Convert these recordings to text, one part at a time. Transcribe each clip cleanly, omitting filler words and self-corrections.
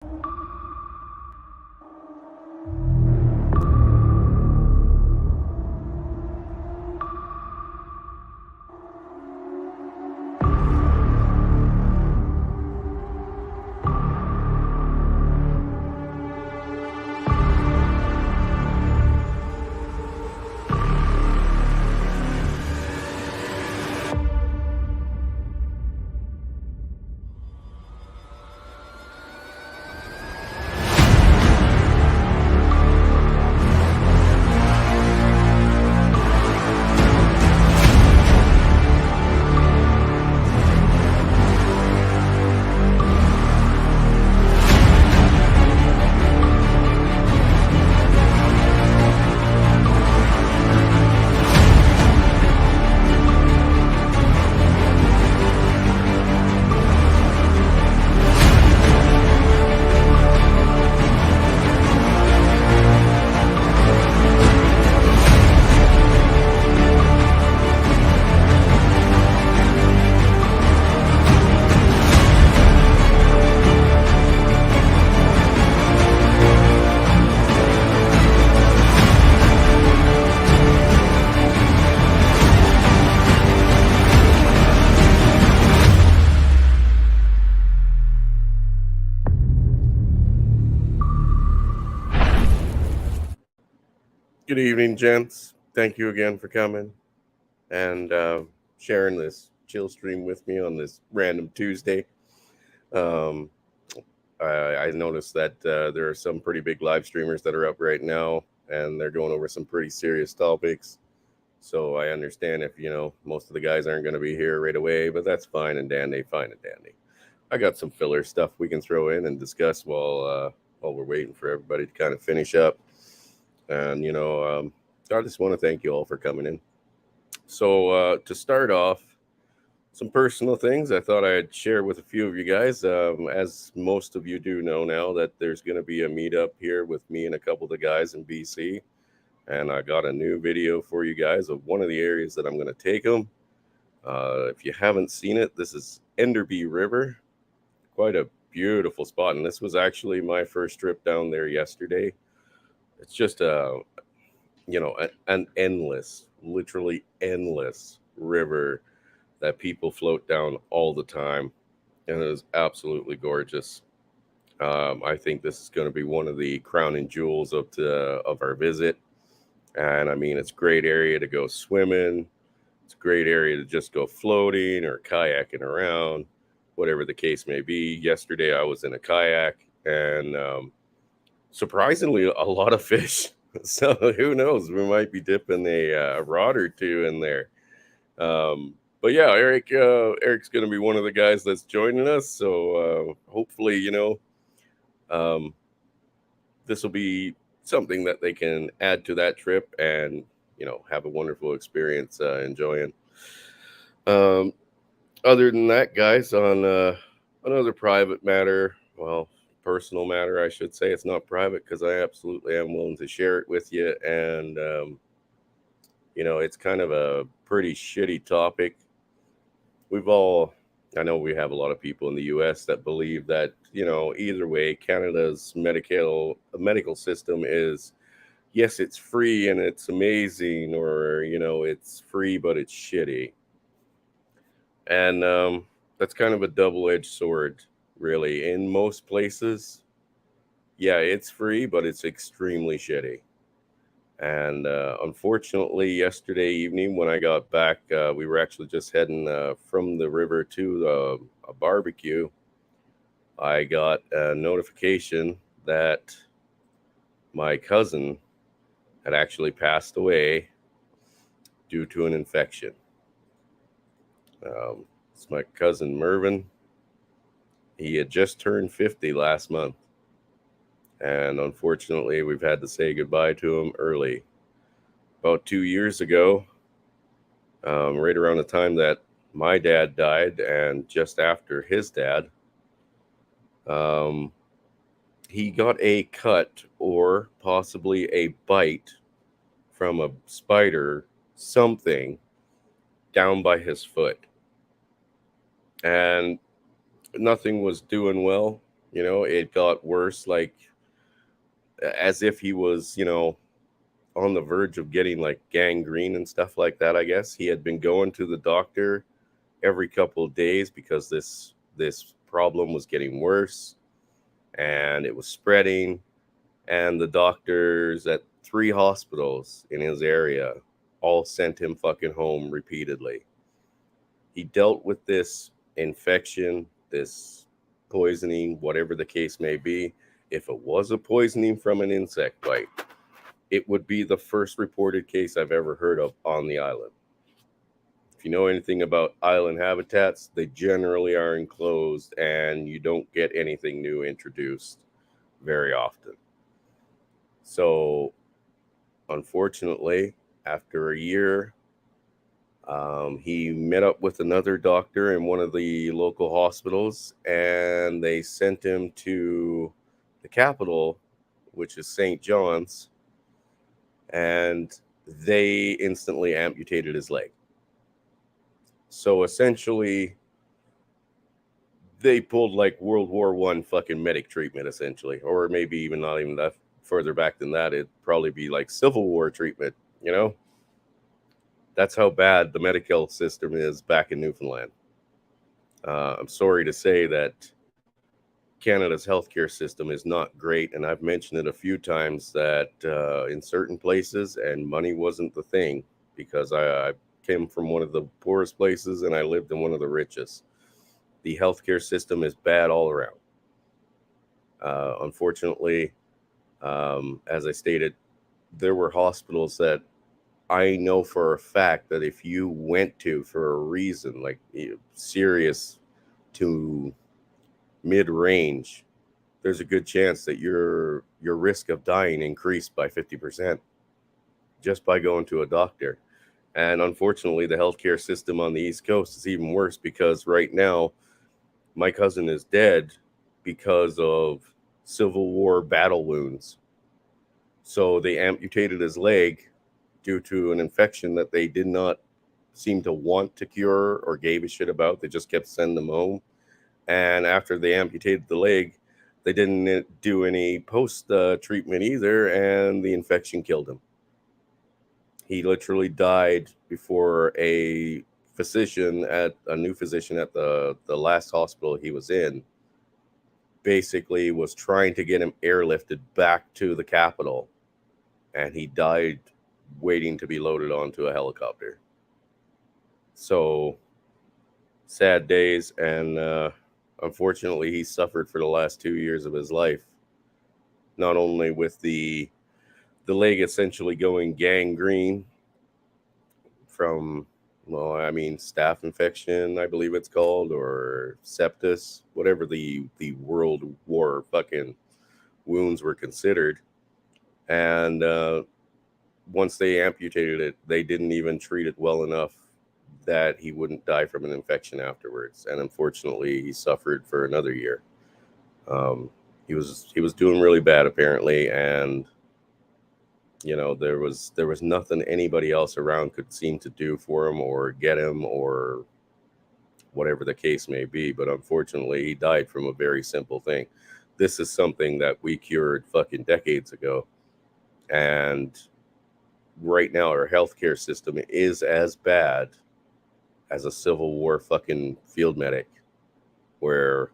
Good evening, gents. Thank you again for coming and sharing this chill stream with me on this random Tuesday. Um, I noticed that there are some pretty big live streamers that are up right now, and they're going over some pretty serious topics. So I understand if most of the guys aren't going to be here right away, but that's fine and dandy, fine and dandy. I got some filler stuff we can throw in and discuss while we're waiting for everybody to kind of finish up. And I just want to thank you all for coming in. So to start off, some personal things I thought I'd share with a few of you guys. As most of you do know now, that there's going to be a meetup here with me and a couple of the guys in BC. And I got a new video for you guys of one of the areas that I'm going to take them. If you haven't seen it, this is Enderby River. Quite a beautiful spot. And this was actually my first trip down there yesterday. It's just an endless, literally endless river that people float down all the time, and it is absolutely gorgeous. I think this is going to be one of the crowning jewels of our visit, and I mean it's a great area to go swimming. It's a great area to just go floating or kayaking around, whatever the case may be. Yesterday I was in a kayak, and surprisingly a lot of fish. So who knows? We might be dipping a rod or two in there. But yeah, Eric's going to be one of the guys that's joining us. So hopefully, this will be something that they can add to that trip and have a wonderful experience enjoying. Other than that, guys, on another private matter, well, personal matter, I should say. It's not private because I absolutely am willing to share it with you. And, it's kind of a pretty shitty topic. I know we have a lot of people in the US that believe that, either way, Canada's medical system is, yes, it's free and it's amazing, or, it's free, but it's shitty. And that's kind of a double-edged sword, really. In most places, yeah, it's free, but it's extremely shitty. And unfortunately, yesterday evening when I got back, we were actually just heading from the river to a barbecue. I got a notification that my cousin had actually passed away due to an infection. It's my cousin Mervin. He had just turned 50 last month. And unfortunately, we've had to say goodbye to him early. About 2 years ago, right around the time that my dad died and just after his dad, he got a cut or possibly a bite from a spider, something, down by his foot. And nothing was doing well. You know, it got worse, like as if he was, on the verge of getting like gangrene and stuff like that. I guess he had been going to the doctor every couple of days because this problem was getting worse and it was spreading, and the doctors at 3 hospitals in his area all sent him fucking home repeatedly. He dealt with this infection, this poisoning, whatever the case may be. If it was a poisoning from an insect bite, it would be the first reported case I've ever heard of on the island. If you know anything about island habitats, they generally are enclosed and you don't get anything new introduced very often. So, unfortunately, after a year, he met up with another doctor in one of the local hospitals and they sent him to the capital, which is St. John's, and they instantly amputated his leg. So essentially, they pulled like World War One fucking medic treatment, essentially, or maybe even not even that further back than that. It'd probably be like Civil War treatment. You know, that's how bad the medical system is back in Newfoundland. I'm sorry to say that Canada's healthcare system is not great, and I've mentioned it a few times that in certain places, and money wasn't the thing because I came from one of the poorest places and I lived in one of the richest. The healthcare system is bad all around. Unfortunately, as I stated, there were hospitals that I know for a fact that if you went to for a reason like serious to mid range, there's a good chance that your risk of dying increased by 50% just by going to a doctor. And unfortunately, the healthcare system on the East Coast is even worse because right now, my cousin is dead because of Civil War battle wounds. So they amputated his leg due to an infection that they did not seem to want to cure or gave a shit about. They just kept sending him home. And after they amputated the leg, they didn't do any post treatment either, and the infection killed him. He literally died before a new physician at the last hospital he was in basically was trying to get him airlifted back to the capital, and he died waiting to be loaded onto a helicopter. So sad days, and unfortunately he suffered for the last 2 years of his life, not only with the leg essentially going gangrene from, well, I mean, staph infection, I believe it's called, or sepsis, whatever the World War fucking wounds were considered. And once they amputated it, they didn't even treat it well enough that he wouldn't die from an infection afterwards. And unfortunately, he suffered for another year. He was doing really bad apparently, and there was nothing anybody else around could seem to do for him or get him or whatever the case may be. But unfortunately, he died from a very simple thing. This is something that we cured fucking decades ago, and right now our healthcare system is as bad as a Civil War fucking field medic, where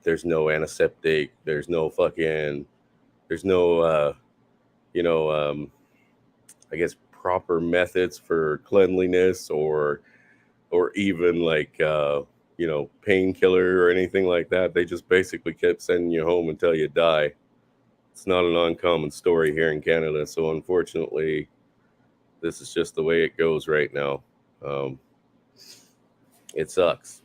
there's no antiseptic, there's no I guess proper methods for cleanliness or even like painkiller or anything like that. They just basically kept sending you home until you die. It's not an uncommon story here in Canada, so unfortunately, this is just the way it goes right now. Um, it sucks.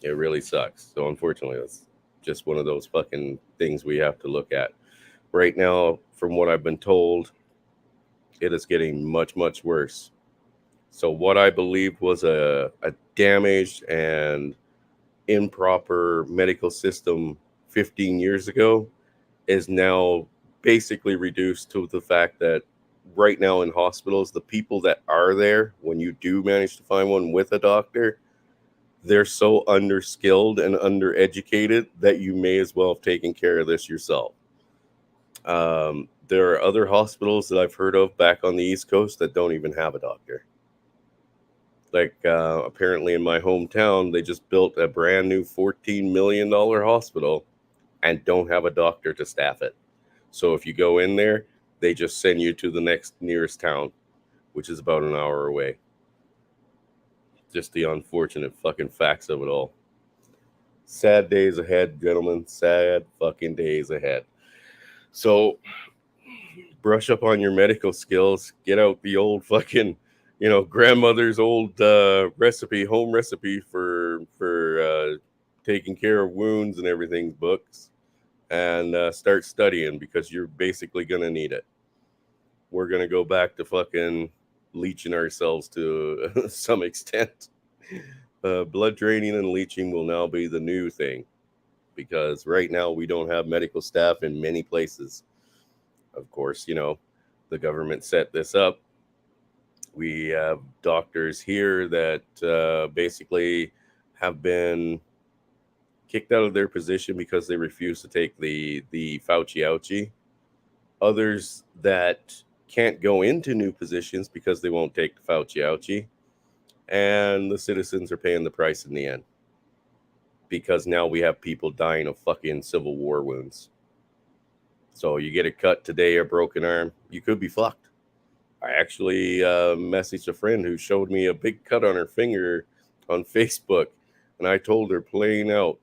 It really sucks. So unfortunately, that's just one of those fucking things we have to look at. Right now, from what I've been told, it is getting much, much worse. So what I believe was a damaged and improper medical system 15 years ago is now basically reduced to the fact that right now in hospitals, the people that are there, when you do manage to find one with a doctor, they're so underskilled and undereducated that you may as well have taken care of this yourself. There are other hospitals that I've heard of back on the East Coast that don't even have a doctor. Like apparently in my hometown, they just built a brand new $14 million hospital and don't have a doctor to staff it. So if you go in there, they just send you to the next nearest town, which is about an hour away. Just the unfortunate fucking facts of it all. Sad days ahead, gentlemen. Sad fucking days ahead. So brush up on your medical skills. Get out the old fucking, grandmother's old recipe, home recipe for taking care of wounds and everything books, and start studying, because you're basically gonna need it. We're gonna go back to fucking leeching ourselves to some extent. Blood draining and leeching will now be the new thing, because right now we don't have medical staff in many places. Of course, the government set this up. We have doctors here that basically have been kicked out of their position because they refuse to take the Fauci ouchie. Others that can't go into new positions because they won't take the Fauci ouchie. And the citizens are paying the price in the end, because now we have people dying of fucking Civil War wounds. So you get a cut today, a broken arm, you could be fucked. I actually messaged a friend who showed me a big cut on her finger on Facebook, and I told her plain out,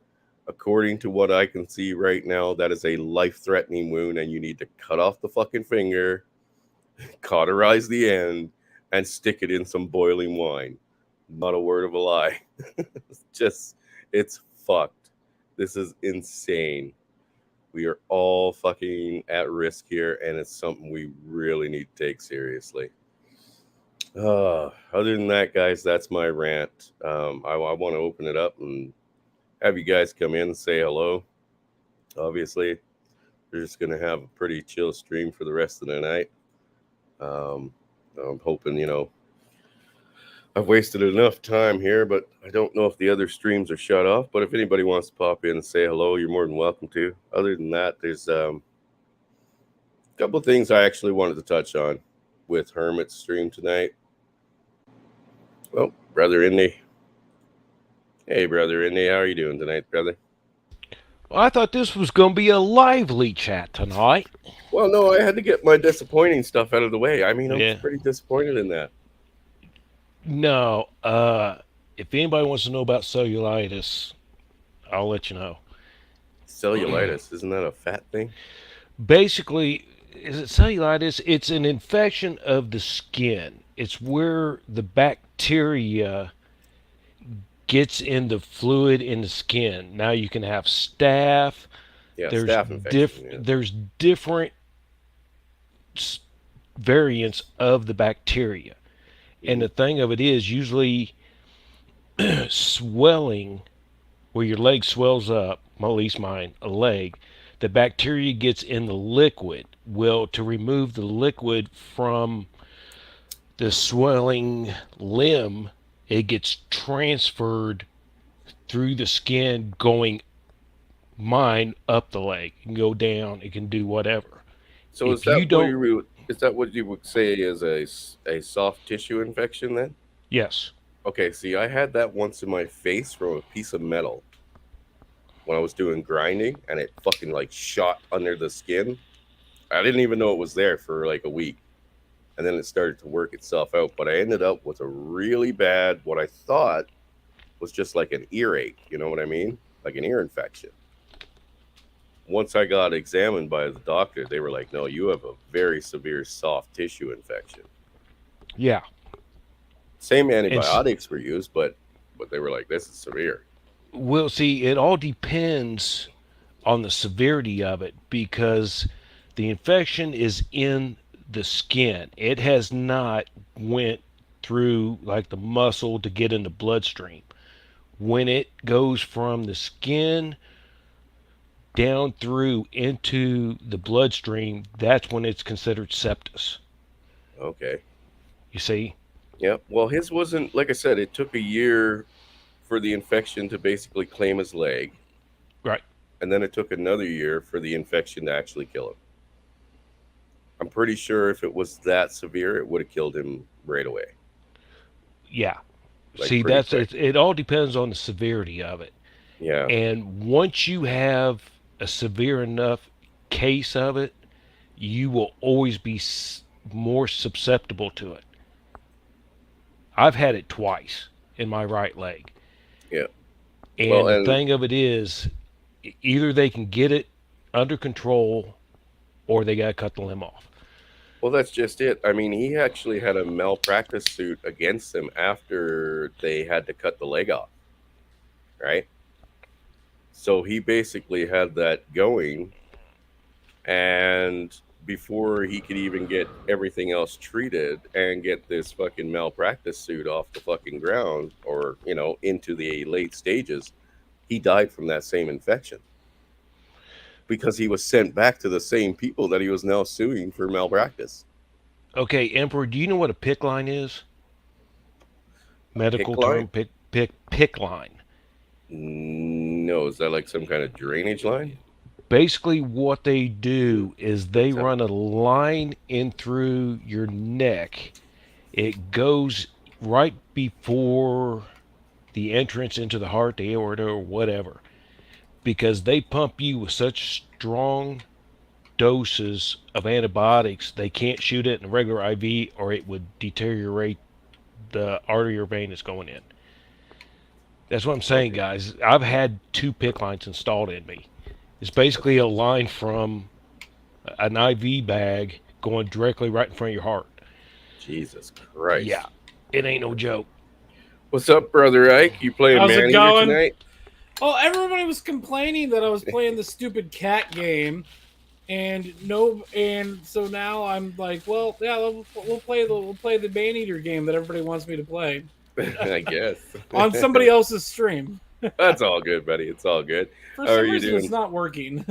according to what I can see right now, that is a life-threatening wound, and you need to cut off the fucking finger, cauterize the end, and stick it in some boiling wine. Not a word of a lie. It's fucked. This is insane. We are all fucking at risk here, and it's something we really need to take seriously. Other than that, guys, that's my rant. I want to open it up and have you guys come in and say hello. Obviously, we're just going to have a pretty chill stream for the rest of the night. I'm hoping, I've wasted enough time here, but I don't know if the other streams are shut off. But if anybody wants to pop in and say hello, you're more than welcome to. Other than that, there's a couple of things I actually wanted to touch on with Hermit's stream tonight. Well, Brother Indy. Hey, Brother Indy, how are you doing tonight, brother? Well, I thought this was going to be a lively chat tonight. Well, no, I had to get my disappointing stuff out of the way. I mean, I was pretty disappointed in that. No, if anybody wants to know about cellulitis, I'll let you know. Cellulitis, isn't that a fat thing? Basically, is it cellulitis? It's an infection of the skin. It's where the bacteria gets in the fluid in the skin. Now you can have staph. Yeah, staph infection. There's different variants of the bacteria. And the thing of it is, usually swelling, where your leg swells up, well, at least mine, a leg, the bacteria gets in the liquid. Well, to remove the liquid from the swelling limb, it gets transferred through the skin, going mine up the leg. It can go down, it can do whatever. So is that what you would say is a soft tissue infection then? Yes. Okay, see, I had that once in my face from a piece of metal when I was doing grinding, and it fucking like shot under the skin. I didn't even know it was there for like a week. And then it started to work itself out. But I ended up with a really bad, what I thought was just like an earache. You know what I mean? Like an ear infection. Once I got examined by the doctor, they were like, no, you have a very severe soft tissue infection. Yeah. Same antibiotics were used, but they were like, this is severe. Well, see, it all depends on the severity of it, because the infection is in the skin. It has not went through like the muscle to get in the bloodstream. When it goes from the skin down through into the bloodstream, that's when it's considered sepsis. Okay. You see? Yeah. Well, his wasn't, like I said, it took a year for the infection to basically claim his leg, Right. and then it took another year for the infection to actually kill him. I'm pretty sure if it was that severe, it would have killed him right away, Yeah. like See, pretty that's quick. it. It all depends on the severity of it. Yeah. And once you have a severe enough case of it, you will always be more susceptible to it. I've had it twice in my right leg. Yeah. Well, And the and thing of it is, either they can get it under control or they got to cut the limb off. well, that's just it. I mean, he actually had a malpractice suit against him after they had to cut the leg off, right? So he basically had that going, and before he could even get everything else treated and get this fucking malpractice suit off the fucking ground, or into the late stages, he died from that same infection because he was sent back to the same people that he was now suing for malpractice. Okay, Emperor, do you know what a PIC line is? A pick Medical line? term, PIC line. No, is that like some kind of drainage line? Basically, what they do is they Tell me. run a line in through your neck. It goes right before the entrance into the heart, the aorta, or whatever, because they pump you with such strong doses of antibiotics, they can't shoot it in a regular IV or it would deteriorate the artery or vein that's going in. That's what I'm saying, Okay. guys. I've had 2 PIC lines installed in me. It's basically a line from an IV bag going directly right in front of your heart. Jesus Yeah, Christ. it ain't no joke. What's up, brother Ike? You playing How's Man it Eater going? tonight? Oh, everybody was complaining that I was playing the stupid cat game, and so now I'm like, well, yeah, we'll play the Maneater game that everybody wants me to play I guess. on somebody else's stream. That's all good, buddy. It's all good. For How are some you reason, it's doing? not working.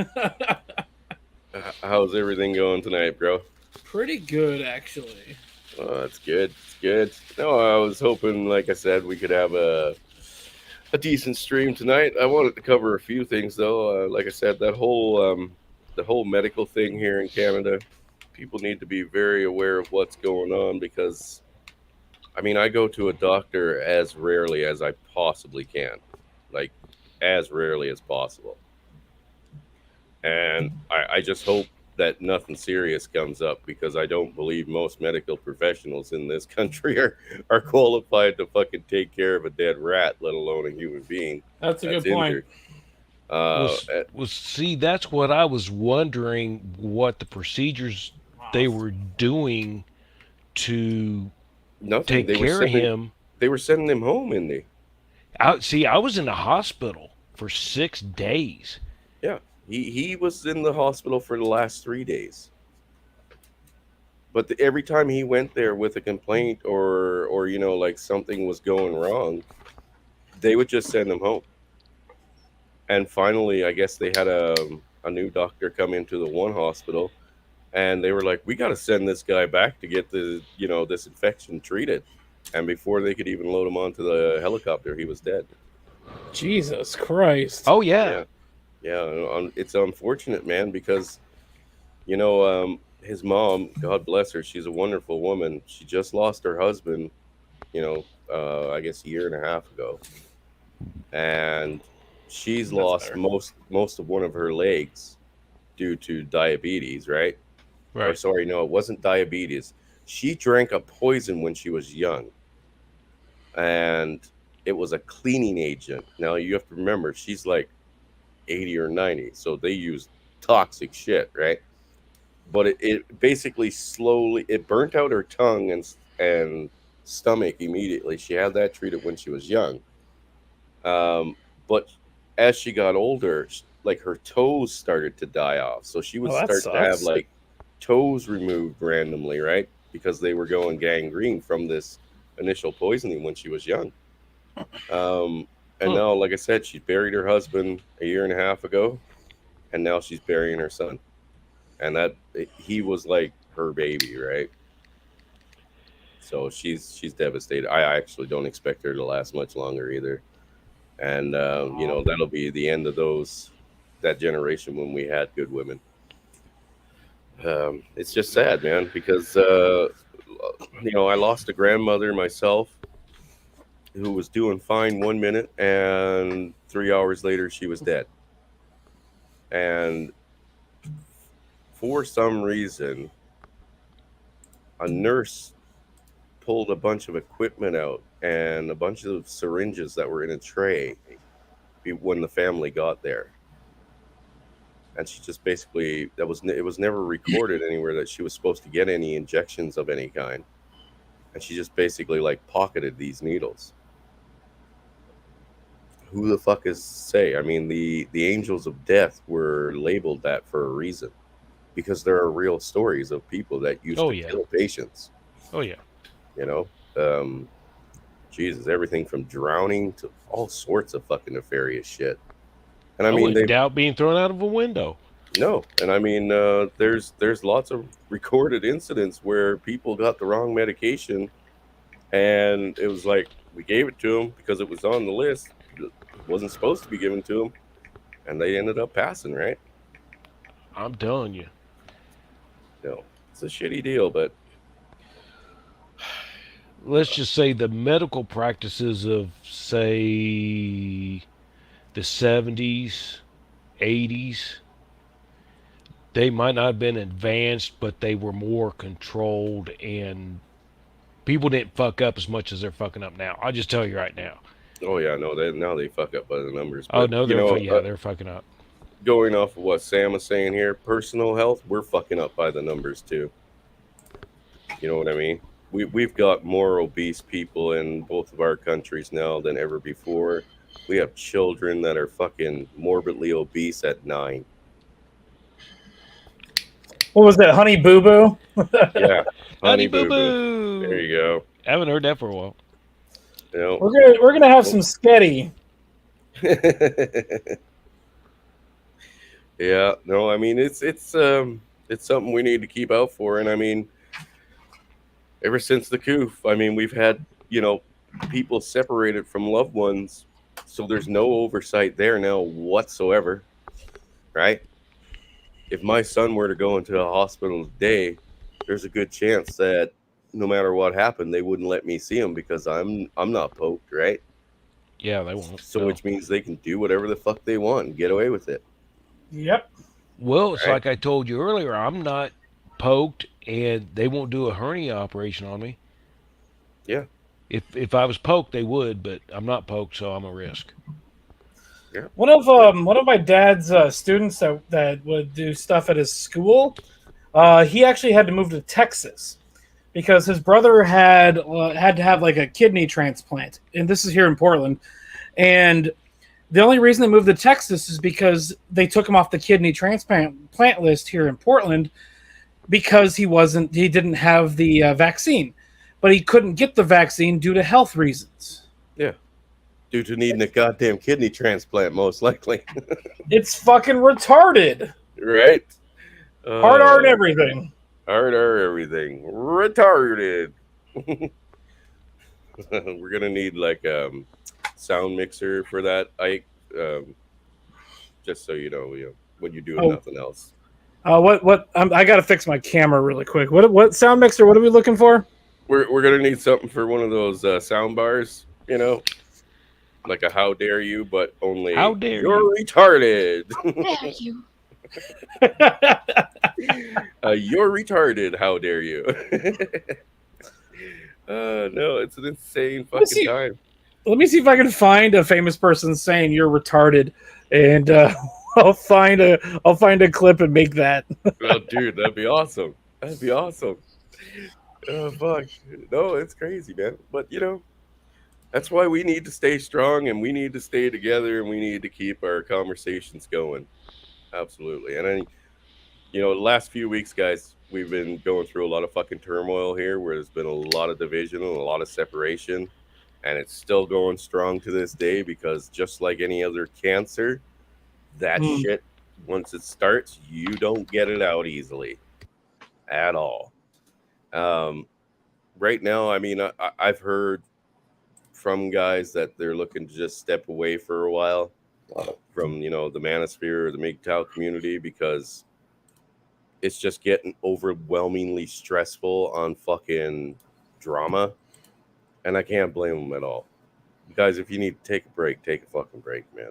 How's everything going tonight, bro? Pretty good, actually. Oh, that's good. It's good. No, I was hoping, like I said, we could have a decent stream tonight. I wanted to cover a few things, though. Like I said, the whole medical thing here in Canada, people need to be very aware of what's going on because, I mean, I go to a doctor as rarely as I possibly can, like as rarely as possible. And I just hope that nothing serious comes up because I don't believe most medical professionals in this country are qualified to fucking take care of a dead rat, let alone a human being That's a that's good point. injured. Uh, uh, See, that's what I was wondering. What the procedures they were doing to Nothing. take care of him. They were sending him home, in the I was in the hospital for 6 days. yeah. He was in the hospital for the last 3 days. But every time he went there with a complaint or like something was going wrong, they would just send him home. And finally, I guess they had a new doctor come into the one hospital, and they were like, "We got to send this guy back to get this infection treated." And before they could even load him onto the helicopter, he was dead. Jesus Christ. Oh yeah, Yeah, yeah. It's unfortunate, man, because his mom, God bless her, she's a wonderful woman. She just lost her husband, I guess a year and a half ago, and she's That's lost better. most of one of her legs due to diabetes, right? Or right. sorry, no, it wasn't diabetes. She drank a poison when she was young, and it was a cleaning agent. Now you have to remember, she's like 80 or 90, so they use toxic shit, right? But it basically slowly it burnt out her tongue and stomach immediately. She had that treated when she was young. But as she got older, like her toes started to die off. So she would Oh, that start to have sucks. like toes removed randomly, right? Because they were going gangrene from this initial poisoning when she was young. And Huh. now, like I said, she buried her husband a year and a half ago, and now she's burying her son. And he was like her baby, right? So she's devastated. I actually don't expect her to last much longer either. And that'll be the end of that generation when we had good women. It's just sad, man, because I lost a grandmother myself who was doing fine 1 minute, and 3 hours later she was dead. And for some reason, a nurse pulled a bunch of equipment out and a bunch of syringes that were in a tray when the family got there. And she just basically, it was never recorded anywhere that she was supposed to get any injections of any kind. And she just basically like pocketed these needles. Who the fuck is say? I mean, the angels of death were labeled that for a reason, because there are real stories of people that used to kill patients. Oh yeah. Jesus, everything from drowning to all sorts of fucking nefarious shit. And I I mean, wouldn't doubt being thrown out of a window. No, and I mean, there's lots of recorded incidents where people got the wrong medication, and it was like we gave it to them because it was on the list. It wasn't supposed to be given to them, and they ended up passing. Right? I'm telling you. No, it's a shitty deal, but let's just say the medical practices of, say, the 70s, 80s, they might not have been advanced, but they were more controlled, and people didn't fuck up as much as they're fucking up now. I'll just tell you right now. Oh yeah, no, now they fuck up by the numbers. But, oh no, they're fucking up. Going off of what Sam was saying here, personal health, we're fucking up by the numbers too. You know what I mean? We've got more obese people in both of our countries now than ever before. We have children that are fucking morbidly obese at 9. What was that, Honey Boo Boo? Yeah, Honey Boo Boo. There you go. I haven't heard that for a while. We're gonna have some sketty. Yeah, no, I mean it's something we need to keep out for, and I mean, ever since the coup, I mean, we've had people separated from loved ones, so there's no oversight there now whatsoever, right? If my son were to go into a hospital today, there's a good chance that no matter what happened, they wouldn't let me see him because I'm not poked, right? Yeah, they won't. So which means they can do whatever the fuck they want and get away with it. Yep. Well, it's like I told you earlier, I'm not poked, and they won't do a hernia operation on me. Yeah. If I was poked, they would, but I'm not poked, so I'm a risk. Yeah. One of my dad's students that would do stuff at his school, he actually had to move to Texas because his brother had to have like a kidney transplant, and this is here in Portland. And the only reason they moved to Texas is because they took him off the kidney transplant list here in Portland because he didn't have the vaccine, but he couldn't get the vaccine due to health reasons. Yeah. Due to needing a goddamn kidney transplant, most likely. It's fucking retarded. Right? Hard art everything. Hard art everything. Retarded. We're going to need like sound mixer for that, Ike. Just so you know, when you're doing nothing else. I got to fix my camera really quick. What sound mixer? What are we looking for? We're going to need something for one of those sound bars, like a how dare you, but only how dare you're retarded. Dare you? You're retarded. How dare you? No, it's an insane fucking time. Let me see if I can find a famous person saying you're retarded, and I'll find a clip and make that. Oh, dude, that'd be awesome. That'd be awesome. Oh fuck, no, it's crazy, man. But that's why we need to stay strong, and we need to stay together, and we need to keep our conversations going. Absolutely. And then, the last few weeks, guys, we've been going through a lot of fucking turmoil here, where there's been a lot of division and a lot of separation. And it's still going strong to this day because just like any other cancer, that shit, once it starts, you don't get it out easily at all. Right now, I mean, I've heard from guys that they're looking to just step away for a while from, the Manosphere or the MGTOW community, because it's just getting overwhelmingly stressful on fucking drama. And I can't blame them at all. Guys, if you need to take a break, take a fucking break, man.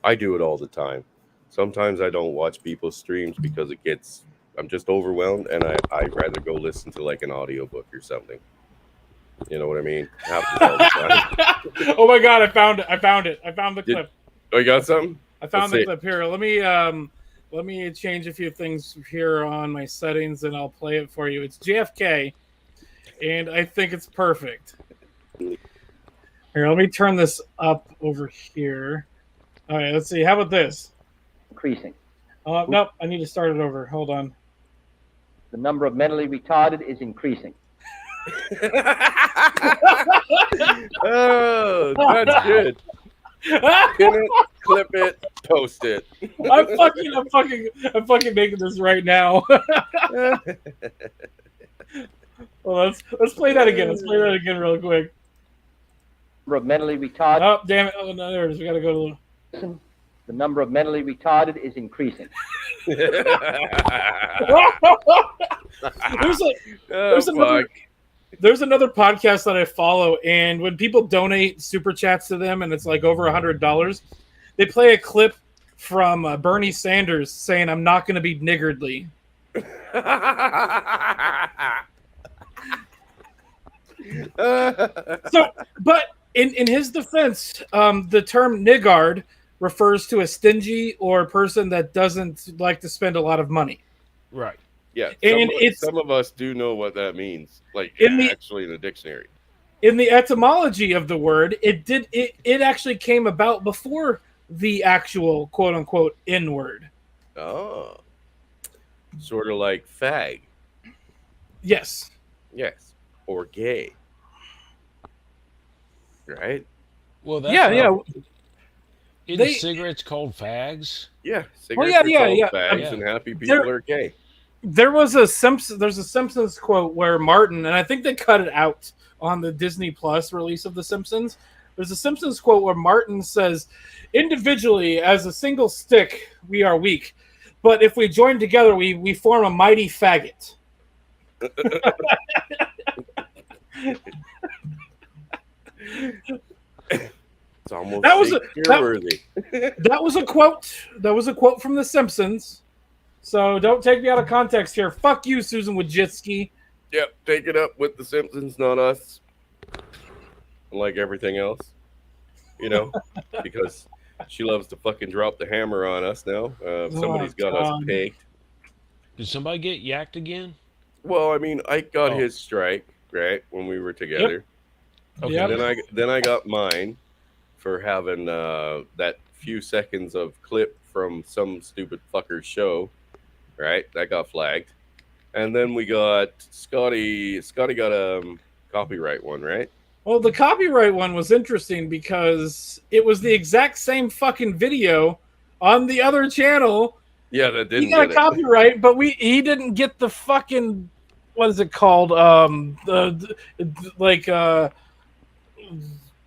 I do it all the time. Sometimes I don't watch people's streams because I'm just overwhelmed, and I'd rather go listen to like an audiobook or something. You know what I mean? Happens all the time. Oh my god, I found it. I found the clip. Oh, you got something? I found Let's the see. clip here. Let me change a few things here on my settings, and I'll play it for you. It's JFK, and I think it's perfect. Here, let me turn this up over here. All right, let's see. How about this? Increasing. Nope, I need to start it over. Hold on. The number of mentally retarded is increasing. Oh, that's good. Pin it, clip it, post it. I'm fucking making this right now. Well, let's play that again. Let's play that again real quick. Number of mentally retarded. Oh, damn it. Oh, no, there it is. We got to go to The number of mentally retarded is increasing. there's another podcast that I follow, and when people donate super chats to them, and it's like over $100, they play a clip from Bernie Sanders saying, "I'm not going to be niggardly." So, but in his defense, the term niggard refers to a stingy or a person that doesn't like to spend a lot of money. Right. Yeah, And some of us do know what that means, like actually in the dictionary. In the etymology of the word, it actually came about before the actual quote unquote N word. Oh, sort of like fag. Yes. Yes, or gay. Right? Well, that's Yeah. Isn't cigarettes called fags? Yeah, Well, cigarettes yeah, are called yeah. fags, and happy people are gay. There's a Simpsons quote where Martin, and I think they cut it out on the Disney Plus release of The Simpsons. There's a Simpsons quote where Martin says, "Individually, as a single stick, we are weak, but if we join together, we form a mighty faggot." It's almost That was Shakespeare-worthy. That was a quote. That was a quote from The Simpsons. So don't take me out of context here. Fuck you, Susan Wojcicki. Yep, take it up with the Simpsons, not us. Like everything else, because she loves to fucking drop the hammer on us now. Somebody's got us pegged. Did somebody get yacked again? Well, I mean, Ike got his strike, right, when we were together. Okay. Yep. Then I got mine for having that few seconds of clip from some stupid fucker's show, right? That got flagged. And then we got Scotty got a copyright one, right? Well, the copyright one was interesting because it was the exact same fucking video on the other channel. Yeah, that didn't He got get a it. copyright, but he didn't get the fucking, what is it called?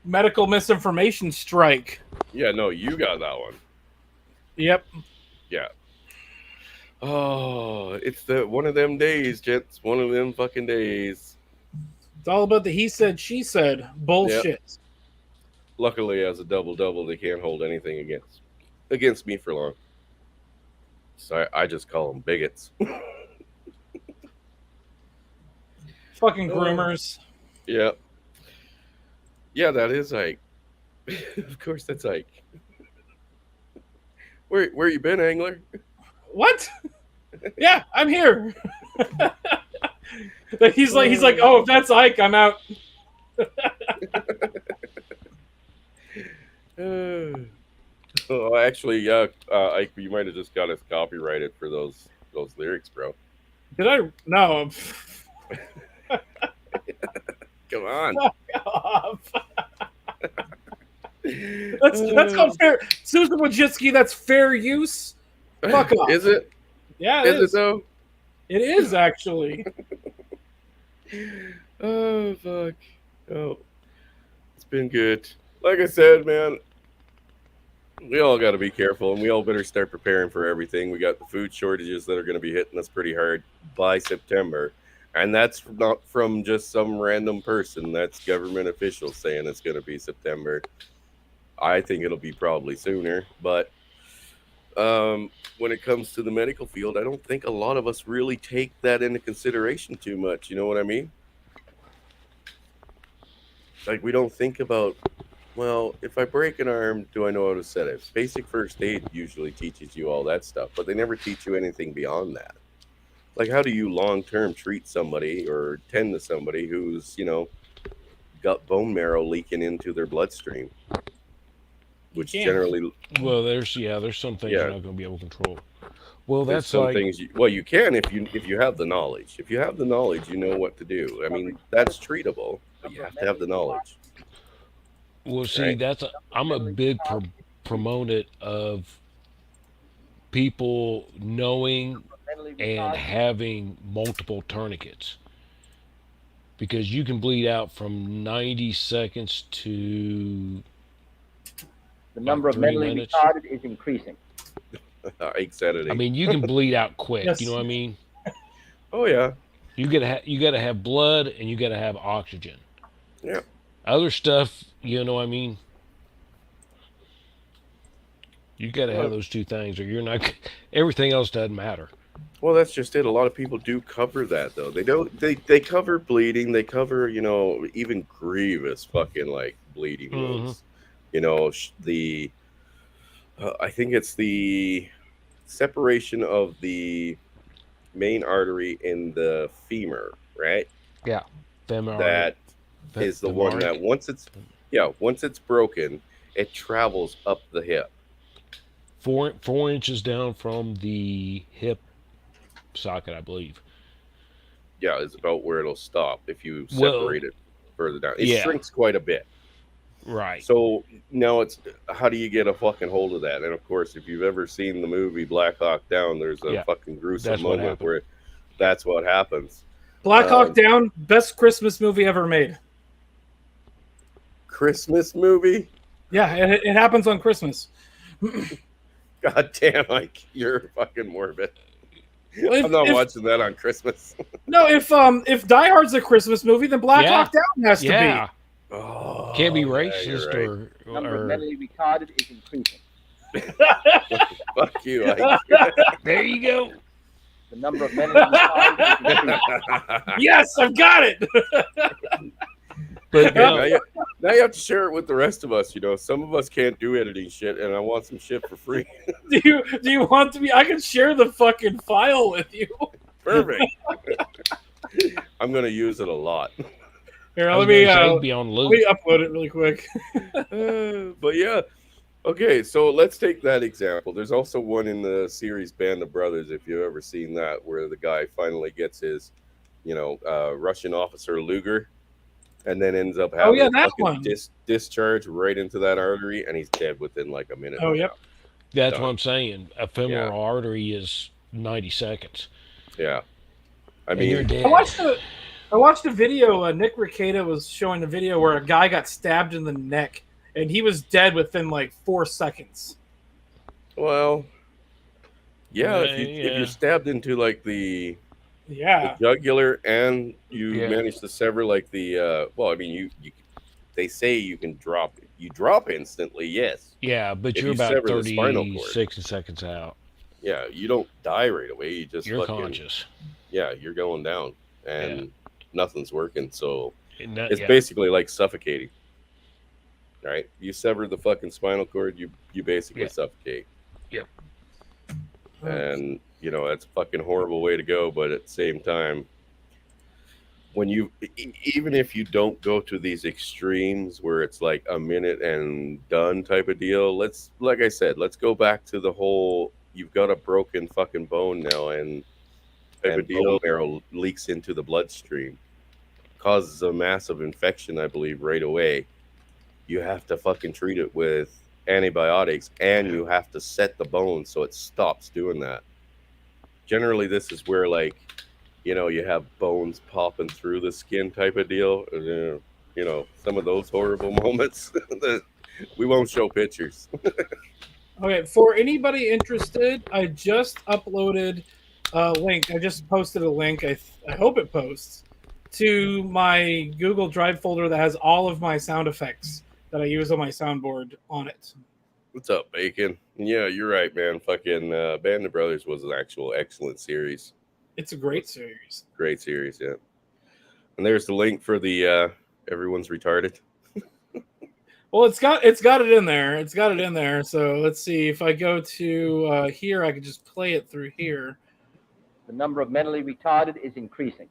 Medical misinformation strike. Yeah, no, you got that one. Yep. Yeah. Oh, it's one of them days, gents. One of them fucking days. It's all about the he said, she said bullshit. Luckily, as a double-double, they can't hold anything against me for long. So I just call them bigots. Fucking groomers. Yeah. Yeah, that is Ike. Of course, that's Ike. Where you been, Angler? What? Yeah, I'm here. he's like, oh, if that's Ike, I'm out. Oh, actually, yeah, Ike, you might have just got us copyrighted for those lyrics, bro. Did I? No. Come on. That's called fair. Susan Wojcicki, that's fair use. Fuck off. Is it? Yeah, Is it though? It is actually. Oh fuck! Oh, it's Been good. Like I said, man, we all got to be careful, and we all better start preparing for everything. We got the food shortages that are going to be hitting us pretty hard by September, and that's not from just some random person. That's government officials saying it's going to be September. I think it'll be probably sooner, but when it comes to the medical field, I don't think a lot of us really take that into consideration too much. You know what I mean? Like, we don't think about, well, if I break an arm, do I know how to set it? Basic first aid usually teaches you all that stuff, but they never teach you anything beyond that. Like, how do you long term treat somebody or tend to somebody who's, got bone marrow leaking into their bloodstream? Which can't. generally, Well, there's some things Yeah. you're not going to be able to control. Well, there's that's some like things you can if you have the knowledge. If you have the knowledge, you know what to do. I mean, that's treatable, but you have to have the knowledge. well, see, Right. I'm a big proponent of people knowing Mentally and retarded. having multiple tourniquets because you can bleed out from 90 seconds to The number of 3 mentally minutes. retarded is increasing. Ike Saturday. I mean, you can bleed out quick. Yes. You know what I mean? Oh yeah, You gotta have blood and you gotta have oxygen. yeah. Other stuff, you know what I mean? You gotta have those two things, or you're not. Everything else doesn't matter. Well, that's just it. A lot of people do cover that though. They don't. They cover bleeding. They cover even grievous fucking like bleeding wounds. The I think it's the separation of the main artery in the femur, right? Femoral. That is the one that once it's broken, it travels up the hip. 4 inches down from the hip socket, I believe. Yeah, is about where it'll stop if you Well, separate it further down. It yeah. shrinks quite a bit. Right. So now it's how do you get a fucking hold of that? And of course, if you've ever seen the movie Black Hawk Down, there's a Yeah, fucking gruesome that's what moment happened. where that's what happens. Black Hawk Um, Down, best Christmas movie ever made. Christmas movie? Yeah, it happens on Christmas. God damn, Mike, you're fucking morbid. If- I'm not if- watching that on Christmas. No, if Die Hard's a Christmas movie, then Black Yeah. Hawk Down has to Yeah. Oh, Can't be yeah, racist you're right. The number of or mentally retarded is increasing. Fuck you, Ike. there you go. The number of mentally retarded is increasing. be. Yes, I've got it. But Okay, now you have to share it with the rest of us. Some of us can't do editing shit, and I want some shit for free. do you want to be? I can share the fucking file with you. Perfect. I'm gonna use it a lot. Here, I was let me gonna say it'd be on let loop. me upload it really quick. But yeah, okay. So let's take that example. There's also one in the series Band of Brothers, if you've ever seen that, where the guy finally gets his, Russian officer Luger, and then ends up having yeah, a that fucking one. discharge right into that artery, and he's dead within like a minute. Oh, and a yep. half. That's done. what I'm saying. A femoral artery is 90 seconds. Yeah. I And you're mean, dead. I watched a video. Nick Rekieta was showing a video where a guy got stabbed in the neck, and he was dead within like 4 seconds. well, yeah. Yeah, If you're stabbed into like the Yeah. jugular and you Yeah. manage to sever like the you they say you can drop it. You drop instantly, yes. Yeah, but If you're you about sever the spinal cord. 36 seconds out. Yeah, you don't die right away. You just You're fucking, conscious. yeah, you're going down and nothing's working. So And that- it's yeah. basically like suffocating. Right? You sever the fucking spinal cord, you basically Yeah. suffocate. Yep. And that's a fucking horrible way to go, but at the same time, when even if you don't go to these extremes where it's like a minute and done type of deal, like I said, let's go back to the whole you've got a broken fucking bone now and bone marrow leaks into the bloodstream, causes a massive infection, I believe, right away. You have to fucking treat it with antibiotics, and you have to set the bone so it stops doing that. Generally, this is where you have bones popping through the skin type of deal. some of those horrible moments. We won't show pictures. Okay, for anybody interested, I just uploaded a link. I just posted a link. I hope it posts to my Google Drive folder that has all of my sound effects that I use on my soundboard on it. What's up, Bacon? Yeah, you're right, man. Fucking Band of Brothers was an actual excellent series. It's a great series. Great series, yeah. And there's the link for the Everyone's Retarded. Well, it's got it in there. It's got it in there. So let's see. If I go to here, I can just play it through here. The number of mentally retarded is increasing.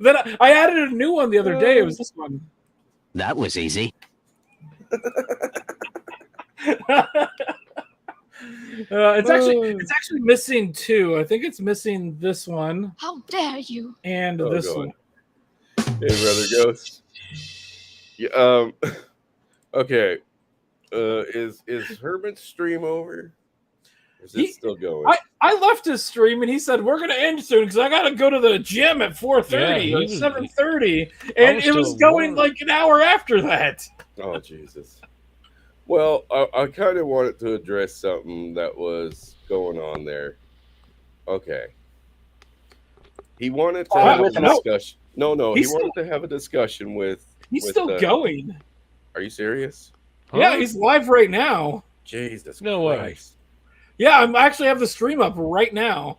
Then I added a new one the other day. It was this one. That was easy. It's actually missing two. I think it's missing this one How dare you? and Oh, this God. one. Hey, Brother Ghost. Yeah, okay. Is Hermit's stream over? Or is it still going? I left his stream and he said we're gonna end soon because I gotta go to the gym at 4:30 Yeah, or he was- 7:30, and was it was still going warm. like an hour after that. Oh, Jesus. Well, I kind of wanted to address something that was going on there. Okay. He wanted to Oh, have a no. discussion. No, he He's wanted to have a discussion with. He's with, still going. Are you serious? Yeah, he's live right now. Jesus No way. Christ. Yeah, I'm actually have the stream up right now.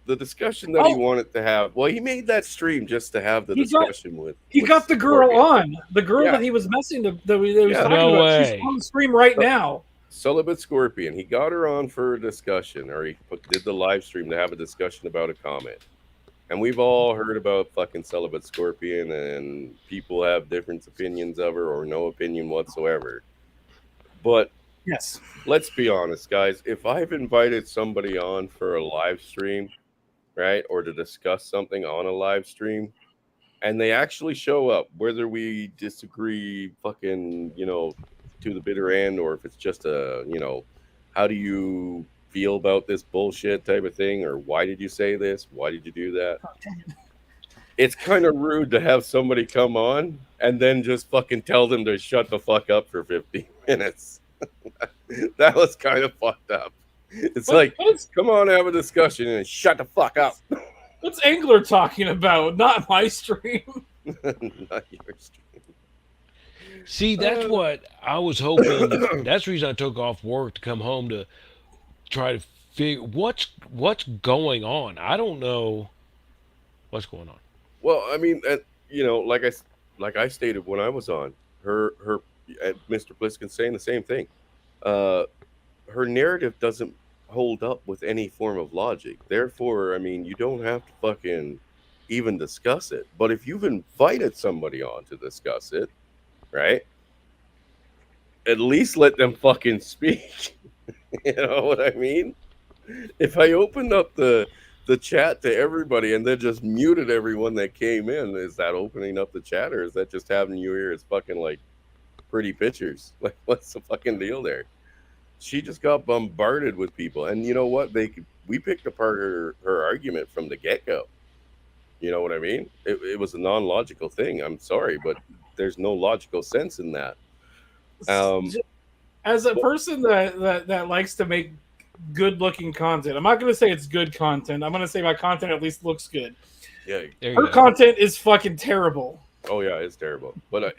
The discussion that he Oh. wanted to have. Well, he made that stream just to have the He got- discussion with. He with got the girl Scorpion. on. The girl Yeah. that he was messing that he was Yeah. talking No about. She's way. on the stream right now. Celibate Scorpion. He got her on for a discussion, or he did the live stream to have a discussion about a comment. And we've all heard about fucking Celibate Scorpion, and people have different opinions of her or no opinion whatsoever. But Yes. let's be honest, guys. If I've invited somebody on for a live stream, right, or to discuss something on a live stream, and they actually show up, whether we disagree fucking, to the bitter end, or if it's just a, how do you feel about this bullshit type of thing, or why did you say this? Why did you do that? It's kind of rude to have somebody come on and then just fucking tell them to shut the fuck up for 15 minutes. That was kind of fucked up. It's like, come on, have a discussion and shut the fuck up. What's Angler talking about? Not my stream. Not your stream. See, that's what I was hoping. That's the reason I took off work to come home to try to figure what's going on. I don't know what's going on. Well, I mean, like I stated when I was on, her Mr. Pliskin saying the same thing. Her narrative doesn't hold up with any form of logic. Therefore, I mean, you don't have to fucking even discuss it. But if you've invited somebody on to discuss it, right? At least let them fucking speak. You know what I mean? If I opened up the chat to everybody and then just muted everyone that came in, is that opening up the chat, or is that just having you here as fucking like pretty pictures? Like, what's the fucking deal there? She just got bombarded with people, and you know what? We picked apart her argument from the get-go. You know what I mean? It was a non-logical thing. I'm sorry, but there's no logical sense in that. As a person that likes to make good-looking content, I'm not going to say it's good content. I'm going to say my content at least looks good. Yeah. There you Her go. content is fucking terrible. Oh yeah, it's terrible. But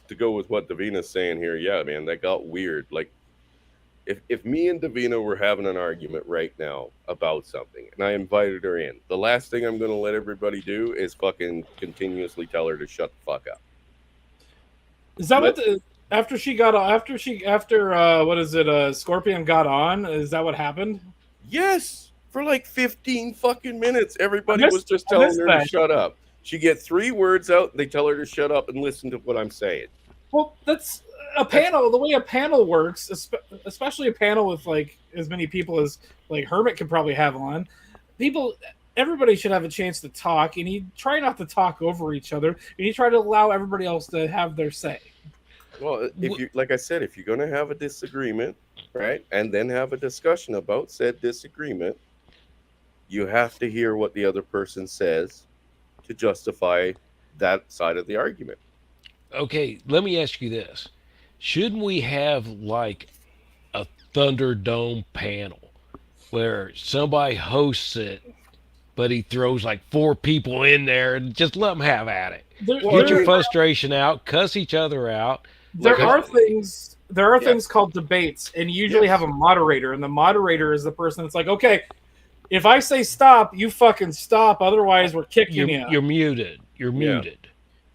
to go with what Davina's saying here, yeah, man, that got weird. Like, if me and Davina were having an argument right now about something, and I invited her in, the last thing I'm going to let everybody do is fucking continuously tell her to shut the fuck up. Is that what after Scorpion got on? Is that what happened? Yes, for like 15 fucking minutes, everybody I missed- was just I telling missed her that. to shut up. She get 3 words out, they tell her to shut up and listen to what I'm saying. Well, that's a panel. The way a panel works, especially a panel with like as many people as like Hermit could probably have on. Everybody should have a chance to talk, and you try not to talk over each other, and you try to allow everybody else to have their say. Well, if you, like I said, if you're going to have a disagreement, right, and then have a discussion about said disagreement, You have to hear what the other person says to justify that side of the argument. Okay, let me ask you this. Shouldn't we have like a Thunderdome panel where somebody hosts it, but he throws like 4 people in there and just let them have at it? There, Get your there, frustration out, cuss each other out. there Like, are things. There are Yeah. things called debates, and you usually Yes. have a moderator, and the moderator is the person that's like, okay, if I say stop, you fucking stop. Otherwise, we're kicking you. You're muted. You're Yeah. muted.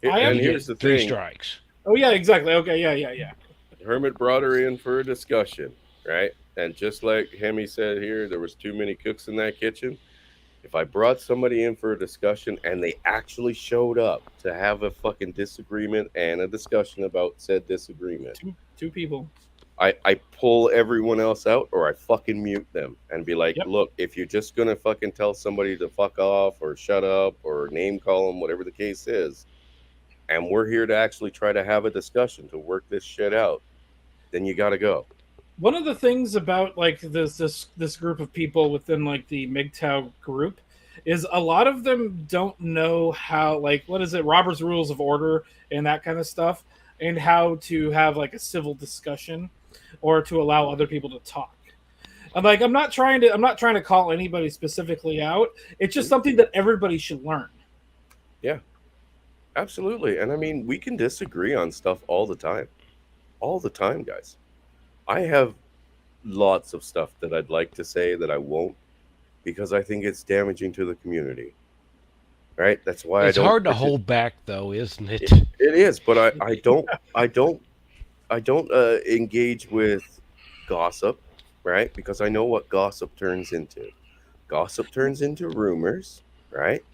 I And You here's get the 3 thing. strikes. Oh yeah, exactly. Okay, yeah. Hermit brought her in for a discussion, right? And just like Hemi said here, there was too many cooks in that kitchen. If I brought somebody in for a discussion and they actually showed up to have a fucking disagreement and a discussion about said disagreement, Two people. I pull everyone else out or I fucking mute them and be like, Yep. look, if you're just gonna fucking tell somebody to fuck off or shut up or name call them, whatever the case is, and we're here to actually try to have a discussion to work this shit out, then you gotta go. One of the things about like this group of people within like the MGTOW group is a lot of them don't know how, like, what is it, Robert's Rules of Order and that kind of stuff, and how to have like a civil discussion or to allow other people to talk. I'm not trying to call anybody specifically out. It's just something that everybody should learn. Absolutely. And I mean, we can disagree on stuff all the time. All the time, guys. I have lots of stuff that I'd like to say that I won't because I think it's damaging to the community. Right? That's why It's I don't hard to partic- hold back, though, isn't it? It is, but I don't engage with gossip, right? Because I know what gossip turns into. Gossip turns into rumors, right?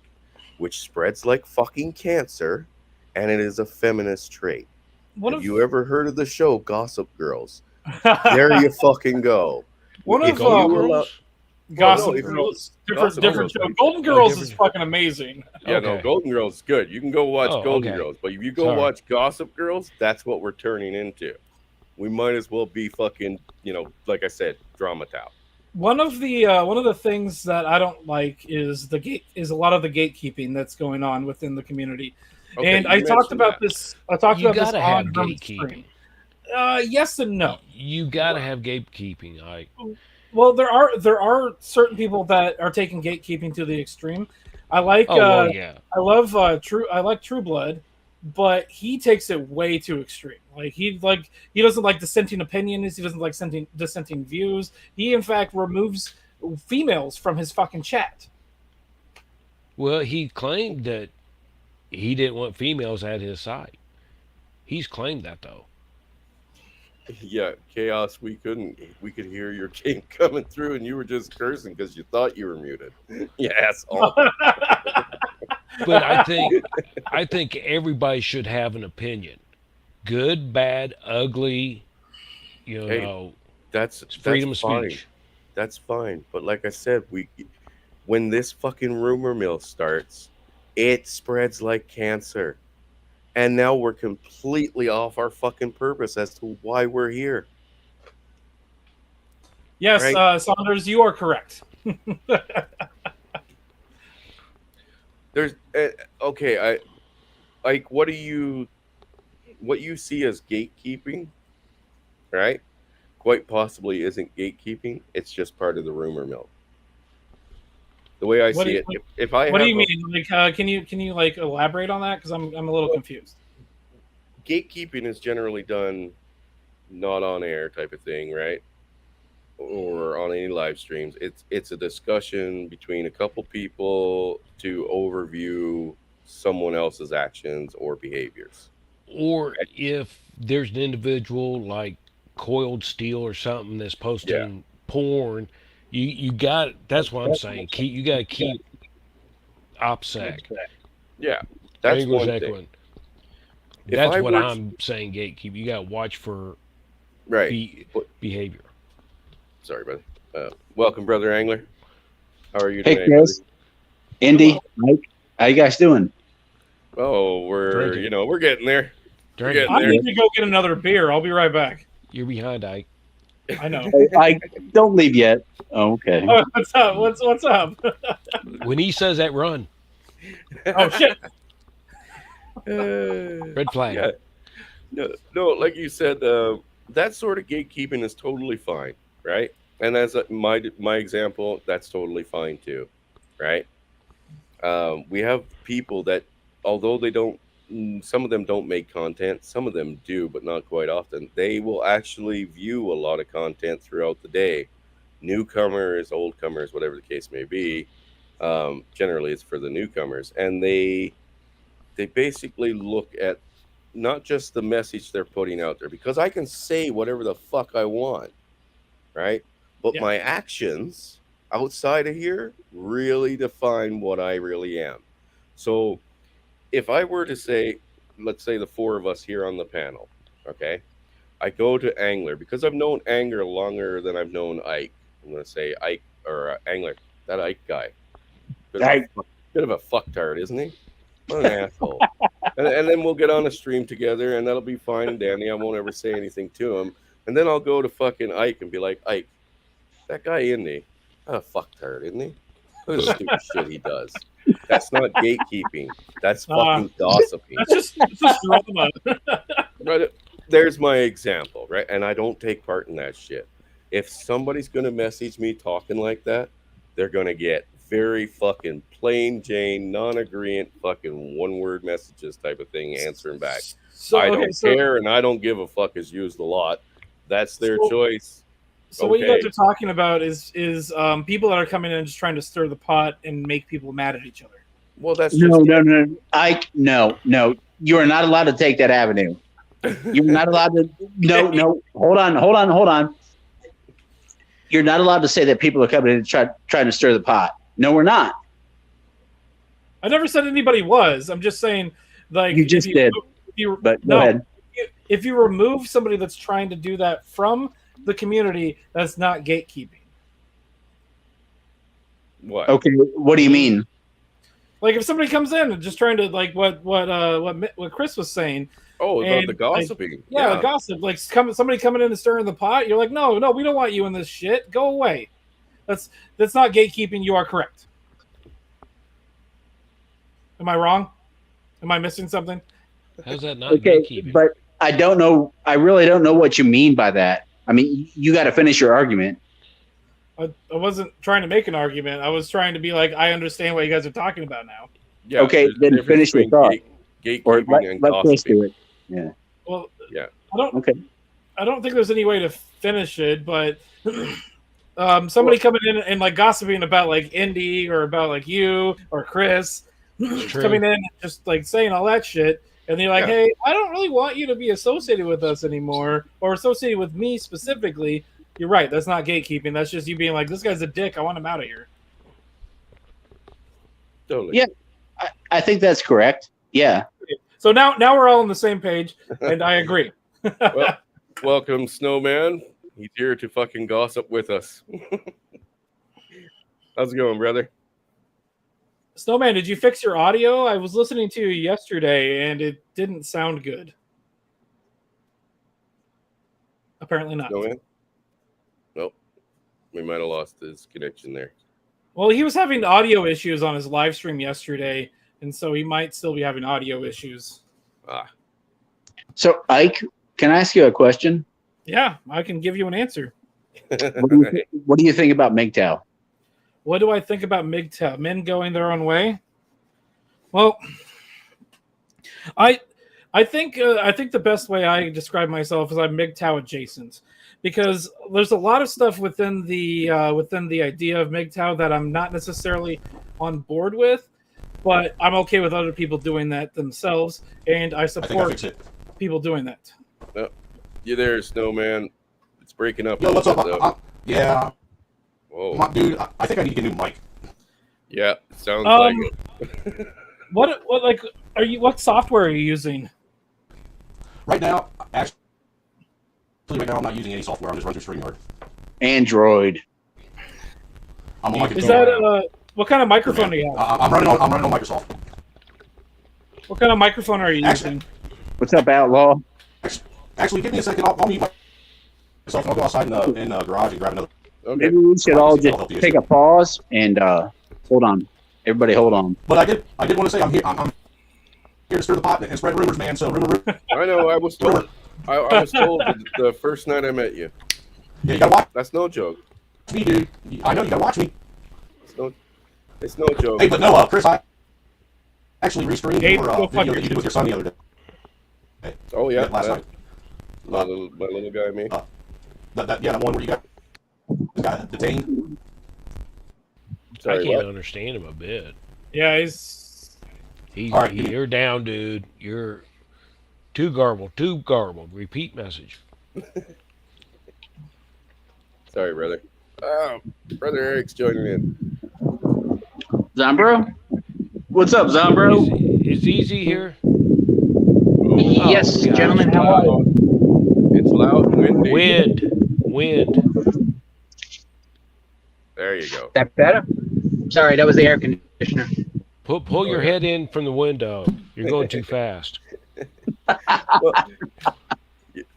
Which spreads like fucking cancer, and it is a feminist trait. Have you ever heard of the show Gossip Girls? There you fucking go. One If of you Golden allow- Girls? Gossip no, if you- Girls, Gossip different Girls. show. Golden Oh, Girls is different- fucking amazing. Yeah, no, Okay. Golden Girls is good. You can go watch Oh, Golden okay. Girls, but if you go Sorry. watch Gossip Girls, that's what we're turning into. We might as well be fucking, like I said, drama tout. One of the things that I don't like is a lot of the gatekeeping that's going on within the community. Okay, And you I talked mentioned about that. this. I talked You about this gotta have on Hermit's gatekeeping. stream. Yes and no. You gotta have gatekeeping. Well, there are certain people that are taking gatekeeping to the extreme. I like Oh, well, yeah. I love True Blood, but he takes it way too extreme. He doesn't like dissenting opinions. He doesn't like dissenting views. He in fact removes females from his fucking chat. Well, he claimed that he didn't want females at his side. He's claimed that, though. Yeah, Chaos, we could hear your game coming through and you were just cursing because you thought you were muted. You asshole. But I think everybody should have an opinion. Good, bad, ugly, Hey, that's freedom of fine. speech. That's fine. But like I said, when this fucking rumor mill starts, it spreads like cancer. And now we're completely off our fucking purpose as to why we're here. Yes, Right. Saunders, you are correct. There's okay, I like what you see as gatekeeping, right? Quite possibly isn't gatekeeping. It's just part of the rumor mill. The way I What do see you- it, if I What do have you a- mean? Like, can you like elaborate on that? Because I'm a little confused. gatekeeping is generally done not on air type of thing, right? Or on any live streams. It's a discussion between a couple people to overview someone else's actions or behaviors. Or if there's an individual like Coiled Steel or something that's posting porn, you got. That's what I'm saying. You got to keep OPSEC. Yeah, that's Angler's one thing. echoing. If That's I what were- I'm saying. Gatekeep. You got to watch for Right. behavior. Sorry, brother. Welcome, brother Angler. How are you Hey, today? Chris. Indy, Mike, how you guys doing? Buddy? Oh, we're Drinking. we're getting there. Drink Yeah, it. I there- need to go get another beer. I'll be right back. You're behind, Ike. I know. I don't leave yet. Oh, okay. Oh, what's up? What's up? When he says that, run. Oh shit! Red flag. Yeah. No, like you said, that sort of gatekeeping is totally fine, right? And as my example, that's totally fine too, right? We have people that, although they don't, some of them don't make content, some of them do, but not quite often. They will actually view a lot of content throughout the day, newcomers, oldcomers, whatever the case may be. Generally, it's for the newcomers, and they basically look at not just the message they're putting out there, because I can say whatever the fuck I want, right? But Yeah. my actions outside of here really define what I really am. So if I were to say, let's say the four of us here on the panel, okay, I go to Angler because I've known Angler longer than I've known Ike. I'm going to say Ike or Angler, that Ike guy. Bit of a fucktard, isn't he? What an asshole. And then we'll get on a stream together, and that'll be fine and dandy. I won't ever say anything to him. And then I'll go to fucking Ike and be like, Ike, that guy Indy, a fucktard, isn't he? Look at the stupid shit he does. That's not gatekeeping. That's fucking gossiping. That's just drama. Right? There's my example, right? And I don't take part in that shit. If somebody's going to message me talking like that, they're going to get very fucking plain Jane, non-agreeant, fucking one-word messages type of thing answering back. So, I okay, don't care, and I don't give a fuck is used a lot. That's their choice. So what you guys Okay. are talking about is people that are coming in and just trying to stir the pot and make people mad at each other. Well, that's just No. Ike, no. You are not allowed to take that avenue. You're not allowed to. No. Hold on. You're not allowed to say that people are coming in and trying to stir the pot. No, we're not. I never said anybody was. I'm just saying, like You just did. But go ahead. If you remove somebody that's trying to do that from the community, that's not gatekeeping. what? Okay, what do you mean? Like if somebody comes in and just trying to like what Chris was saying, Oh, and, the gossiping. yeah, gossip. Like somebody coming in and stirring the pot, you're like, no, we don't want you in this shit. Go away. That's not gatekeeping. You are correct. Am I wrong? Am I missing something? How's that not Okay, gatekeeping? but I don't know. I really don't know what you mean by that. I mean, you got to finish your argument. I wasn't trying to make an argument. I was trying to be like, I understand what you guys are talking about now. Yeah, Okay, there's a then difference finish your between thought. Or gatekeeping and let Chris gossiping. do it. Yeah. Well, Yeah. Okay. I don't think there's any way to finish it, but somebody coming in and like gossiping about like Indy or about like you or Chris true. coming in and just like saying all that shit, and they're like, Yeah. hey, I don't really want you to be associated with us anymore or associated with me specifically. You're right. That's not gatekeeping. That's just you being like, this guy's a dick. I want him out of here. Totally. Yeah. I think that's correct. Yeah. So now we're all on the same page, and I agree. Well, welcome, Snowman. He's here to fucking gossip with us. How's it going, brother? Snowman, did you fix your audio? I was listening to you yesterday, and it didn't sound good. Apparently not. Snowman? Nope. We might have lost his connection there. Well, he was having audio issues on his live stream yesterday, and so he might still be having audio issues. Ah. So, Ike, can I ask you a question? Yeah, I can give you an answer. What do you think about MGTOW? What do I think about MGTOW? Men going their own way? Well, I think the best way I describe myself is I'm MGTOW adjacent, because there's a lot of stuff within the idea of MGTOW that I'm not necessarily on board with, but I'm okay with other people doing that themselves, and I I support fixed it. people doing that. You there, Snowman? It's breaking up. Yo, what's up? Yeah, Whoa. dude, I think I need to get a new mic. Yeah, sounds like it. What like are you? What software are you using? Right now, I'm not using any software. I'm just running through StreamYard. Android. I'm on my Is computer. that what kind of microphone do you have? I'm running on Microsoft. What kind of microphone are you using? What's up, Outlaw? Actually, give me a second. I'll mute my So I'll go outside in the garage and grab another. Okay. Maybe we should all just take a pause and hold on. Everybody, hold on. But I did want to say I'm here to stir the pot and spread rumors, man. So rumor. I know. I was told. I was told the first night I met you. Yeah, you gotta watch That's no joke. me, dude. I know you gotta watch me. It's no joke. Hey, but no, Chris, I actually restreamed Hey, your go video fuck that you did with your son the other day. Oh yeah, last night. My little guy, me. That one where you got detained. Sorry, I can't what? understand him a bit. Yeah, he's All right. You're down, dude. You're too garbled. Too garbled. Repeat message. Sorry, brother. Brother Eric's joining in. Zombro? What's up, Zombro? Is Easy here? Yes, gosh, gentlemen, how are you? It's loud and windy. Wind. There you go. Is that better? Sorry, that was the air conditioner. Pull your head in from the window. You're going too fast. Well,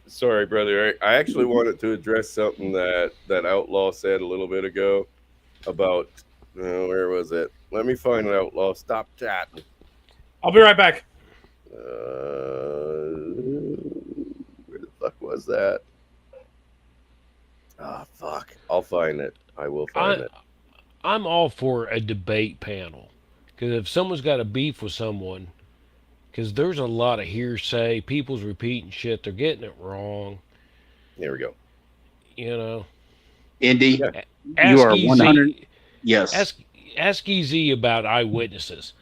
sorry, brother Eric. I actually wanted to address something that Outlaw said a little bit ago about where was it? Let me find it, Outlaw. Stop chatting. I'll be right back. Where the fuck was that? Ah, fuck. I'll find it. I will find it. I'm all for a debate panel. Because if someone's got a beef with someone, because there's a lot of hearsay, people's repeating shit, they're getting it wrong. Here we go. You know, Indy, Yeah. you are Ask 100. EZ, Yes. ask EZ about eyewitnesses.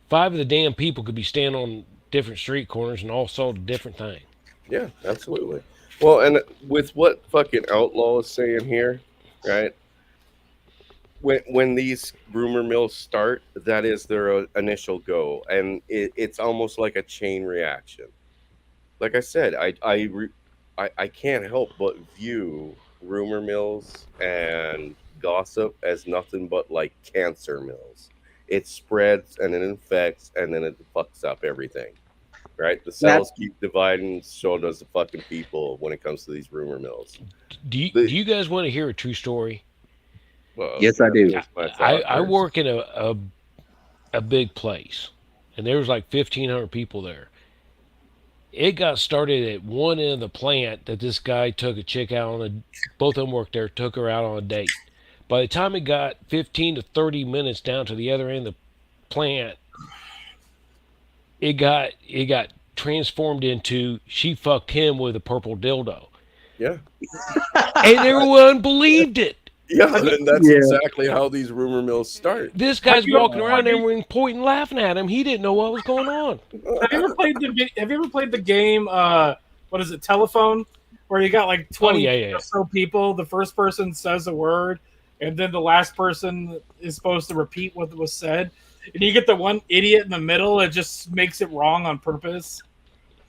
5 of the damn people could be standing on different street corners and all saw a different thing. Yeah, absolutely. Well, and with what fucking Outlaw is saying here, right? When these rumor mills start, that is their initial go, and it's almost like a chain reaction. Like I said, I can't help but view rumor mills and gossip as nothing but like cancer mills. It spreads and it infects and then it fucks up everything. Right? The cells keep dividing, so does the fucking people when it comes to these rumor mills. Do you guys want to hear a true story? Well, Yes, I do. that's my thought I first. work in a big place, and there was like 1,500 people there. It got started at one end of the plant that this guy took a chick out on both of them worked there, took her out on a date. By the time it got 15 to 30 minutes down to the other end of the plant, it got transformed into she fucked him with a purple dildo. Yeah. And everyone believed it. Yeah, and that's Yeah. exactly how these rumor mills start. This guy's Have you walking ever around played- everyone pointing, laughing at him. He didn't know what was going on. Have you ever played the game? What is it? Telephone, where you got like 20 yeah. or so people. The first person says a word, and then the last person is supposed to repeat what was said. And you get the one idiot in the middle that just makes it wrong on purpose.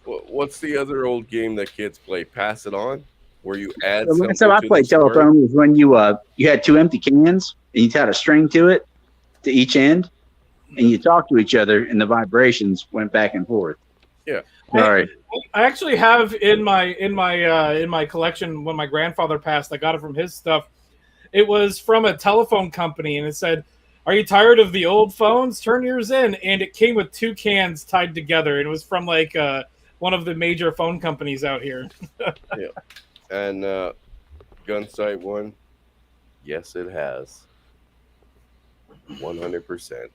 What's the other old game that kids play? Pass it on, where you add. The something last time I to played the story? telephone was when you had 2 empty cans and you tied a string to it to each end, and you talked to each other, and the vibrations went back and forth. Yeah. Sorry. I actually have in my collection when my grandfather passed. I got it from his stuff. It was from a telephone company, and it said, "Are you tired of the old phones? Turn yours in." And it came with 2 cans tied together. And it was from like one of the major phone companies out here. And Gunsight 1, yes, it has. 100%.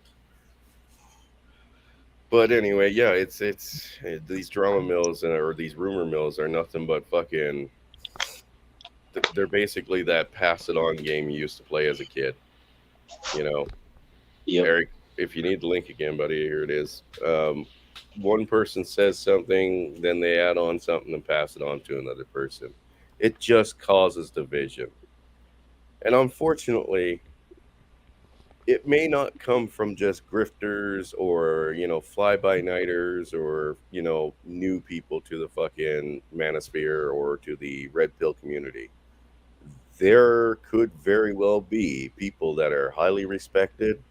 But anyway, yeah, it's these drama mills or these rumor mills are nothing but fucking. They're basically that pass it on game you used to play as a kid. You know, Yep. Eric, if you need the link again, buddy, here it is. One person says something, then they add on something and pass it on to another person. It just causes division. And unfortunately, it may not come from just grifters or, fly-by-nighters or, new people to the fucking manosphere or to the red pill community. There could very well be people that are highly respected,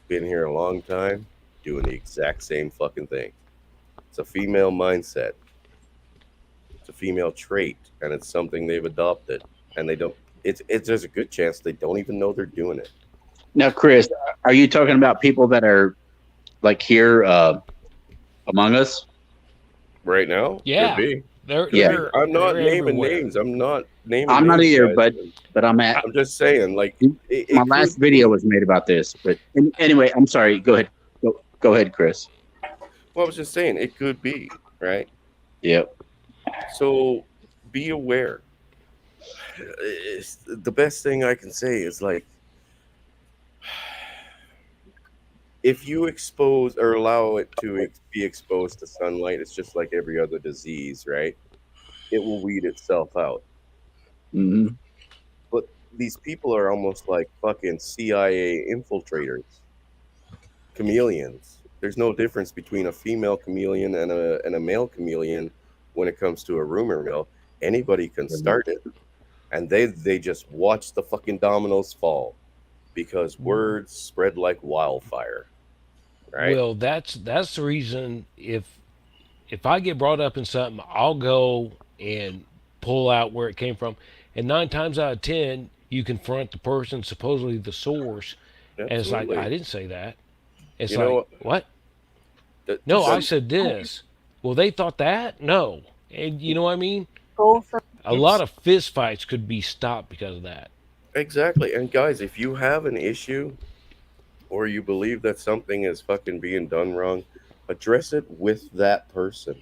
been here a long time, doing the exact same fucking thing. It's a female mindset. a female trait, and it's something they've adopted, and they don't. It's there's a good chance they don't even know they're doing it Now, Chris, are you talking about people that are like here among us? right now. Yeah. Could be. They're I'm not they're naming everywhere. names. I'm not naming. I'm not names, either, guys. but I'm at. I'm just saying, like, My last video was made about this, but anyway, I'm sorry. Go ahead. Go ahead, Chris. Well, I was just saying it could be, right? Yep. So be aware. The best thing I can say is, like, if you expose or allow it to be exposed to sunlight, it's just like every other disease, right? It will weed itself out. Hmm. But these people are almost like fucking CIA infiltrators, chameleons. There's no difference between a female chameleon and a male chameleon when it comes to a rumor mill. Anybody can start it, and they just watch the fucking dominoes fall because words spread like wildfire, right? Well, that's the reason. If I get brought up in something, I'll go and pull out where it came from, and 9 times out of 10, you confront the person, supposedly the source, and it's like, Absolutely. I didn't say that. It's You like, know what? That- No, I that- said this. Well, they thought that? No. And you know what I mean? Go for A lot of fist fights could be stopped because of that. Exactly. And guys, if you have an issue or you believe that something is fucking being done wrong, address it with that person.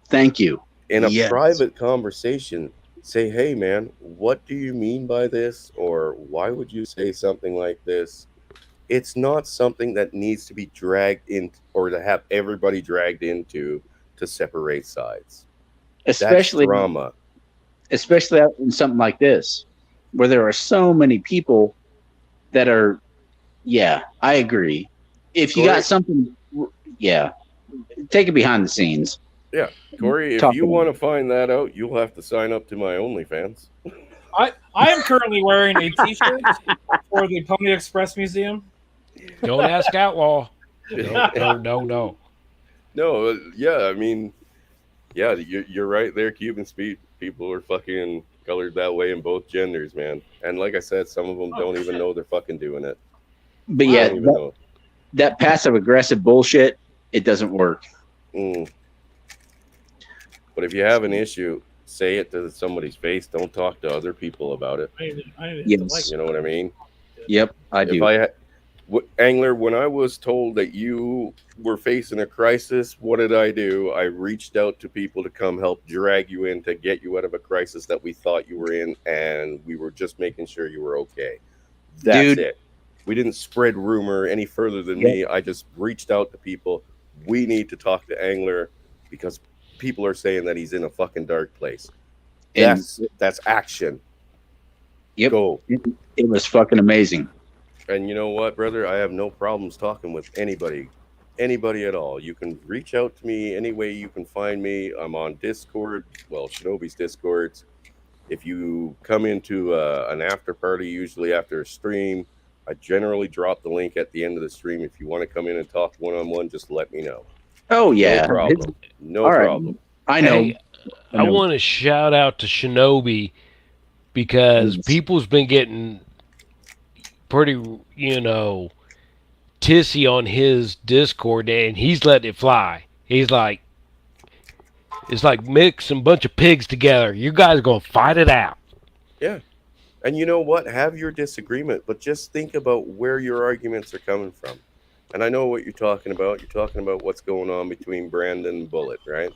Thank you. In a Yes. private conversation, say, hey man, what do you mean by this? Or why would you say something like this? It's not something that needs to be dragged in or to have everybody dragged into to separate sides. Especially That's drama. especially out in something like this, where there are so many people that are. Yeah, I agree. If you got Correct. something, yeah, take it behind the scenes. Corey, if Talk you about want to find that out, you'll have to sign up to my OnlyFans. I am currently wearing a T-shirt for the Pony Express Museum. Don't ask Outlaw. No. No, yeah, I mean, yeah, you're right there. Cuban speed people are fucking colored that way in both genders, man. And like I said, some of them Oh, don't even shit. know they're fucking doing it. But They yeah, don't even know. that passive aggressive bullshit, it doesn't work. Mm. But if you have an issue, say it to somebody's face. Don't talk to other people about it. I need to Yes. like You know what I mean? Yep, I If do. Angler, when I was told that you were facing a crisis, what did I do? I reached out to people to come help drag you in to get you out of a crisis that we thought you were in, and we were just making sure you were okay. That's Dude. it. We didn't spread rumor any further than me. I just reached out to people. We need to talk to Angler because people are saying that he's in a fucking dark place. And That's action. Yep. Go. it was fucking amazing. And you know what, brother? I have no problems talking with anybody at all. You can reach out to me any way you can find me. I'm on Discord, well, Shinobi's Discords. If you come into an after party, usually after a stream, I generally drop the link at the end of the stream. If you want to come in and talk one-on-one, just let me know. Oh yeah, No problem. No all right. problem. I know. Hey, I know. want to shout out to Shinobi because Yes. people's been getting pretty, tissy on his Discord, and he's letting it fly. He's like, it's like mixing a bunch of pigs together. You guys are gonna fight it out. And you know what? Have your disagreement, but just think about where your arguments are coming from. And I know what you're talking about. You're talking about what's going on between Brandon and Bullet, right?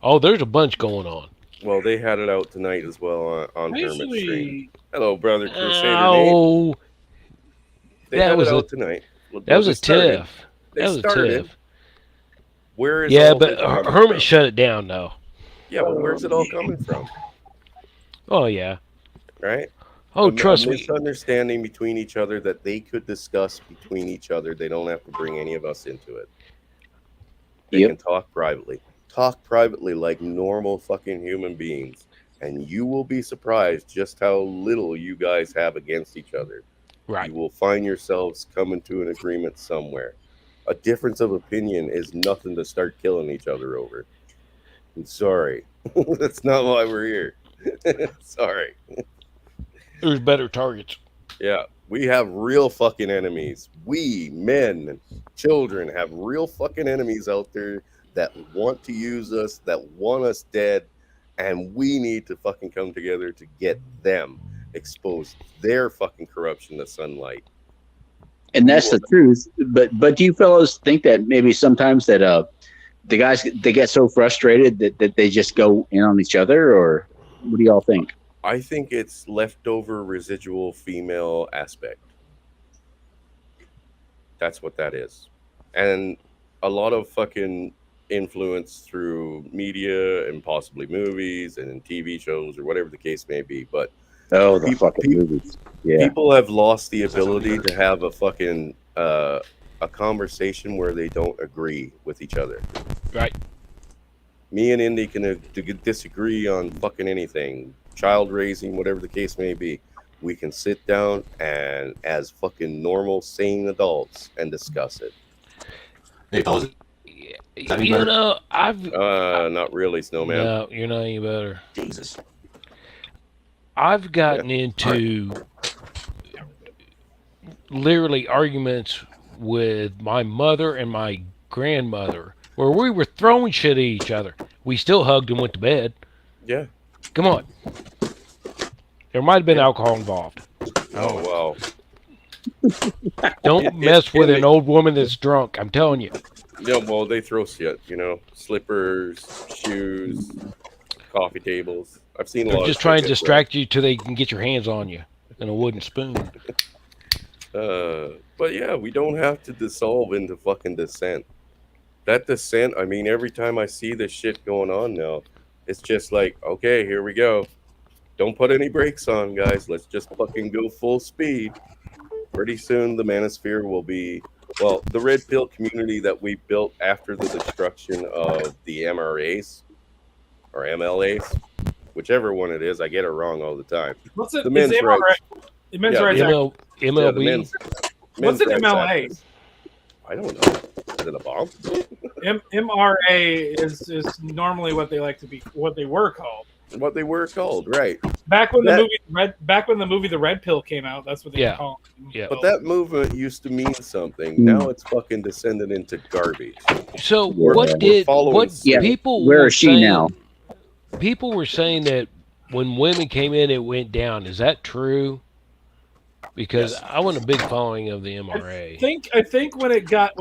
Oh, there's a bunch going on. Well, they had it out tonight as well on I Hermit Stream. usually Hello, brother Crusader Nate. Oh, They that had was it a- out tonight. that was They a started. tiff. They That was a started. tiff. Where is Yeah, all but this coming Hermit from? shut it down though. Yeah, but where's it all coming from? Oh yeah. Right? Oh, A trust me. misunderstanding between each other that they could discuss between each other. They don't have to bring any of us into it. They Yep. can talk privately. Talk privately like normal fucking human beings. And you will be surprised just how little you guys have against each other. Right. You will find yourselves coming to an agreement somewhere. A difference of opinion is nothing to start killing each other over. I'm sorry. That's not why we're here. Sorry. There's better targets. Yeah, we have real fucking enemies. We, men, children, have real fucking enemies out there that want to use us, that want us dead, and we need to fucking come together to get them, expose their fucking corruption to sunlight. And that's the truth. But do you fellows think that maybe sometimes that the guys, they get so frustrated that they just go in on each other, or what do y'all think? I think it's leftover residual female aspect. That's what that is. And a lot of fucking influence through media and possibly movies and TV shows or whatever the case may be. But Oh, the People- fucking movies. Yeah. people have lost the ability to have a fucking a conversation where they don't agree with each other. Right. Me and Indy can disagree on fucking anything, child raising, whatever the case may be. We can sit down and, as fucking normal, sane adults, and discuss it. Hey, fellas, that any You better? know, I've Not really, Snowman. no, you're not any better. Jesus. I've gotten into literally arguments with my mother and my grandmother where we were throwing shit at each other. We still hugged and went to bed. Yeah. Come on. There might have been alcohol involved. Oh wow. Don't mess with an old woman that's drunk. I'm telling you. Yeah. Well, they throw shit. Slippers, shoes, coffee tables. I've seen a lot. They're just of trying shit to get distract you till they can get your hands on you and a wooden spoon. But yeah, we don't have to dissolve into fucking dissent. That dissent, I mean, every time I see this shit going on now, it's just like, okay, here we go. Don't put any brakes on, guys. Let's just fucking go full speed. Pretty soon, the Manosphere will be, well, the Red Pill community that we built after the destruction of the MRAs or MLAs, whichever one it is. I get it wrong all the time. What's it? The men's is rights. The men's Yeah, rights. Act. ML, Yeah, MLB. the men's What's an rights MLA? activists. I don't know. Is it a bomb? MRA is normally what they like to be, what they were called. What they were called, right? Back when That- the movie The Red Pill came out, that's what they Yeah. were called. Yeah. But that movement used to mean something. Now it's fucking descended into garbage. So We're- what we're did following what suit. Yeah, people where were is she saying, now? People were saying that when women came in, it went down. Is that true? Because Yes. I want a big following of the I MRA. think when it got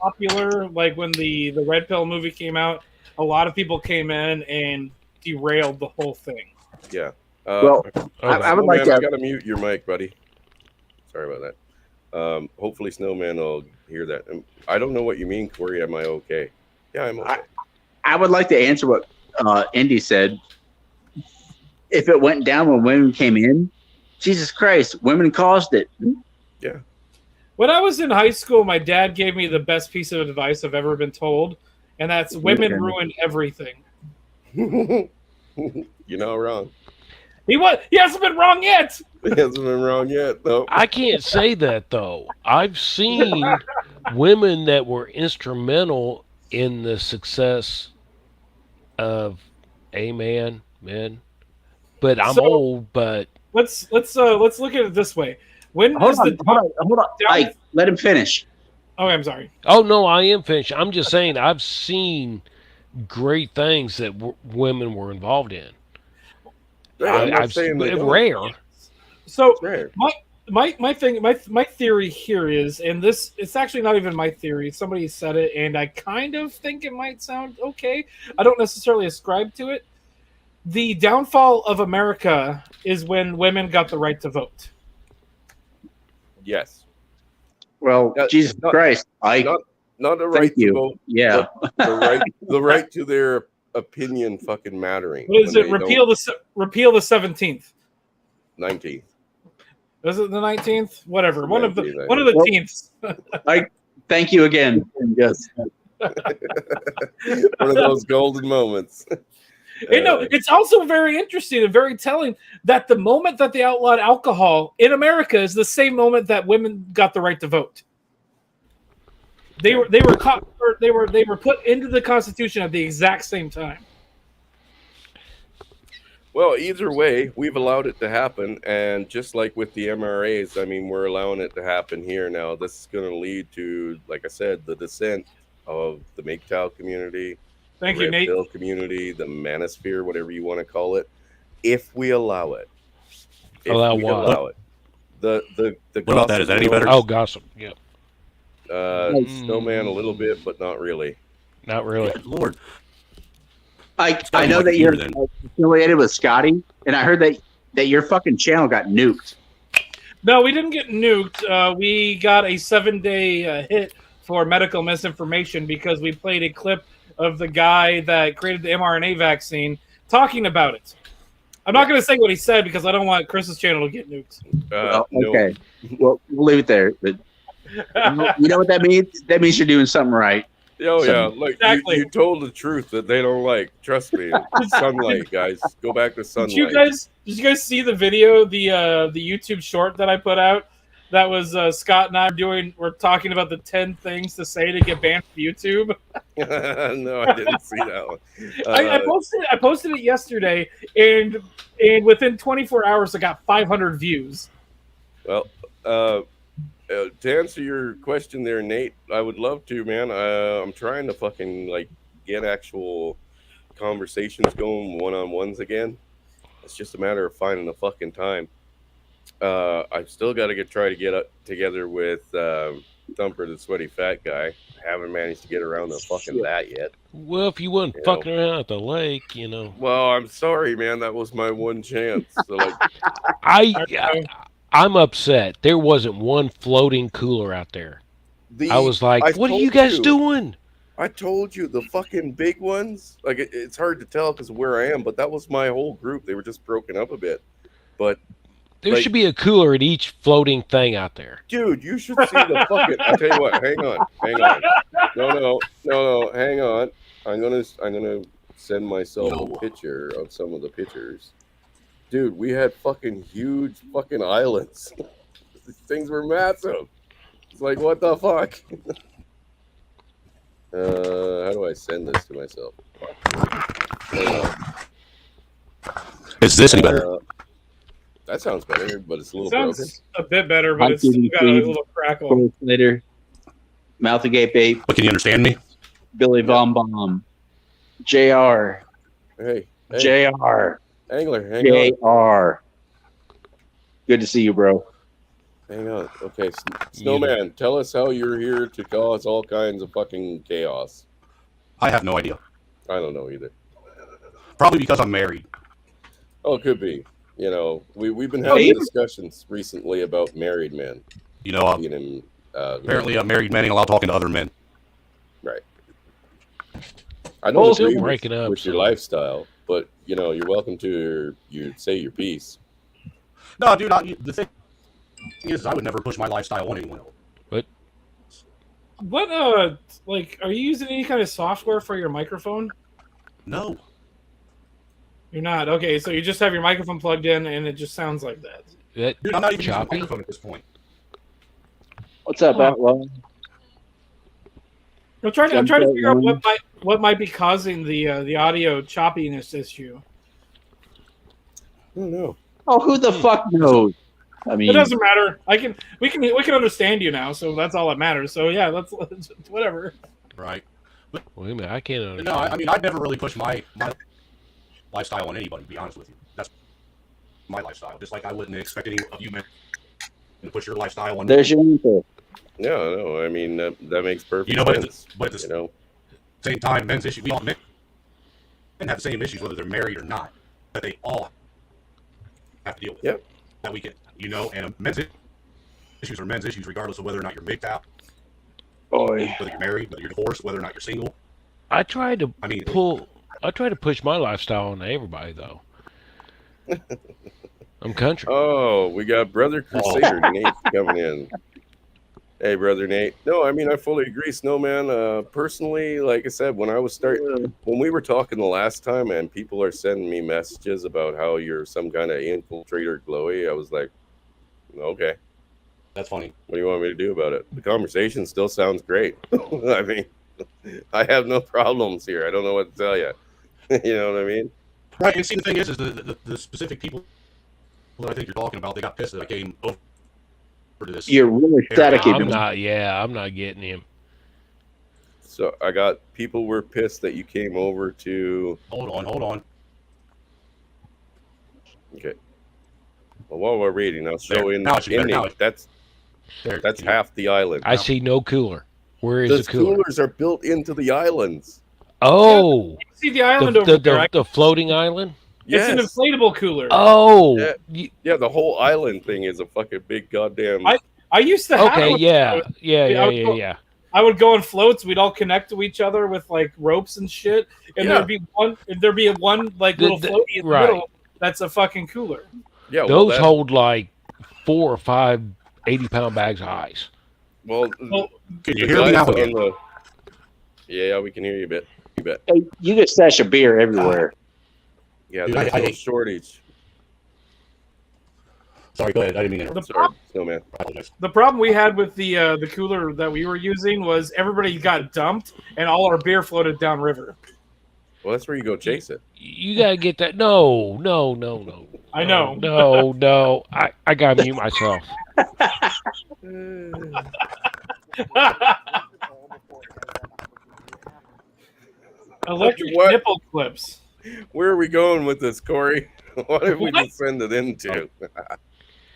popular, like when the Red Pill movie came out, a lot of people came in and derailed the whole thing. Yeah. Well, I would like Snowman, I to. gotta mute your mic, buddy. Sorry about that. Hopefully, Snowman will hear that. I don't know what you mean, Corey. Am I okay? Yeah, I'm okay. I would like to answer what Indy said. If it went down when women came in, Jesus Christ, women caused it. When I was in high school, my dad gave me the best piece of advice I've ever been told, and that's women Okay. ruin everything. You're not wrong. He hasn't been wrong yet. It hasn't been wrong yet, though. I can't say that though. I've seen women that were instrumental in the success of men. But I'm So- old, but Let's look at it this way. When Hold is on, the hold on. Ike, let him finish. Oh, I'm sorry. oh no, I am finished. I'm just saying I've seen great things that women were involved in. I'm not I've saying they don't. rare. So It's rare. my theory here is, and this it's actually not even my theory. Somebody said it, and I kind of think it might sound okay. I don't necessarily ascribe to it. The downfall of America is when women got the right to vote. Yes. Well, Yeah, Jesus not- Christ, Ike. Not the Thank right to you. vote. Yeah. The right to their opinion fucking mattering. What is when it? they Repeal the 17th. 19th. Is it the 19th? Whatever. One of the 19th, one of the Well- teens. Thank you again. Yes. One of those golden moments. And no, it's also very interesting and very telling that the moment that they outlawed alcohol in America is the same moment that women got the right to vote. They were put into the Constitution at the exact same time. Well, either way, we've allowed it to happen, and just like with the MRAs, I mean, we're allowing it to happen here now. This is going to lead to, like I said, the descent of the MGTOW community, Thank the you, Red Nate. Pill community, the Manosphere, whatever you want to call it, if we allow it. If Allow we what? allow it. The What about that? Is that any better? Oh, gossip. Yep. Snowman a little bit, but not really. Not really. Good Lord. I know that you're affiliated with Scotty, and I heard that your fucking channel got nuked. No, we didn't get nuked. We got a 7-day hit for medical misinformation because we played a clip of the guy that created the mRNA vaccine talking about it. I'm not going to say what he said because I don't want Chris's channel to get nuked. Okay, well, we'll leave it there. But you know what that means? That means you're doing something right. Oh yeah, like Exactly. you told the truth that they don't like. Trust me, sunlight, guys. Go back to sunlight. Did you guys see the video, the YouTube short that I put out? That was Scott and I we're talking about the 10 things to say to get banned from YouTube. No, I didn't see that one. I posted it yesterday, and within 24 hours, I got 500 views. Well, to answer your question there, Nate, I would love to, man. I'm trying to fucking like get actual conversations going, one-on-ones again. It's just a matter of finding the fucking time. I've still got to try to get together with Thumper, the sweaty fat guy. I haven't managed to get around to fucking that yet. Well, if you wasn't You fucking around at the lake, you know. Well, I'm sorry, man. That was my one chance. So, like, I'm upset. There wasn't one floating cooler out there. I was like, what are you guys doing? I told you, the fucking big ones. Like, it's hard to tell because of where I am, but that was my whole group. They were just broken up a bit. But there should be a cooler at each floating thing out there. Dude, you should see the fucking. I tell you what. Hang on. No. Hang on. I'm gonna send myself a picture of some of the pictures. Dude, we had fucking huge fucking islands. These things were massive. It's like, what the fuck? How do I send this to myself? Is this any better? That sounds better, but it's a little Sounds a bit better, but it's still got a little crackle. Later, Mouth Agape Ape. But can you understand me? Billy Vom Bomb. JR. Hey. JR. Angler, hang on. JR. Good to see you, bro. Hang on. Okay, Snowman, tell us how you're here to cause all kinds of fucking chaos. I have no idea. I don't know either. Probably because I'm married. Oh, it could be. You know, we've been having discussions recently about married men. You know, apparently a married man ain't allowed talking to other men. Right. I don't agree breaking up, with your lifestyle, but, you know, you're welcome to say your piece. No, dude, the thing is, I would never push my lifestyle on anyone else. What, like, are you using any kind of software for your microphone? No. You're not? Okay, so you just have your microphone plugged in and it just sounds like that. Dude, I'm not even using a microphone at this point. What's up, Outlaw? I'm trying to figure out what might be causing the audio choppiness issue. I don't know. Oh, who the fuck knows? I mean, It doesn't matter. We can understand you now, so that's all that matters. So yeah, let's whatever. Right. Wait a minute, I can't understand. No, I mean, I'd never really push my lifestyle on anybody, to be honest with you. That's my lifestyle. Just like I wouldn't expect any of you men to push your lifestyle on. There's your info. Yeah, no, I mean, that makes perfect sense. But at the same time, men's issues, we all men have the same issues, whether they're married or not, that they all have to deal with. Yep. That we get, and men's issues are men's issues, regardless of whether or not you're MGTOW, Boy. whether you're married, whether you're divorced, whether or not you're single. I tried to push my lifestyle on everybody though. I'm country. Oh, we got Brother Crusader Nate coming in. Hey, Brother Nate. No, I mean, I fully agree, Snowman. Personally, like I said, when we were talking the last time and people are sending me messages about how you're some kind of infiltrator glowy, I was like, okay. That's funny. What do you want me to do about it? The conversation still sounds great. I mean, I have no problems here. I don't know what to tell you. You know what I mean? Right, and see, the thing is the specific people that I think you're talking about, they got pissed that I came over to this. You're really staticky. I'm not. Yeah, I'm not getting him. So I got people were pissed that you came over to. Hold on. Okay. Well, while we're reading, I'll show There. in. Now it should be better. Now Inmate. That's There, half the island. I see no cooler. Where is Those the cooler? coolers are built into the islands. Oh, See the island over there. the floating island. It's an Yes. inflatable cooler. Oh, Yeah. Yeah, the whole island thing is a fucking big goddamn. I used to have okay, one. yeah. I would go on floats. We'd all connect to each other with like ropes and shit, and Yeah. there'd be one like little floaty in the right. middle. That's a fucking cooler. Yeah, Those hold like 4 or 5 80-pound bags of ice. Well, Well, Can you the hear me now guys again? on yeah, we can hear you a bit. You bet. Hey, you get stash of beer everywhere. Yeah, Dude, there's I no hate- shortage. Sorry, go ahead. I didn't mean to interrupt. Sorry, Snowman. I apologize. The problem we had with the cooler that we were using was everybody got dumped, and all our beer floated downriver. Well, that's where you go chase it. You gotta get that. No. I know. No. I gotta mute myself. Electric What? nipple clips. Where are we going with this, Corey? What did we What? descend it into?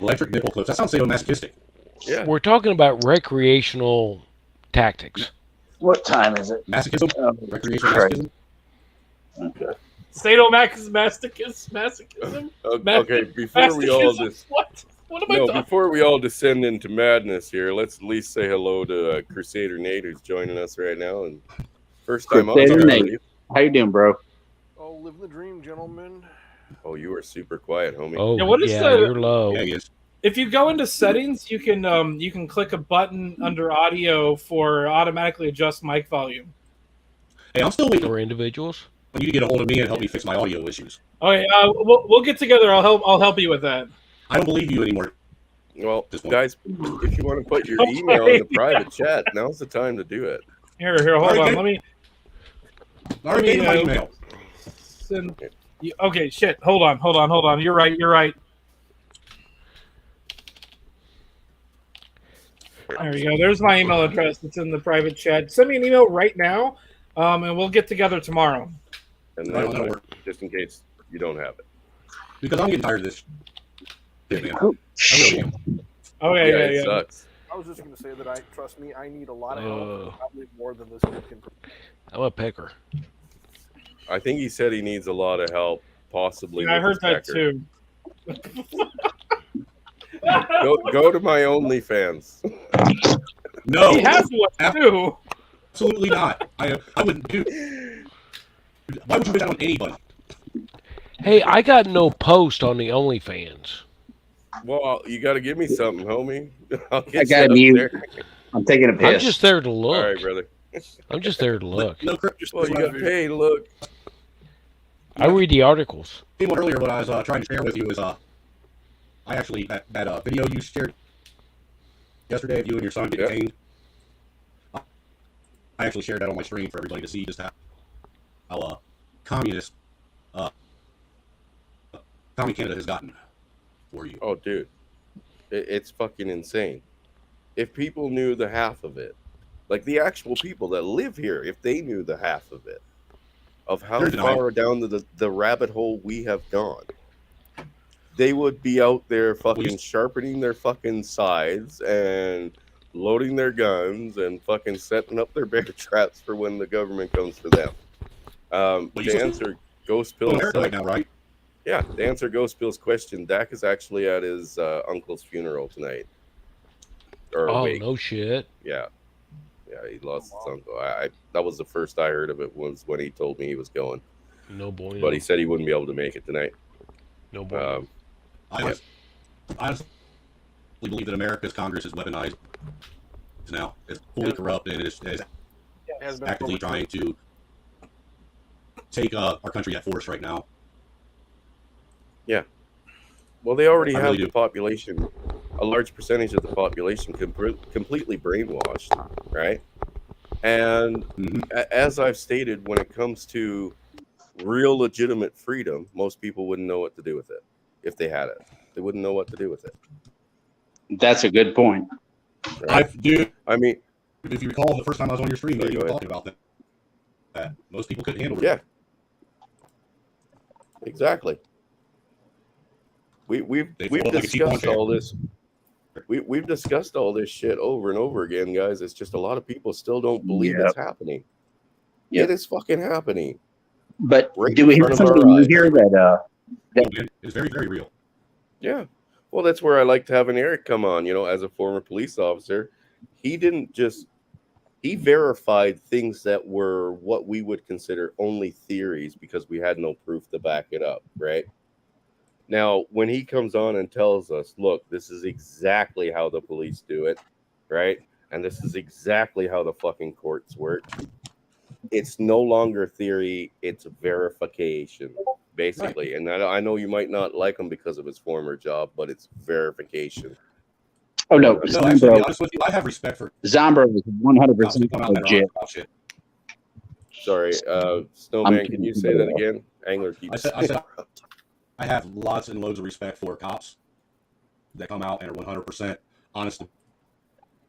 Electric nipple clips. That sounds sadomasochistic. Yeah. We're talking about recreational tactics. What time is it? Masochism? Recreational Christ. masochism? Sadomasochism? Okay, before we all Masochism? just What am I talking? before we all descend into madness here, let's at least say hello to Crusader Nate, who's joining us right now, and first time on. Crusader How are Nate. you? How you doing, bro? Oh, live the dream, gentlemen. Oh, you are super quiet, homie. Oh, Yeah, what is yeah, the- you're low. Yeah, he is. If you go into settings, you can click a button under audio for automatically adjust mic volume. Hey, I'm still waiting For individuals. for you to get a hold of me and help me fix my audio issues. Okay, we'll get together. I'll help you with that. I don't believe you anymore. Well, This one. guys, if you want to put your email in the private chat, now's the time to do it. Here, hold Alright, on. good. Let me I already gave you my email. send. Okay, shit. Hold on. You're right. There we go. There's my email address. It's in the private chat. Send me an email right now, and we'll get together tomorrow. And Right, then, that'll work. just in case you don't have it. Because I'm getting tired of this. Shit, man. Oh, I really am. Okay, it yeah. sucks. I was just going to say that trust me, I need a lot of Oh. help, probably more than this kid can. I'm a pecker. I think he said he needs a lot of help, possibly. Yeah, I with heard his that pecker. too. Go to my OnlyFans. No, He has one too. absolutely not. I wouldn't do. Why would you put that on anybody? Hey, I got no post on the OnlyFans. Well, you got to give me something, homie. I'll get I got set a up mute. there. I'm taking a I'm piss. just there to All look. right, brother. I'm just there to look. No, Chris, Well, you got paid. Look. I read the articles. earlier what I was trying to share with you is I actually that video you shared yesterday of you and your son getting Yeah. caned. I actually shared that on my stream for everybody to see just how communist Commie Canada has gotten for you. Oh, dude, it's fucking insane. If people knew the half of it, like the actual people that live here, if they knew the half of it, of how They're denying. far down the rabbit hole we have gone, they would be out there fucking sharpening their fucking scythes and loading their guns and fucking setting up their bear traps for when the government comes for them. Well, you To still- answer Ghost Still in Pill's America right now, right? yeah, to answer Ghost Pill's question, Dak is actually at his uncle's funeral tonight. Or Oh, wake. no shit. Yeah, he lost his uncle. I that was the first I heard of it, was when he told me he was going. No boy. But he said he wouldn't be able to make it tonight. No boy. I honestly believe that America's Congress is weaponized now. It's fully corrupt and it is Has been actively trying to take our country at force right now. Well, they already I have really the do. population, a large percentage of the population completely brainwashed, right? And Mhm. as I've stated, when it comes to real legitimate freedom, most people wouldn't know what to do with it. If they had it, they wouldn't know what to do with it. That's a good point. Right? I mean, if you recall, the first time I was on your stream, Sorry, you go were ahead. talking about that most people couldn't handle it. yeah, exactly. We've They feel like a cheap discussed lawn all this. We've discussed all this shit over and over again, guys. It's just a lot of people still don't believe it's happening. Yep. It is fucking happening. But Right do in we hear front of our something new eyes. here that It's very, very real. Yeah. Well, that's where I like to have an Eric come on, as a former police officer. He didn't just, he verified things that were what we would consider only theories because we had no proof to back it up, right? Now, when he comes on and tells us, look, this is exactly how the police do it, right? And this is exactly how the fucking courts work. It's no longer theory, it's verification, basically. And I know you might not like him because of his former job, but it's verification. oh no, No, actually, to be Zombro, honest with you, I have respect for Zombro is cops who 100% come out and are legit. honest about shit. Sorry, Snowman, can you say that again? Angler keeps I said I have lots and loads of respect for cops that come out and are 100% honest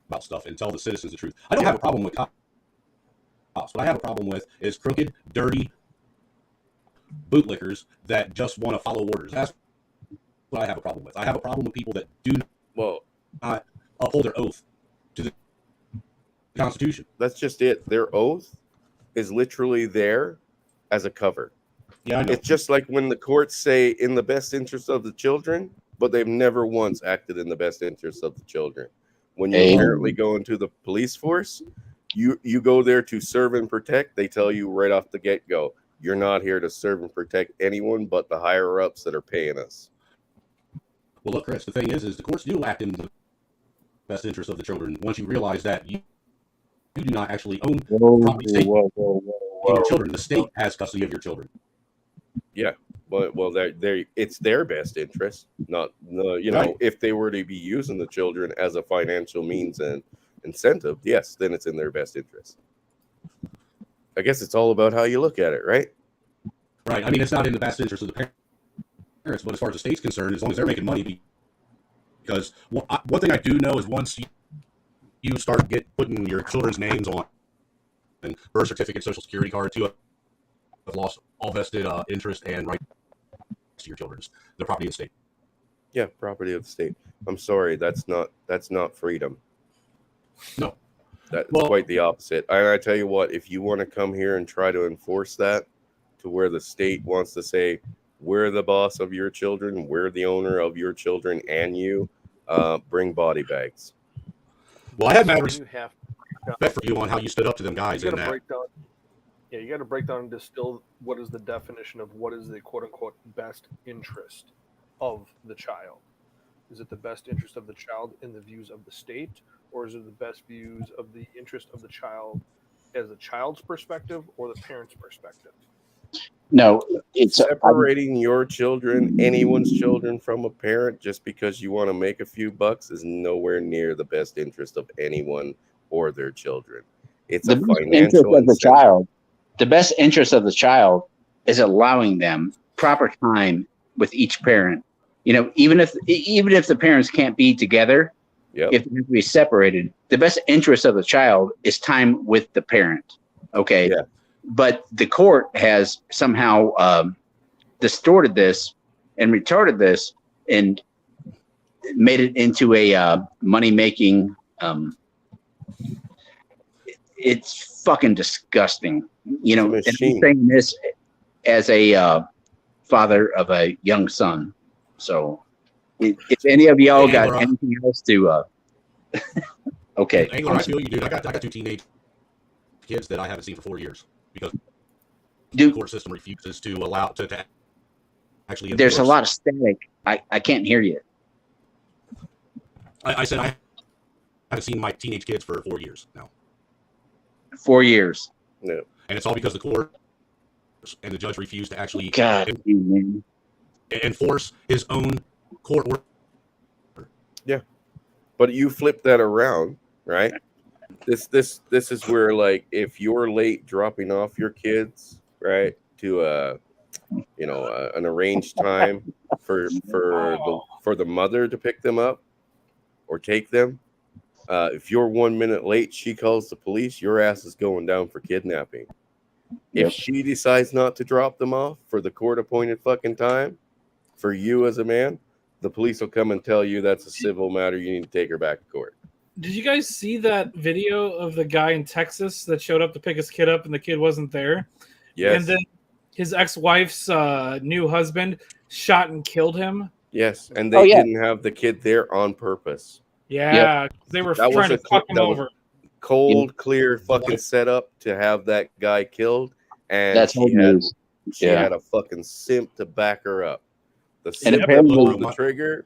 about stuff and tell the citizens the truth. I don't have a problem with cops. What I have a problem with is crooked, dirty bootlickers that just want to follow orders. That's what I have a problem with. I have a problem with people that do not uphold their oath to the Constitution. That's just it. Their oath is literally there as a cover. Yeah, I know. It's just like when the courts say in the best interest of the children, but they've never once acted in the best interest of the children. When you apparently go into the police force, you go there to serve and protect. They tell you right off the get-go, you're not here to serve and protect anyone but the higher ups that are paying us. Well, look, Chris, the thing is the courts do act in the best interest of the children. Once you realize that you do not actually own property state in your children. The state has custody of your children. Yeah, but it's their best interest, not Right. if they were to be using the children as a financial means and incentive, yes, then it's in their best interest. I guess it's all about how you look at it, right? Right. I mean, it's not in the best interest of the parents, but as far as the state's concerned, as long as they're making money, because one thing I do know is once you start putting your children's names on and birth certificate, social security cards, you have lost all vested interest and rights to your children's, the property of the state. Yeah, property of the state. I'm sorry, that's not freedom. No. That's quite the opposite. I tell you what, if you want to come here and try to enforce that to where the state wants to say, we're the boss of your children, we're the owner of your children and you, bring body bags. Well, I have mad You respect have for you on how you stood up to them guys you in got to that. break down. Yeah, you got to break down and distill what is the definition of what is the quote unquote best interest of the child. Is it the best interest of the child in the views of the state, or is it the best views of the interest of the child as the child's perspective or the parent's perspective? No, it's Separating your children, anyone's children from a parent just because you want to make a few bucks is nowhere near the best interest of anyone or their children. It's the a best interest financial of the incentive. child. The best interest of the child is allowing them proper time with each parent. Even if the parents can't be together, Yep. if they have to be separated, the best interest of the child is time with the parent. Okay. Yeah. But the court has somehow distorted this and retarded this and made it into a money-making. It's fucking disgusting. It's a And I'm machine. saying this as a father of a young son. So, if any of y'all Hey, got Angler, anything else to, okay. Angler, I feel you, dude. I got two teenage kids that I haven't seen for 4 years because the Dude, court system refuses to allow to actually. there's a enforce. lot of static. I can't hear you. I said I haven't seen my teenage kids for 4 years now, 4 years. No. and it's all because the court and the judge refused to actually God, man. enforce his own court order. But you flip that around, right? This is where, like, if you're late dropping off your kids, right, to an arranged time for the mother to pick them up or take them. If you're 1 minute late, she calls the police. Your ass is going down for kidnapping. Yep. If she decides not to drop them off for the court-appointed fucking time, for you as a man, the police will come and tell you that's a civil matter. You need to take her back to court. Did you guys see that video of the guy in Texas that showed up to pick his kid up and the kid wasn't there? Yes. And then his ex-wife's new husband shot and killed him. Yes, and they didn't have the kid there on purpose. Yeah, they were That was trying to fuck him that was over. Cold, clear fucking setup to have that guy killed, and That's she old had news. she had a fucking simp to back her up. The And simp that apparently- pulled the trigger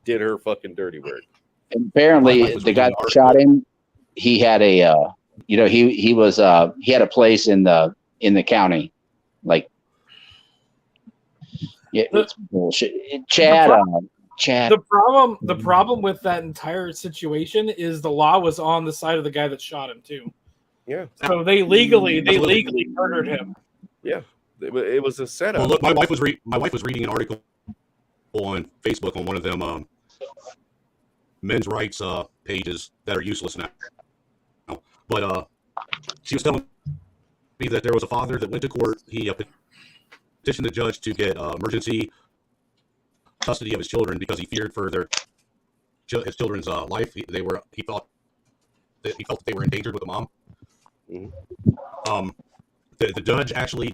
did her fucking dirty work. And apparently, the guy that shot him, he had a, he had a place in the county, like, yeah, it's bullshit. Chad. The problem with that entire situation is the law was on the side of the guy that shot him too. Yeah. So they legally murdered him. Yeah, it was a setup. Well, look, my wife was reading an article on Facebook on one of them men's rights pages that are useless now. But she was telling me that there was a father that went to court. He petitioned the judge to get emergency custody of his children because he feared for his children's life. He felt that they were endangered with the mom. Mhm. The judge actually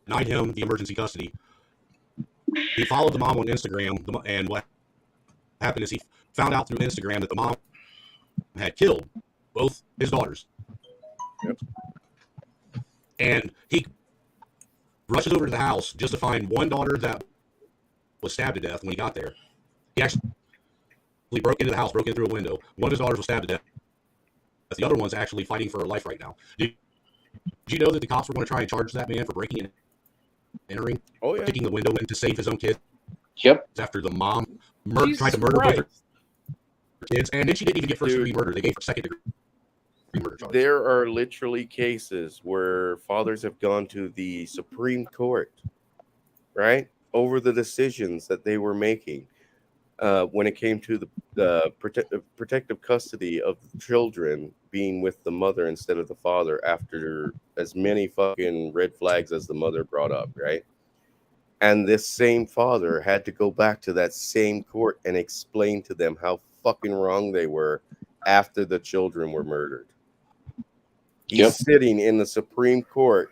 denied him the emergency custody. He followed the mom on Instagram, and what happened is he found out through Instagram that the mom had killed both his daughters. Yep. And he rushes over to the house just to find one daughter that was stabbed to death when he got there. He actually broke into the house, broke in through a window. One of his daughters was stabbed to death. But the other one's actually fighting for her life right now. Did you know that the cops were going to try and charge that man for breaking and entering? Oh, yeah. Kicking the window in to save his own kid? Yep. After the mom tried to murder both Christ. her kids. And then she didn't even get first-degree murder. They gave her second-degree murder charge. There are literally cases where fathers have gone to the Supreme Court, right, over the decisions that they were making when it came to the protective custody of the children being with the mother instead of the father after as many fucking red flags as the mother brought up, right? And this same father had to go back to that same court and explain to them how fucking wrong they were after the children were murdered. He's sitting in the Supreme Court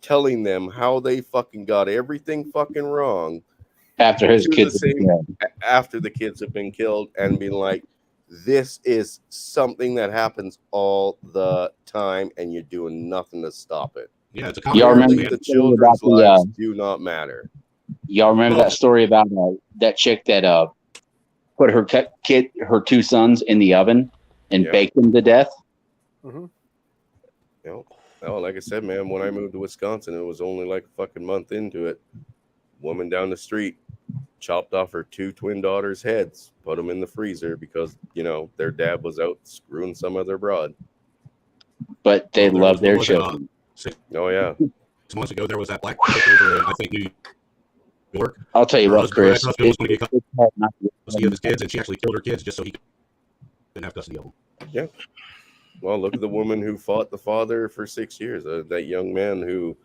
telling them how they fucking got everything fucking wrong After his to the kids. same- after the kids have been killed, and being like, this is something that happens all the time and you're doing nothing to stop it. Yeah, it's a Y'all remember Apparently, the the story children's about the, lives do not matter. Y'all remember that story about that chick that put her two sons in the oven and Yeah. baked them to death? Mm-hmm. You know, well, like I said, man, when I moved to Wisconsin, it was only like a fucking month into it. Woman down the street chopped off her two twin daughters' heads, put them in the freezer because, their dad was out screwing some other broad. But they There love was- their was, children. 6 Oh, yeah. months ago, there was that black chick over in, I think, New York. I'll tell you Her what, husband Chris. was going to get It's hard not to- custody of his kids, and she actually killed her kids just so he didn't have custody of them. Well, look at the woman who fought the father for 6 years. That young man who,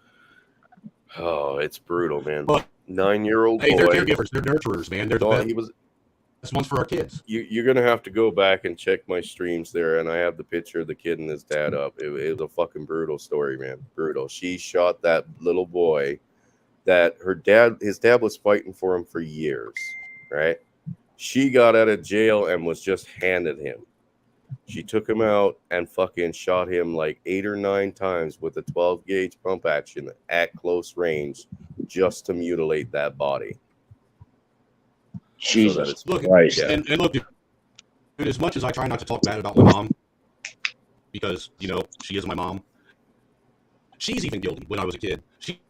it's brutal, man. But 9-year-old hey, they're boy. caregivers. They're nurturers, man. They're the He best was. ones for our kids. You're gonna have to go back and check my streams there, and I have the picture of the kid and his dad up. It was a fucking brutal story, man. Brutal. She shot that little boy. That his dad was fighting for him for years, right? She got out of jail and was just handed him. She took him out and fucking shot him like 8 or 9 times with a 12 gauge pump action at close range, just to mutilate that body. Jesus it's- Look, Christ. Yeah. and look, dude, as much as I try not to talk bad about my mom, because, she is my mom, she's even guilty when I was a kid. She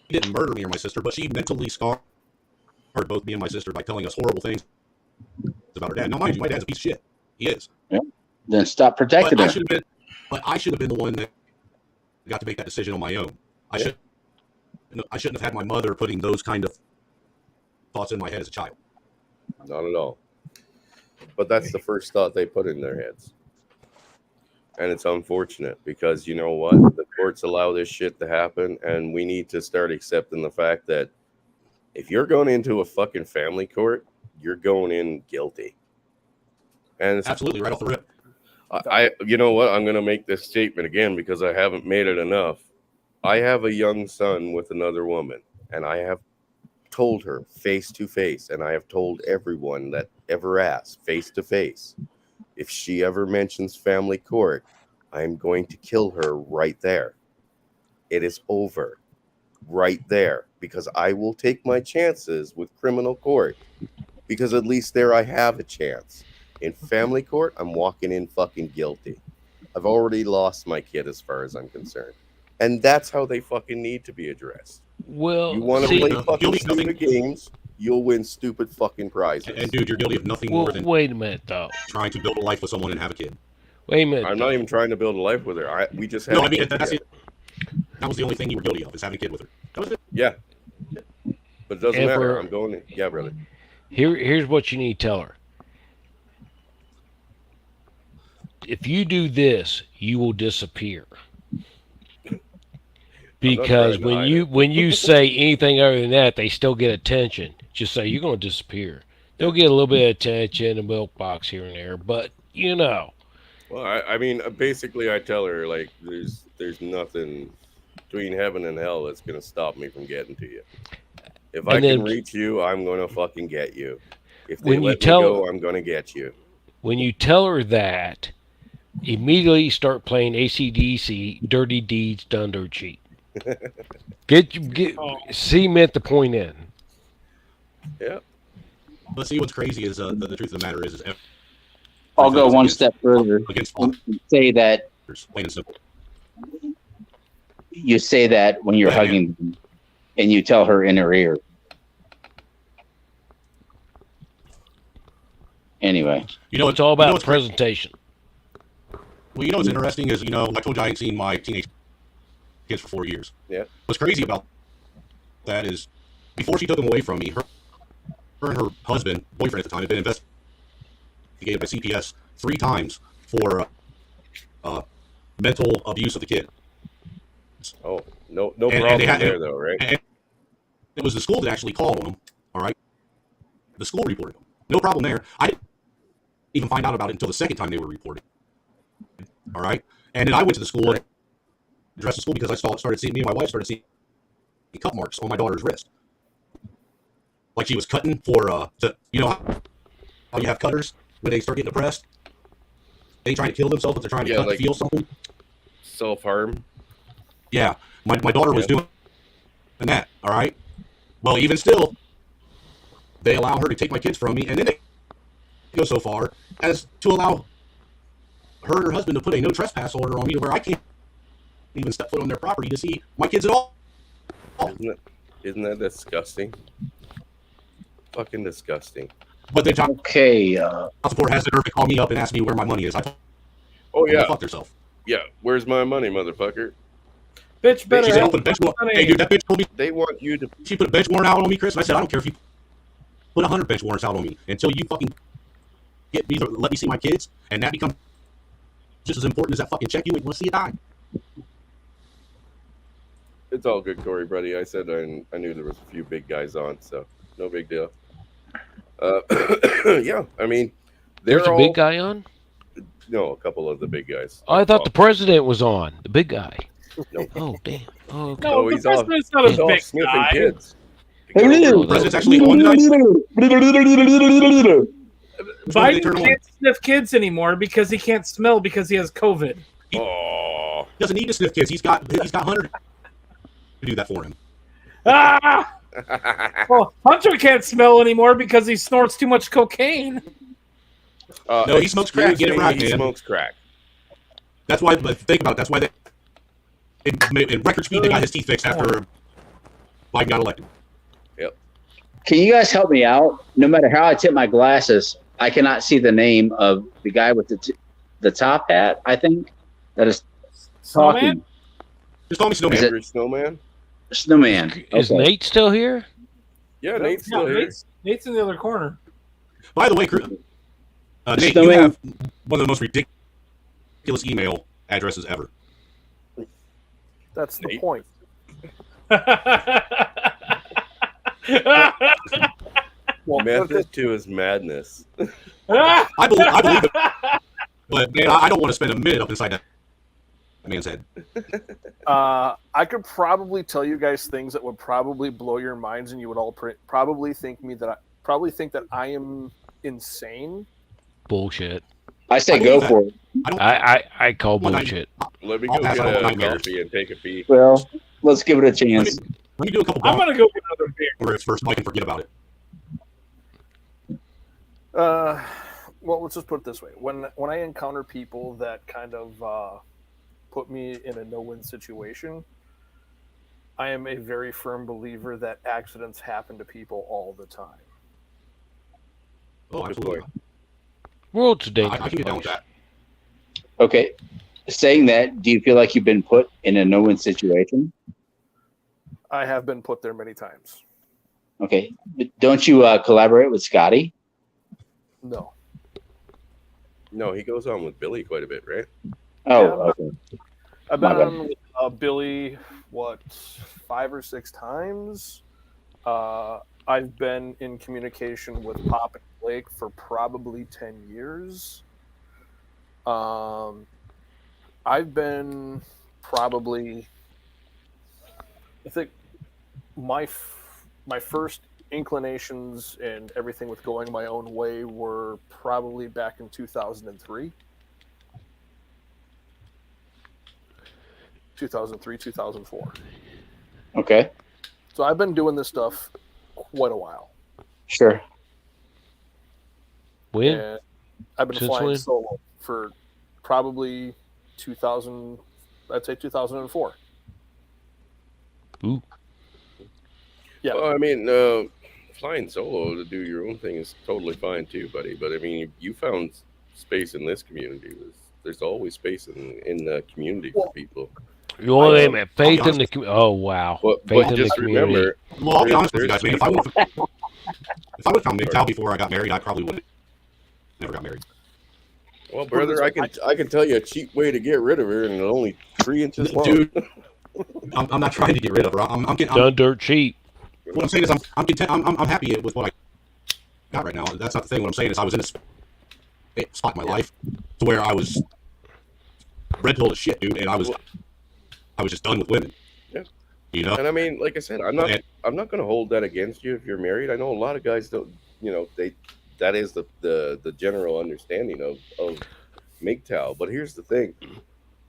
didn't murder me or my sister, but she mentally scarred both me and my sister by telling us horrible things about her dad. Now, mind you, my dad's a piece of shit. He is. Then stop protecting But I her. should have been the one that got to make that decision on my own. I Yeah. should I shouldn't have had my mother putting those kind of thoughts in my head as a child. Not at all. But that's the first thought they put in their heads. And it's unfortunate because you know what? The courts allow this shit to happen, and we need to start accepting the fact that if you're going into a fucking family court, you're going in guilty. And it's Absolutely, right off the rip. you know what? I'm going to make this statement again because I haven't made it enough. I have a young son with another woman, and I have told her face to face, and I have told everyone that ever asked face to face, if she ever mentions family court, I'm going to kill her right there. It is over right there because I will take my chances with criminal court because at least there I have a chance. In family court, I'm walking in fucking guilty. I've already lost my kid as far as I'm concerned. And that's how they fucking need to be addressed. Well, You want to see, play You'll fucking be nothing. stupid games, you'll win stupid fucking prizes. And dude, you're guilty of nothing well, more than wait a minute though. trying to build a life with someone and have a kid. Wait a minute. I'm though. not even trying to build a life with her. We just had No, a I mean kid that's together. it. That was the only thing you were guilty of, is having a kid with her. That was it. Yeah. But it doesn't And matter. for- I'm going to, yeah, brother. Here's what you need to tell her. If you do this, you will disappear. Because trying to when hide you it. when you say anything other than that, they still get attention. Just say you're going to disappear. They'll get a little bit of attention, a milk box here and there, but you know. Well, I mean, basically, I tell her, like, there's nothing between heaven and hell that's going to stop me from getting to you. If I And can then- reach you, I'm going to fucking get you. If they When you let tell- me go, I'm going to get you. When you tell her that, immediately start playing AC/DC, Dirty Deeds Done Dirt Cheap. Get cement the point in. Yeah. But see, what's crazy is the truth of the matter is I'll go one step further against and say that fathers, plain and simple. you say that when you're Yeah, yeah. hugging them and you tell her in her ear. Anyway, You know, It's all you know about what's cra- presentation. Well, you know what's interesting is, I told you I ain't seen my teenage kids for 4 years. Yeah. What's crazy about that is, before she took them away from me, her and her husband, boyfriend at the time, had been investigated by CPS 3 times for mental abuse of the kid. Oh, no And problem they had- there, though, right? And it was the school that actually called them. All right, the school reported them. No problem there. I didn't even find out about it until the second time they were reported. All right, and then I went to the school and addressed the school because I started seeing, me and my wife started seeing cut marks on my daughter's wrist, like she was cutting for how you have cutters when they start getting depressed. They trying to kill themselves, but they're trying to Yeah, cut like- to feel something. Self-harm. Yeah, my daughter was doing that. All right. Well, even still, they allow her to take my kids from me, and then they go so far as to allow her and her husband to put a no trespass order on me, to where I can't even step foot on their property to see my kids at all. Isn't that disgusting? Fucking disgusting. But they child okay. support has the nerve to call me up and ask me where my money is. I told Oh, them to yeah. fuck themselves. Yeah. Where's my money, motherfucker? Bitch better She said, have "Put a bench warrant." money. Hey, dude, that bitch told me They want you to. she put a bench warrant out on me, Chris. And I said, I don't care if you put 100 bench warrants out on me until you fucking get me to let me see my kids, and that becomes just as important as that fucking check you want to see it die. It's all good, Corey, buddy. I said I knew there was a few big guys on, so no big deal. Yeah, I mean, they're There's a all, big guy on? No, a couple of the big guys. Oh, I thought the president was on. The big guy. Nope. Oh, damn. Oh, okay. No, Oh, the he's all- president's not a He's all big sniffing guy. kids. The president's actually on tonight. Which one did they Biden turn on? can't sniff kids anymore because he can't smell because he has COVID. Oh, He doesn't need to sniff kids. He's got Hunter to do that for him. Ah! Well, Hunter can't smell anymore because he snorts too much cocaine. No, he smokes crack. Get it right, He man. smokes crack. That's why. But think about it. That's why they in record speed they got his teeth fixed after Biden got elected. Can you guys help me out? No matter how I tip my glasses, I cannot see the name of the guy with the top hat. I think that is talking. Snowman? Just call me Snowman. Is it- Andrew Snowman. Snowman. Is Okay. Nate still here? Yeah, Nate's still here. Nate's in the other corner. By the way, Nate, Snowman. you have one of the most ridiculous email addresses ever. That's the Nate? point. Well, Method to his madness. I believe it, but man, I don't want to spend a minute up inside that man's head. I could probably tell you guys things that would probably blow your minds, and you would all probably think that I am insane. Bullshit. I say go for it. I call bullshit. Let me I'll go pass get on a nightmares. coffee and take a pee. Well, let's give it a chance. Let me do a couple I'm bong gonna go get another beer. rips first, so I can forget about it. Well, let's just put it this way: when I encounter people that kind of put me in a no-win situation, I am a very firm believer that accidents happen to people all the time. Oh, absolutely. World's a I dangerous can get down with place. that. Okay. Saying that, do you feel like you've been put in a no-win situation? I have been put there many times. Okay. But don't you collaborate with Scotty? No. No, he goes on with Billy quite a bit, right? Oh, Yeah, okay. I've been My bad. on with Billy, 5 or 6 times. I've been in communication with Pop and Blake for probably 10 years. I've been probably, I think my first inclinations and everything with going my own way were probably back in 2003. 2004. Okay. So I've been doing this stuff quite a while. Sure. When? And I've been Since flying when? solo for probably 2000, I'd say 2004. Ooh. Yeah. Well, I mean, flying solo to do your own thing is totally fine too, buddy. But I mean, you found space in this community. There's always space in the community for people. You want wait a minute. Faith in the community. Oh, wow. But Faith in the just community. remember, Well, I'll be honest with you there's guys, man. If I would have found MGTOW before I got married, I probably would have never got married. well, brother, I can tell you a cheap way to get rid of her, and it's only 3 inches long. Dude, I'm not trying to get rid of her. Done dirt cheap. What I'm saying is I'm content. I'm happy with what I got right now. That's not the thing. What I'm saying is I was in a spot in my life to where I was red pilled as shit, dude, and I was just done with women. Yeah. You know. And I mean, like I said, I'm not going to hold that against you if you're married. I know a lot of guys don't. That is the general understanding of MGTOW. But here's the thing: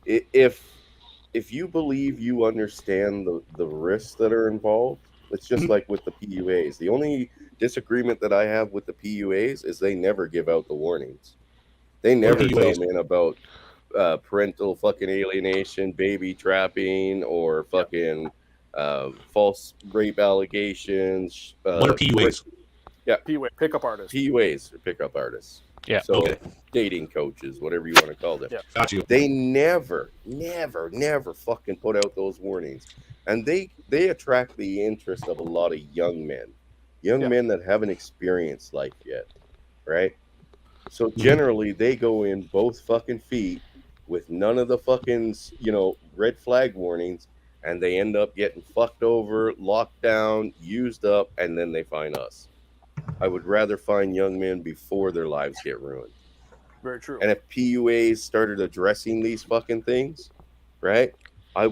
if you believe you understand the risks that are involved, it's just like with the PUAs. The only disagreement that I have with the PUAs is they never give out the warnings. They never tell PUAs? men about parental fucking alienation, baby trapping, or fucking false rape allegations. What are PUAs? PUA, pickup artist. PUAs are pickup artists. Yeah. So Okay. dating coaches, whatever you want to call them. Yeah. Got you. They never fucking put out those warnings. And they attract the interest of a lot of young men. Men that haven't experienced life yet. Right? So generally they go in both fucking feet with none of the fucking, red flag warnings, and they end up getting fucked over, locked down, used up, and then they find us. I would rather find young men before their lives get ruined. Very true. And if PUAs started addressing these fucking things, right? I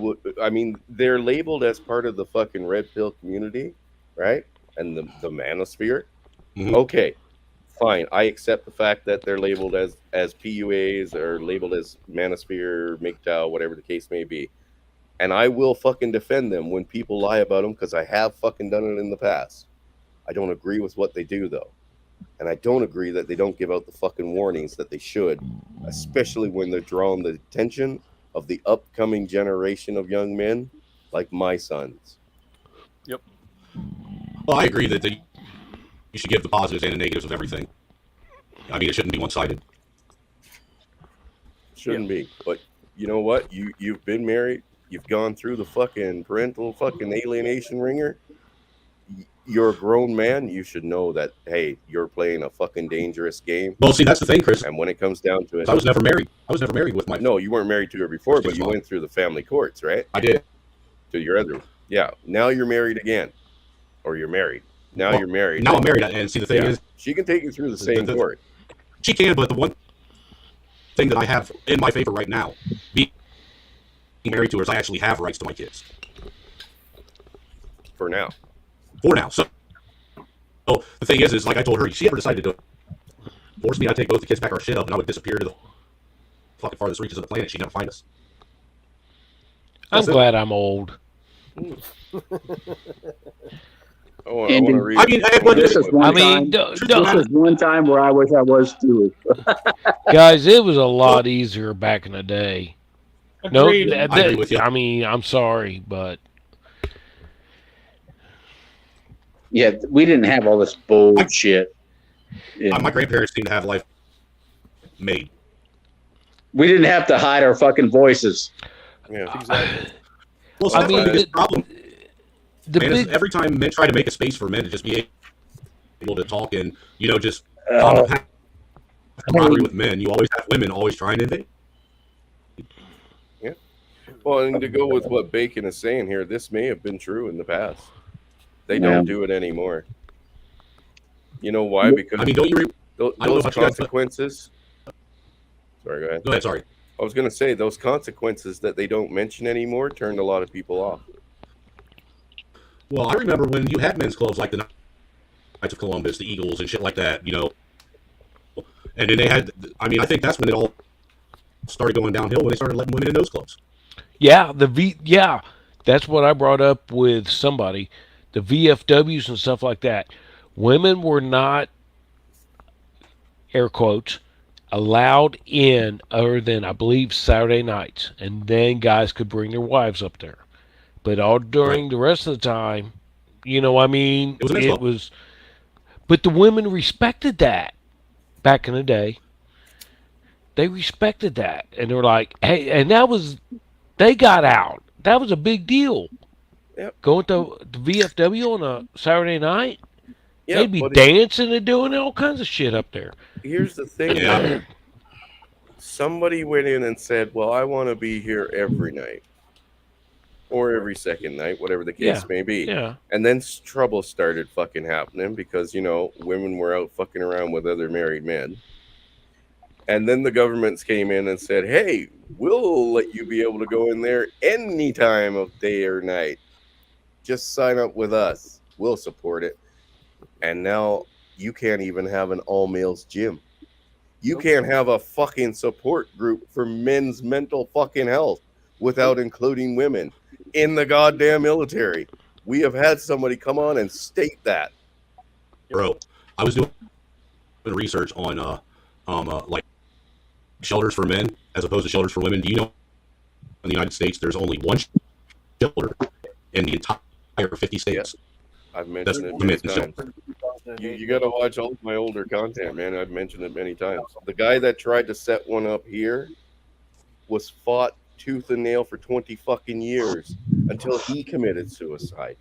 mean, they're labeled as part of the fucking red pill community, right? And the manosphere. Mhm. Okay, fine. I accept the fact that they're labeled as PUAs or labeled as manosphere, MGTOW, whatever the case may be. And I will fucking defend them when people lie about them, because I have fucking done it in the past. I don't agree with what they do, though. And I don't agree that they don't give out the fucking warnings that they should, especially when they're drawing the attention of the upcoming generation of young men like my sons. Well, I agree that you should give the positives and the negatives of everything. I mean, it shouldn't be one-sided. Shouldn't be. But you know what? You've been married. You've gone through the fucking parental fucking alienation ringer. You're a grown man. You should know that, hey, you're playing a fucking dangerous game. Well, see, that's the thing, Chris. And when it comes down to it, I was never married. I was never married with my. no, you weren't married to her before, but First you mom. went through the family courts, right? I did. To your other, yeah. Now you're married again, or you're married. Now Well, you're married. Now I'm married, and see, the thing Yeah. is, She can take you through the same court. she can, but the one thing that I have in my favor right now, being married to her, is I actually have rights to my kids For now. for now. So the thing is like I told her, if she ever decided to force me, I'd take both the kids, pack our shit up, and I would disappear to the fucking farthest reaches of the planet. She'd never find us. I'm glad I'm old. Oh, I And want to read. I mean, hey, but This is one I mean, time. This is one time where I wish I was too. guys, it was a lot easier back in the day. No, Agreed. I agree with you. I mean, I'm sorry, but Yeah, we didn't have all this bullshit. My grandparents seem to have life made. We didn't have to hide our fucking voices. Yeah. Well, so I that's mean, my biggest problem. the Man, is big every time men try to make a space for men to just be able to talk and just Uh, have camaraderie with men, you always have women always trying to invade. Well, and to go with what Bacon is saying here, this may have been true in the past. They Yeah. don't do it anymore. You know why? Because I mean, don't you? those I don't know about you guys, but- consequences. Sorry, go ahead. Go ahead. Sorry. I was going to say those consequences that they don't mention anymore turned a lot of people off. Well, I remember when you had men's clubs like the Knights of Columbus, the Eagles, and shit like that. And then they had. I mean, I think that's when it all started going downhill when they started letting women in those clubs. yeah, that's what I brought up with somebody. The VFWs and stuff like that. Women were not, air quotes, allowed in other than, I believe, Saturday nights. And then guys could bring their wives up there. But all during the rest of the time, I mean, It was a men's club. was. But the women respected that back in the day. They respected that. And they were like, hey, and they got out. That was a big deal. Yep. Going to the VFW on a Saturday night, Yeah, they'd be but dancing and doing all kinds of shit up there. here's the thing. Yeah. though. Somebody went in and said, well, I want to be here every night or every second night, whatever the case Yeah. may be. Yeah. And then trouble started fucking happening because, women were out fucking around with other married men. And then the governments came in and said, hey, we'll let you be able to go in there any time of day or night. Just sign up with us. We'll support it. And now you can't even have an all-males gym. You can't have a fucking support group for men's mental fucking health without including women in the goddamn military. We have had somebody come on and state that. Bro, I was doing research on like shelters for men as opposed to shelters for women. Do you know in the United States there's only one shelter in the entire 50 states? I've That's mentioned it the many men's times. shelter. You got to watch all of my older content, man. I've mentioned it many times. The guy that tried to set one up here was fought tooth and nail for 20 fucking years until he committed suicide.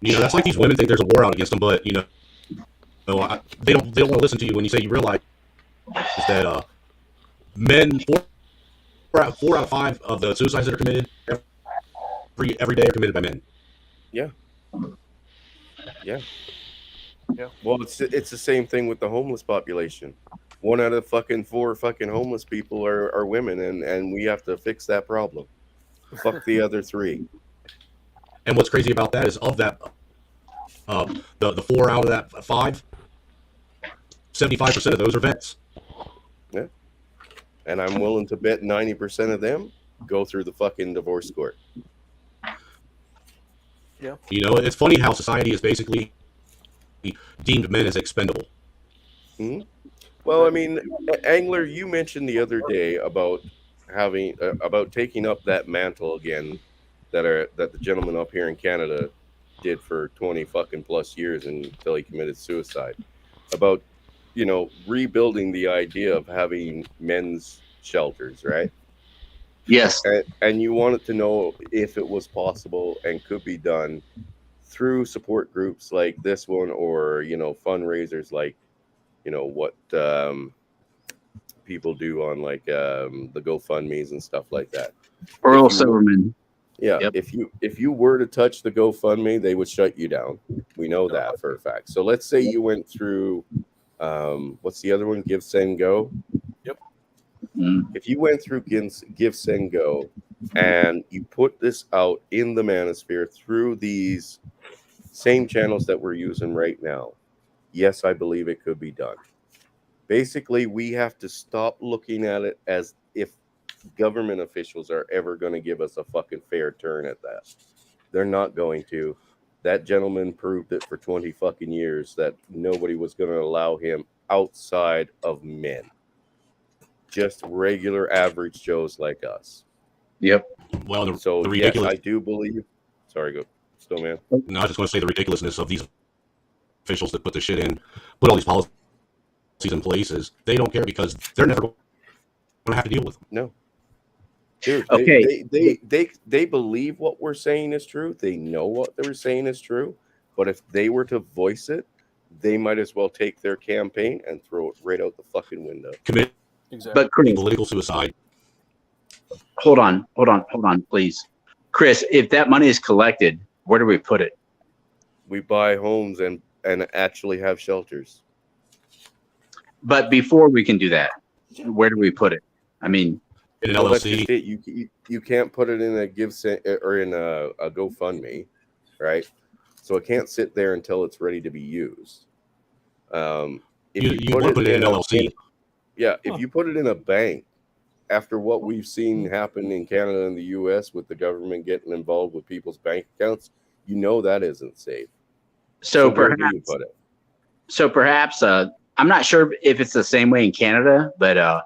That's like these women think there's a war out against them, but they don't want to listen to you when you say you realize that men four out of 5 of the suicides that are committed every day are committed by men. Yeah. Well, it's the same thing with the homeless population. 1 out of fucking 4 fucking homeless people are women, and we have to fix that problem. Fuck the other 3. And what's crazy about that is of that, the 4 out of that 5, 75% of those are vets. Yeah. And I'm willing to bet 90% of them go through the fucking divorce court. It's funny how society has basically deemed men as expendable. Hmm. Well, I mean, Angler, you mentioned the other day about having about taking up that mantle again that the gentleman up here in Canada did for 20 fucking plus years until he committed suicide. About rebuilding the idea of having men's shelters, right? Yes. and you wanted to know if it was possible and could be done through support groups like this one, or fundraisers like what people do on like the GoFundMe's and stuff like that. Earl If you were- Silverman. Yeah, Yep. if you were to touch the GoFundMe, they would shut you down. We know that for a fact. So let's say you went through what's the other one? Give, Send, Go. Mm. If you went through Give, Send, Go, and you put this out in the manosphere through these same channels that we're using right now, yes, I believe it could be done. Basically, we have to stop looking at it as if government officials are ever going to give us a fucking fair turn at that. They're not going to. That gentleman proved it for 20 fucking years that nobody was going to allow him outside of men. Just regular average Joes like us. Yep. Well, So the yes, ridiculous. I do believe. Sorry, go, Snowman. No, I just want to say the ridiculousness of these officials that put the shit in, put all these policies in places. They don't care because they're never going to have to deal with them. No. Dude, Okay. they believe what we're saying is true. They know what they're saying is true. But if they were to voice it, they might as well take their campaign and throw it right out the fucking window. Commit Exactly. But Chris, political suicide. hold on, please. Chris, if that money is collected, where do we put it? We buy homes and actually have shelters. But before we can do that, where do we put it? I mean, In an Well, that's LLC, just it. You can't put it in a or in a GoFundMe, right? So it can't sit there until it's ready to be used. If you want to put it in an LLC. if you put it in a bank, after what we've seen happen in Canada and the U.S. with the government getting involved with people's bank accounts, that isn't safe. so where do you perhaps, put it? I'm not sure if it's the same way in Canada, but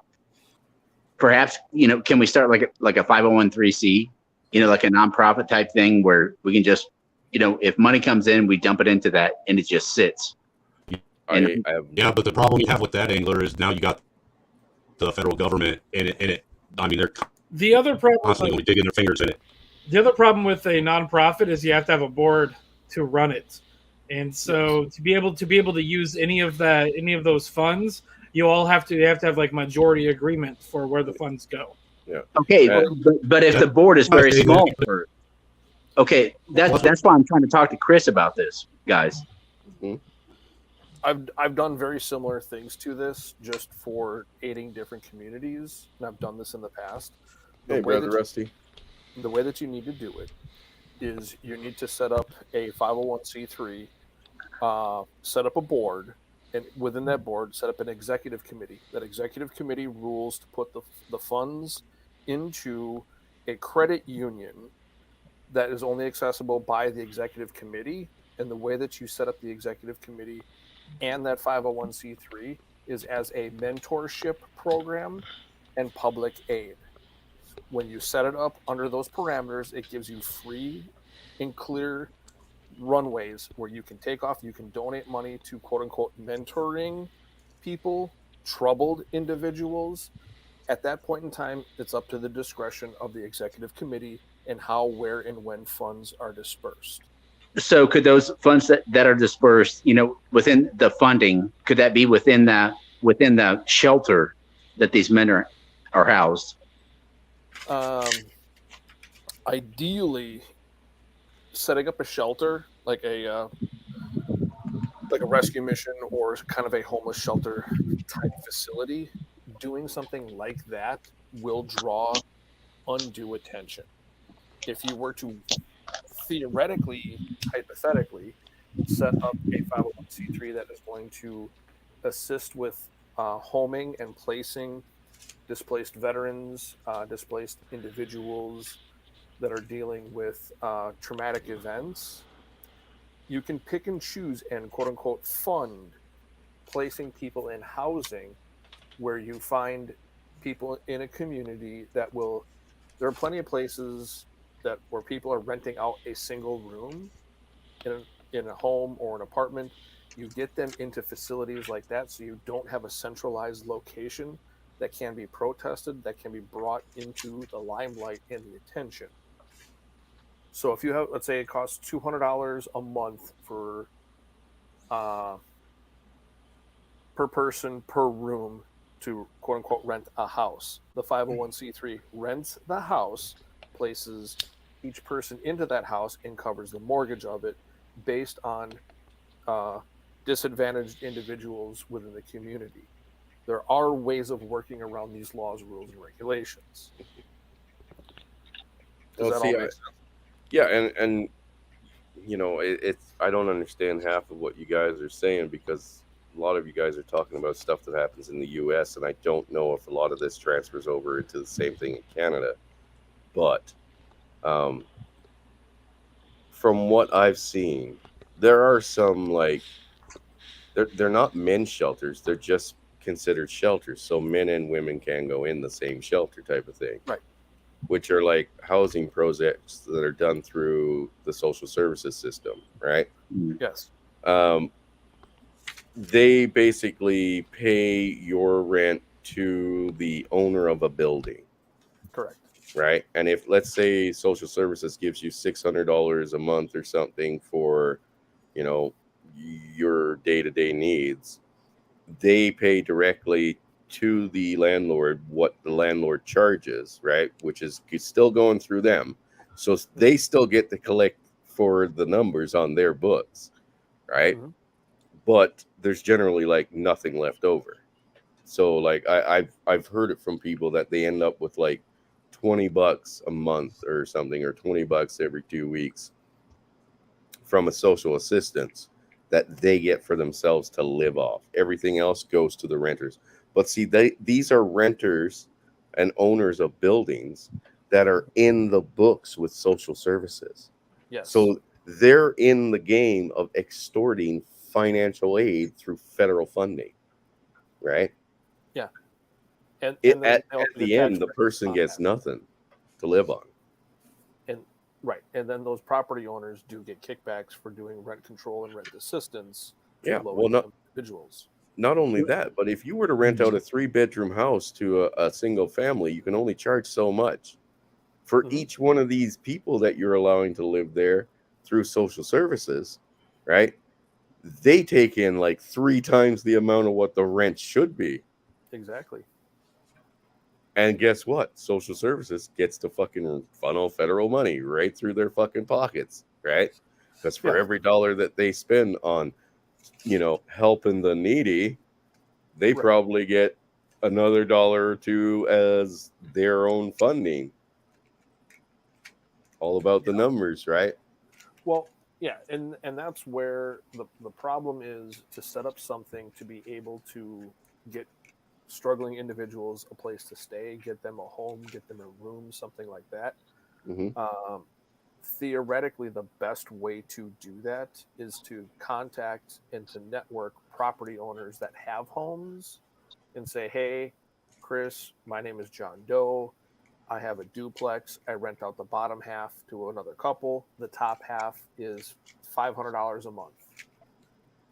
perhaps can we start like a 501(c), like a nonprofit type thing where we can just, if money comes in, we dump it into that and it just sits. And- I have, Yeah, but the problem you have with that, Angler, is now you got the federal government in it. I mean, they're The other problem, constantly going to be digging their fingers in it. the other problem with a nonprofit is you have to have a board to run it, and so to be able to use any of those funds, you have to have like majority agreement for where the funds go. Okay, And- but if the board is very Okay, small, okay, that's why I'm trying to talk to Chris about this, guys. I've done very similar things to this just for aiding different communities, and I've done this in the past. hey, brother Rusty. The way that you need to do it is you need to set up a 501c3, set up a board, and within that board, set up an executive committee. That executive committee rules to put the funds into a credit union that is only accessible by the executive committee. And the way that you set up the executive committee and that 501c3 is as a mentorship program and public aid. When you set it up under those parameters, it gives you free and clear runways where you can take off, you can donate money to quote unquote mentoring people, troubled individuals. At that point in time, it's up to the discretion of the executive committee and how, where, and when funds are dispersed. So could those funds that are dispersed, within the funding, could that be within the shelter that these men are housed? Ideally, setting up a shelter like a rescue mission or kind of a homeless shelter type facility, doing something like that will draw undue attention. If you were to theoretically, hypothetically, set up a 501c3 that is going to assist with homing and placing displaced veterans, displaced individuals that are dealing with traumatic events, you can pick and choose and quote unquote fund placing people in housing where you find people in a community that will, there are plenty of places where people are renting out a single room in a home or an apartment. You get them into facilities like that so you don't have a centralized location that can be protested, that can be brought into the limelight and the attention. So if you have, let's say it costs $200 a month for per person per room to quote unquote rent a house. The 501c3 rents the house, places each person into that house, and covers the mortgage of it based on disadvantaged individuals within the community. There are ways of working around these laws, rules, and regulations. Does Well, that see, all make sense? yeah, and you know, it's I don't understand half of what you guys are saying because a lot of you guys are talking about stuff that happens in the U.S. and I don't know if a lot of this transfers over into the same thing in Canada. But from what I've seen, there are some like they're not men's shelters; they're just considered shelters, so men and women can go in the same shelter type of thing. Right. Which are like housing projects that are done through the social services system, right? Yes. They basically pay your rent to the owner of a building, Correct. right? And if, let's say, social services gives you $600 a month or something for, you know, your day-to-day needs, they pay directly to the landlord what the landlord charges, right? Which is still going through them. So they still get to collect for the numbers on their books, right? Mhm. But there's generally like nothing left over. So like I've heard it from people that they end up with like $20 a month or something, or $20 every 2 weeks from a social assistance that they get for themselves to live off. Everything else goes to the renters. But see, these are renters and owners of buildings that are in the books with social services. Yes. So they're in the game of extorting financial aid through federal funding, right? and At then the end, the person gets nothing to live on. Right. And then those property owners do get kickbacks for doing rent control and rent assistance to Yeah, low well, income individuals. Not only that, but if you were to rent out a 3-bedroom house to a single family, you can only charge so much. For Mhm. each one of these people that you're allowing to live there through social services, right? They take in like 3 times the amount of what the rent should be. Exactly. And guess what? Social services gets to fucking funnel federal money right through their fucking pockets, right? Because for Yeah. every dollar that they spend on, you know, helping the needy, they Right. probably get another dollar or two as their own funding. All about the numbers, right? Well, yeah, and that's where the problem is, to set up something to be able to get struggling individuals a place to stay, get them a home, get them a room, something like that. Mm-hmm. Theoretically, the best way to do that is to contact and to network property owners that have homes and say, hey, Chris, my name is John Doe. I have a duplex. I rent out the bottom half to another couple. The top half is $500 a month.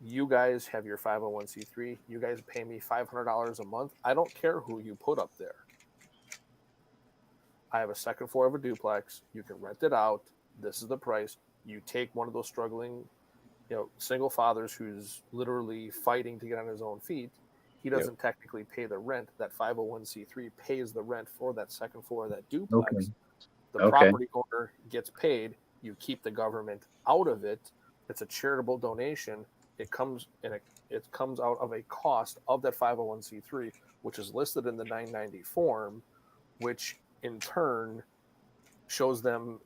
You guys have your 501c3. You guys pay me $500 a month. I don't care who you put up there. I have a second floor of a duplex. You can rent it out. This is the price. You take one of those struggling, single fathers who's literally fighting to get on his own feet. He doesn't technically pay the rent. That 501c3 pays the rent for that second floor of that duplex. Okay. The property owner gets paid. You keep the government out of it. It's a charitable donation. It comes out of a cost of that 501c3, which is listed in the 990 form, which in turn shows them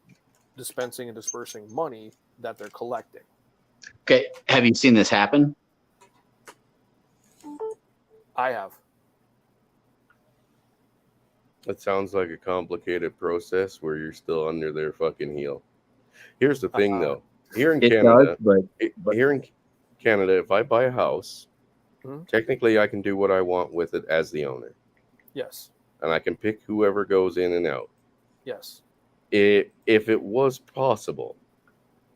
dispensing and dispersing money that they're collecting. Okay. Have you seen this happen? I have. It sounds like a complicated process where you're still under their fucking heel. Here's the thing, though. Here in Canada, here in Canada, if I buy a house, technically I can do what I want with it as the owner. Yes. And I can pick whoever goes in and out. Yes. If it was possible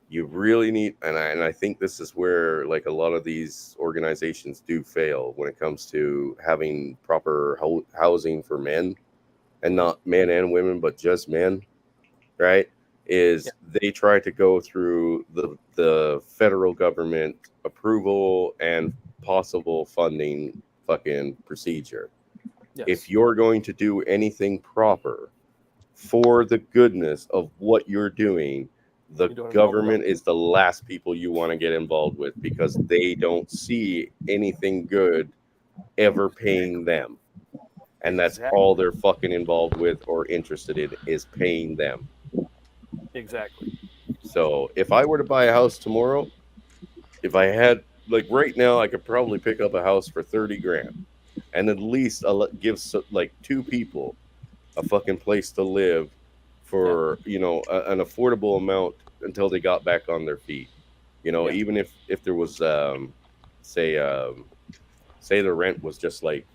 You really need, and I think this is where like a lot of these organizations do fail when it comes to having proper housing for men, and not men and women, but just men, right? Is they try to go through the federal government approval and possible funding fucking procedure. Yes. If you're going to do anything proper for the goodness of what you're doing, the You don't involve government them. is the last people you want to get involved with, because they don't see anything good ever paying them. And that's Exactly. all they're fucking involved with or interested in, is paying them. Exactly. So if I were to buy a house tomorrow, if I had, like right now, I could probably pick up a house for 30 grand and at least give like two people a fucking place to live for, you know, an affordable amount until they got back on their feet. You know, even if there was, say the rent was just like,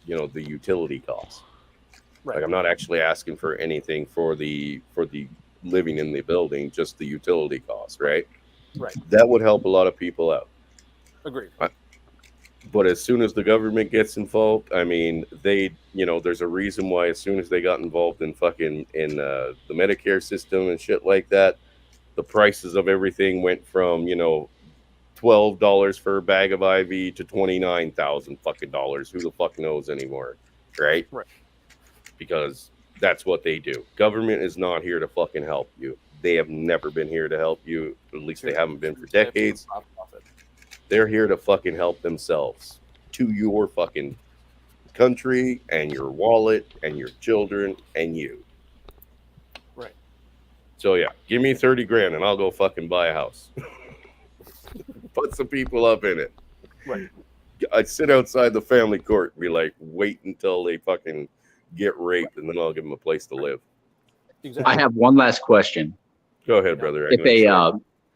you know, the utility costs. Right. Like I'm not actually asking for anything for the living in the building, just the utility costs, right? Right. That would help a lot of people out. Agreed. But as soon as the government gets involved, I mean, you know, there's a reason why as soon as they got involved in fucking the Medicare system and shit like that, the prices of everything went from, you know, $12 for a bag of IV to $29,000 fucking dollars. Who the fuck knows anymore, right? Right. Because that's what they do. Government is not here to fucking help you. They have never been here to help you. At least they haven't been for decades. They're here to fucking help themselves to your fucking country and your wallet and your children and you. Right. So yeah, give me 30 grand and I'll go fucking buy a house. Put some people up in it. Right. I'd sit outside the family court and be like, wait until they fucking get raped and then I'll give them a place to live. Exactly. I have one last question. Go ahead, brother.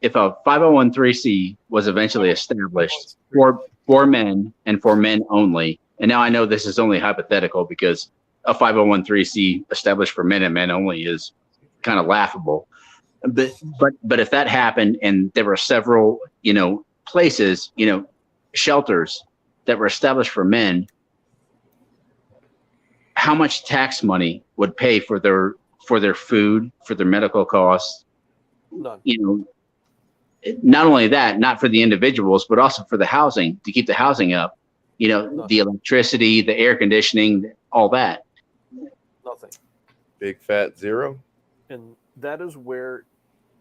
If a 501(c)(3) was eventually established for men and for men only, and now I know this is only hypothetical because a 501(c) established for men and men only is kind of laughable. But if that happened and there were several, you know, places, you know, shelters that were established for men, how much tax money would pay for their food, for their medical costs? None. You know, not only that, not for the individuals, but also for the housing, to keep the housing up, you know, None. the electricity, the air conditioning, all that. Nothing. Big fat zero. And that is where,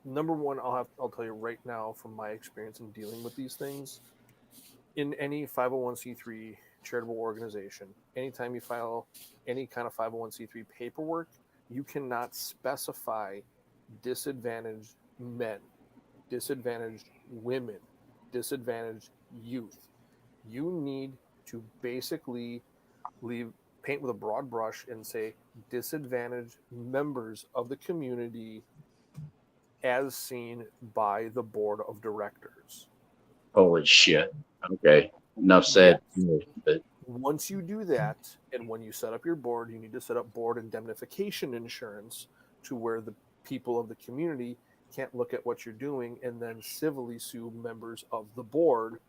number one, I'll tell you right now from my experience in dealing with these things, in any 501(c)(3) charitable organization, anytime you file any kind of 501(c)(3) paperwork, you cannot specify disadvantaged men, disadvantaged women, disadvantaged youth. You need to basically paint with a broad brush and say disadvantaged members of the community as seen by the board of directors. Holy shit. Okay. Enough said. But Once you do that, and when you set up your board, you need to set up board indemnification insurance to where the people of the community can't look at what you're doing and then civilly sue members of the board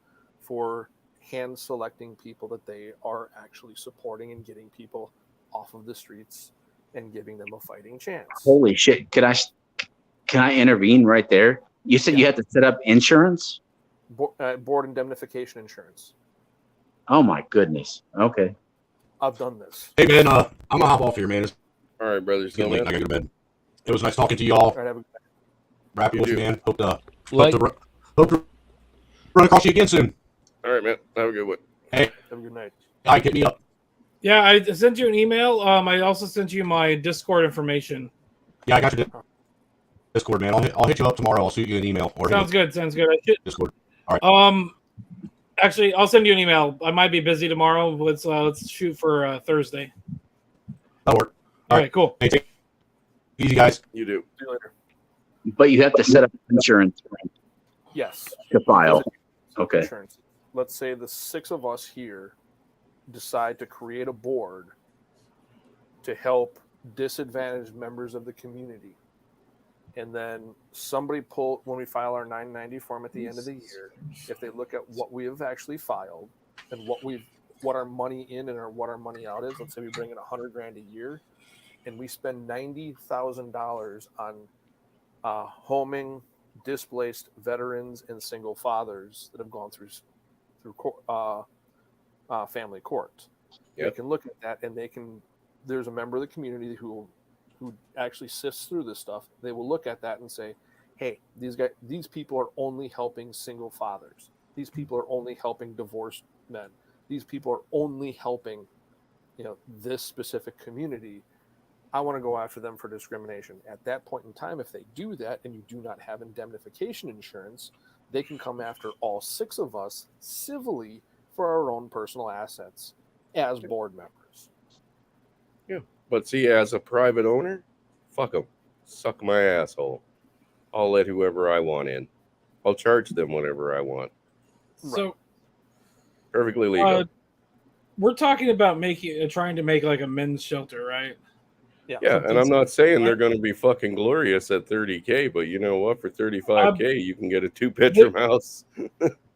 for hand selecting people that they are actually supporting and getting people off of the streets and giving them a fighting chance. holy shit. Can I intervene right there? You said you had to set up insurance? Board indemnification insurance. Oh my goodness. Okay. I've done this. Hey man, I'm gonna hop off here, man. It's All right, brothers. getting late. I gotta go to bed. It was nice talking to y'all. All right, have a good night. Happy with you, man. Hope to Like, run across you again soon. All right, man. Have a good one. Have a good night. Hit me up. Yeah, I sent you an email. I also sent you my Discord information. Yeah, I got your Discord, man. I'll hit you up tomorrow. I'll shoot you an email. Or Sounds good. Sounds good. I should. Discord. All right. Actually, I'll send you an email. I might be busy tomorrow. Let's shoot for Thursday. That'll work. All right, cool. Hey, take it easy, guys. You do. See you later. But you have to set up insurance Yes. to file. Okay. Insurance. Let's say the six of us here decide to create a board to help disadvantaged members of the community. and then somebody pull when we file our 990 form at the end of the year, if they look at what we have actually filed and what our money in and what our money out is, let's say we bring in $100,000 a year, and we spend $90,000 on homing displaced veterans and single fathers that have gone through family court. They can look at that, and there's a member of the community who actually sifts through this stuff. They will look at that and say, hey, these people are only helping single fathers. These people are only helping divorced men. These people are only helping, this specific community. I want to go after them for discrimination. At that point in time, if they do that and you do not have indemnification insurance, they can come after all 6 of us civilly for our own personal assets as board members. Yeah. But see, as a private owner, fuck them. Suck my asshole. I'll let whoever I want in. I'll charge them whatever I want. So perfectly legal. We're talking about trying to make like a men's shelter, right? Yeah, and I'm not saying they're going to be fucking glorious at $30K, but you know what? For $35K, you can get a 2-bedroom house.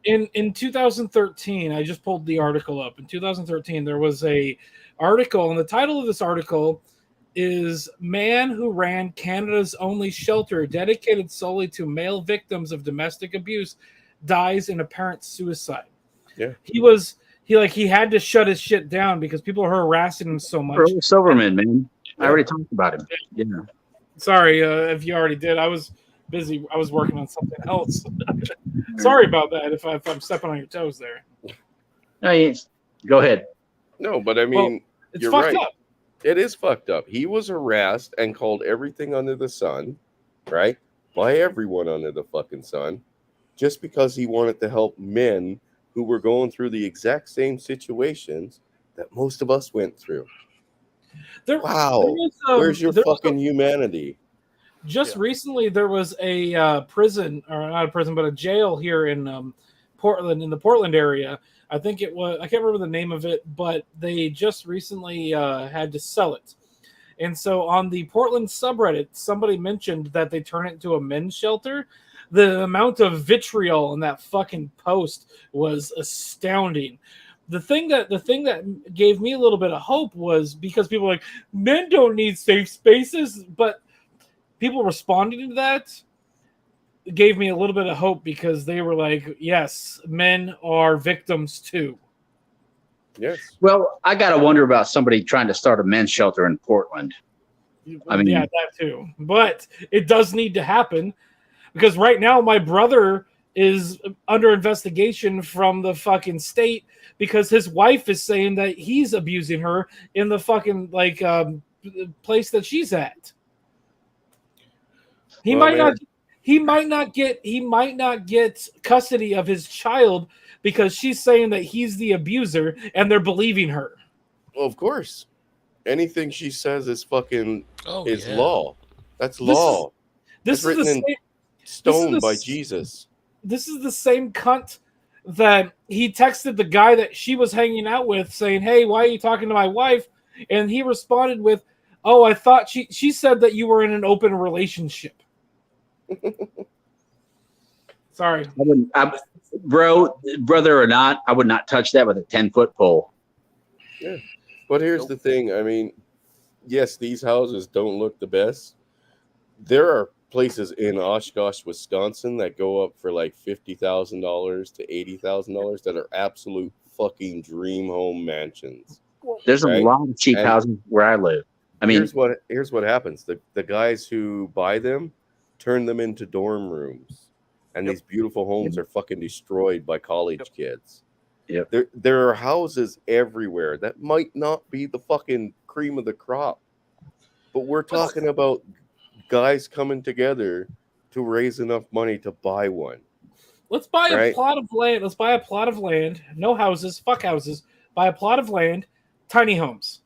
In 2013, I just pulled the article up. In 2013, there was a article, and the title of this article is "Man Who Ran Canada's Only Shelter Dedicated Solely to Male Victims of Domestic Abuse Dies in Apparent Suicide." Yeah, he had to shut his shit down because people are harassing him so much. Earl Silverman, man. I already talked about him. Yeah. Sorry if you already did. I was busy. I was working on something else. Sorry about that if I'm stepping on your toes there. No, go ahead. No, but I mean, it's you're fucked right. up. It is fucked up. He was harassed and called everything under the sun, right? By everyone under the fucking sun, just because he wanted to help men who were going through the exact same situations that most of us went through. Where's your fucking humanity? Just recently, there was a prison, or not a prison, but a jail here in Portland, in the Portland area. I think it was, I can't remember the name of it, but they just recently had to sell it. And so on the Portland subreddit, somebody mentioned that they turn it into a men's shelter. The amount of vitriol in that fucking post was astounding. The thing that gave me a little bit of hope was because people were like, men don't need safe spaces, but people responding to that gave me a little bit of hope because they were like, yes, men are victims too. Yes. Well, I got to wonder about somebody trying to start a men's shelter in Portland. I mean, yeah, that too. But it does need to happen because right now my brother is under investigation from the fucking state because his wife is saying that he's abusing her in the fucking place that she's at. He might not get custody of his child because she's saying that he's the abuser and they're believing her. Well, of course. Anything she says is fucking is yeah. law. That's law. This is written the in same, stone by Jesus. This is the same cunt that he texted the guy that she was hanging out with saying, "Hey, why are you talking to my wife?" And he responded with, "Oh, I thought she said that you were in an open relationship." Sorry. Brother or not, I would not touch that with a 10-foot pole. Yeah. But here's the thing. I mean, yes, these houses don't look the best. There are places in Oshkosh, Wisconsin that go up for like $50,000 to $80,000 that are absolute fucking dream home mansions. There's a lot of cheap houses where I live. I mean, here's what happens. The guys who buy them turn them into dorm rooms. And these beautiful homes are fucking destroyed by college kids. Yep. There are houses everywhere that might not be the fucking cream of the crop. But we're talking about guys coming together to raise enough money to buy one. Let's buy a plot of land. Let's buy a plot of land. No houses. Fuck houses. Buy a plot of land. Tiny homes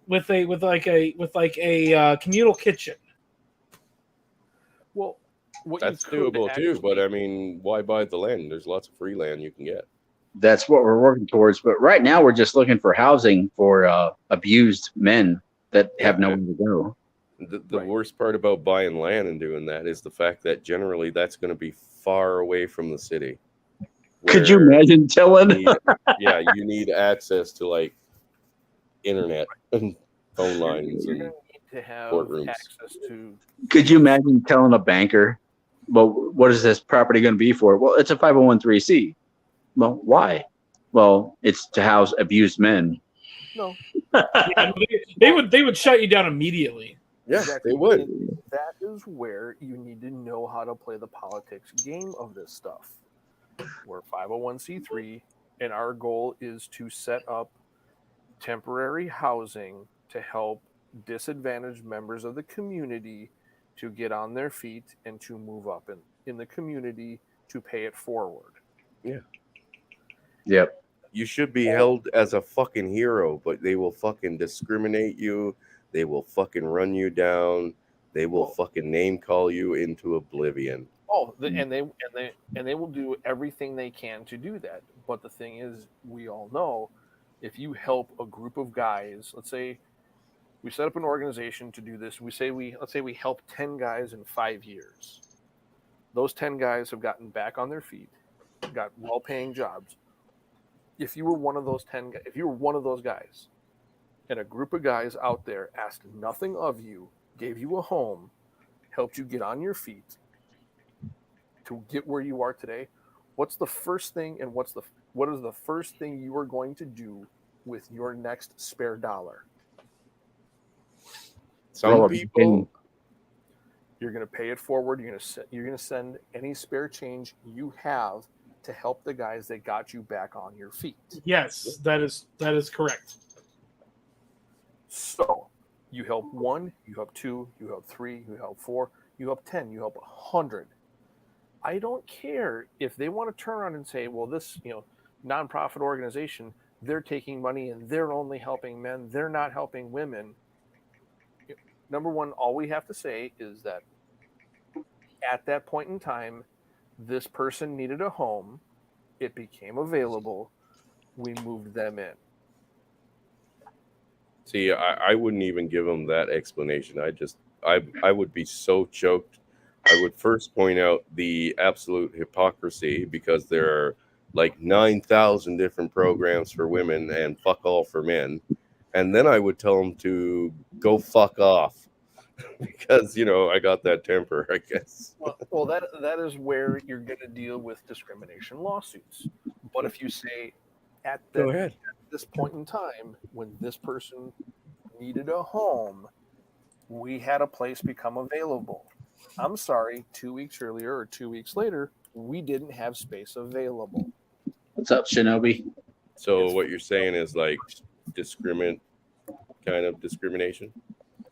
with a communal kitchen. Well, that's doable too. But I mean, why buy the land? There's lots of free land you can get. That's what we're working towards. But right now, we're just looking for housing for abused men that have nowhere to go. The Right. worst part about buying land and doing that is the fact that generally that's going to be far away from the city. Could you where imagine telling? you need access to like internet and phone lines You're and going to need to have courtrooms. access to. Could you imagine telling a banker, well, what is this property going to be for? Well, it's a 501(c). Well, why? Well, it's to house abused men. No, Yeah, they would shut you down immediately. Yeah, exactly. they would. And that is where you need to know how to play the politics game of this stuff. We're 501c3, and our goal is to set up temporary housing to help disadvantaged members of the community to get on their feet and to move up in the community to pay it forward. Yep. You should be held as a fucking hero, but they will fucking discriminate you. They will fucking run you down. They will fucking name call you into oblivion. Oh, and they will do everything they can to do that. But the thing is, we all know, if you help a group of guys, let's say we set up an organization to do this. Let's say we help 10 guys in 5 years. Those 10 guys have gotten back on their feet, got well-paying jobs. If you were one of those 10 guys, if you were one of those guys, and a group of guys out there asked nothing of you, gave you a home, helped you get on your feet to get where you are today, what's the first thing and what is the first thing you are going to do with your next spare dollar? Some people, You're going to pay it forward. You're going to send any spare change you have to help the guys that got you back on your feet. Yes, that is correct. So you help 1, you help 2, you help 3, you help 4, you help 10, you help 100. I don't care if they want to turn around and say, well, this nonprofit organization, they're taking money and they're only helping men, they're not helping women. Number one, all we have to say is that at that point in time, this person needed a home. It became available. We moved them in. see, I wouldn't even give them that explanation. I would be so choked. I would first point out the absolute hypocrisy because there are like 9,000 different programs for women and fuck all for men. And then I would tell them to go fuck off because, I got that temper, I guess. Well, that is where you're going to deal with discrimination lawsuits. But if you say at this point in time, when this person needed a home, we had a place become available. I'm sorry, 2 weeks earlier or 2 weeks later, we didn't have space available. What's up, Shinobi? So what you're saying is like kind of discrimination?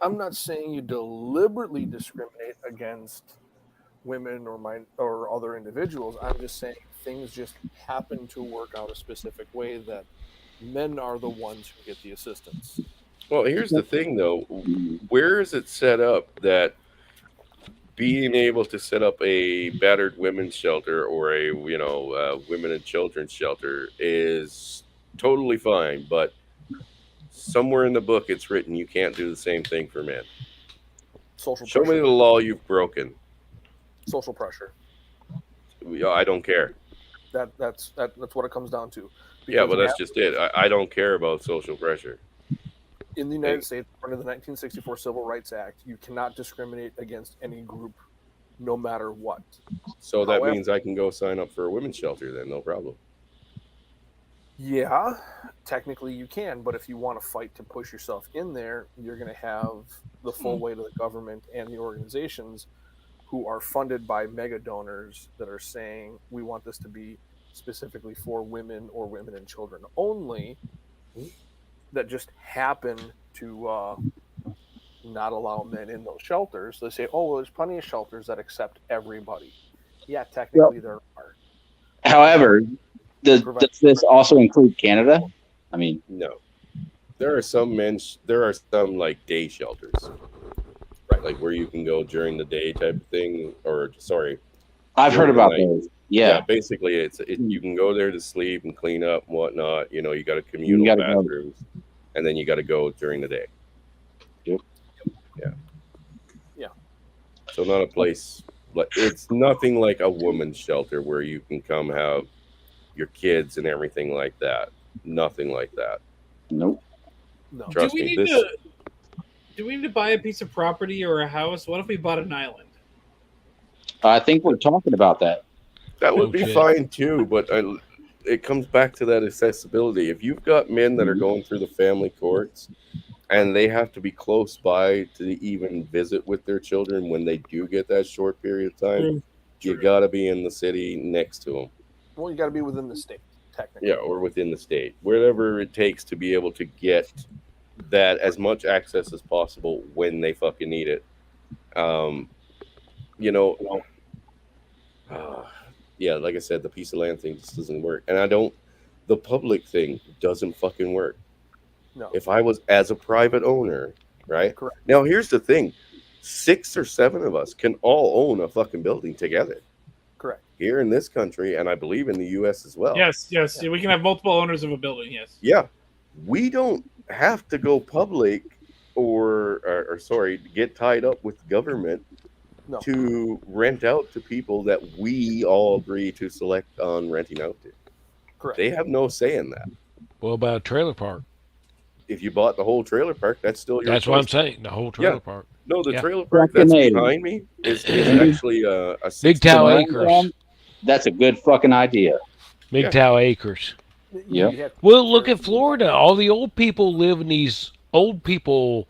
I'm not saying you deliberately discriminate against women or other individuals. I'm just saying things just happen to work out a specific way that men are the ones who get the assistance. Well, here's the thing, though. Where is it set up that being able to set up a battered women's shelter or a women and children's shelter is totally fine, but somewhere in the book it's written you can't do the same thing for men. Social Show pressure. me the law you've broken. Social pressure. I don't care. That's what it comes down to. Yeah, Because but that's just it. I don't care about social pressure. in the United States, under the 1964 Civil Rights Act, you cannot discriminate against any group, no matter what. So that However- means I can go sign up for a women's shelter then, no problem. Yeah, technically you can, but if you want to fight to push yourself in there, you're going to have the full weight of the government and the organizations who are funded by mega donors that are saying, we want this to be specifically for women or women and children only, that just happen to not allow men in those shelters. They say, oh, well, there's plenty of shelters that accept everybody. Yeah, technically there are. However, does this also include Canada? I mean, No. There are some like day shelters. Right. Like where you can go during the day type of thing, or sorry. I've heard during about the night. those. Yeah. Basically you can go there to sleep and clean up and whatnot. You got a communal gotta go. bathrooms, and then you got to go during the day. Yep. Yeah. So not a place like it's nothing like a woman's shelter where you can come have your kids and everything like that. Nothing like that. Nope. No. Trust do we me. need This do we need to buy a piece of property or a house? What if we bought an island? I think we're talking about that. that would be Okay. fine too, but it comes back to that accessibility. If you've got men that are going through the family courts and they have to be close by to even visit with their children when they do get that short period of time, you got to be in the city next to them. Well, you got to be within the state, technically. Yeah, or within the state, wherever it takes to be able to get that as much access as possible when they fucking need it. You know, yeah, like I said, the piece of land thing just doesn't work, and the public thing doesn't fucking work. No. If I was as a private owner, right? Correct. Now, here's the thing: 6 or 7 of us can all own a fucking building together Correct. here in this country, and I believe in the U.S. as well. Yes, we can have multiple owners of a building. Yes. Yeah, we don't have to go public or sorry, get tied up with government No. to rent out to people that we all agree to select on renting out to. Correct. They have no say in that. What about a trailer park? If you bought the whole trailer park, that's still your That's what I'm choice. saying. The whole trailer Yeah. park. No, the Yeah. trailer park that's Fucking A. behind me is actually a Big 60 Tow mile- Acres. That's a good fucking idea. Big Yeah. Tow Acres. Yep. You have to- Well, look at Florida. All the old people live in these old people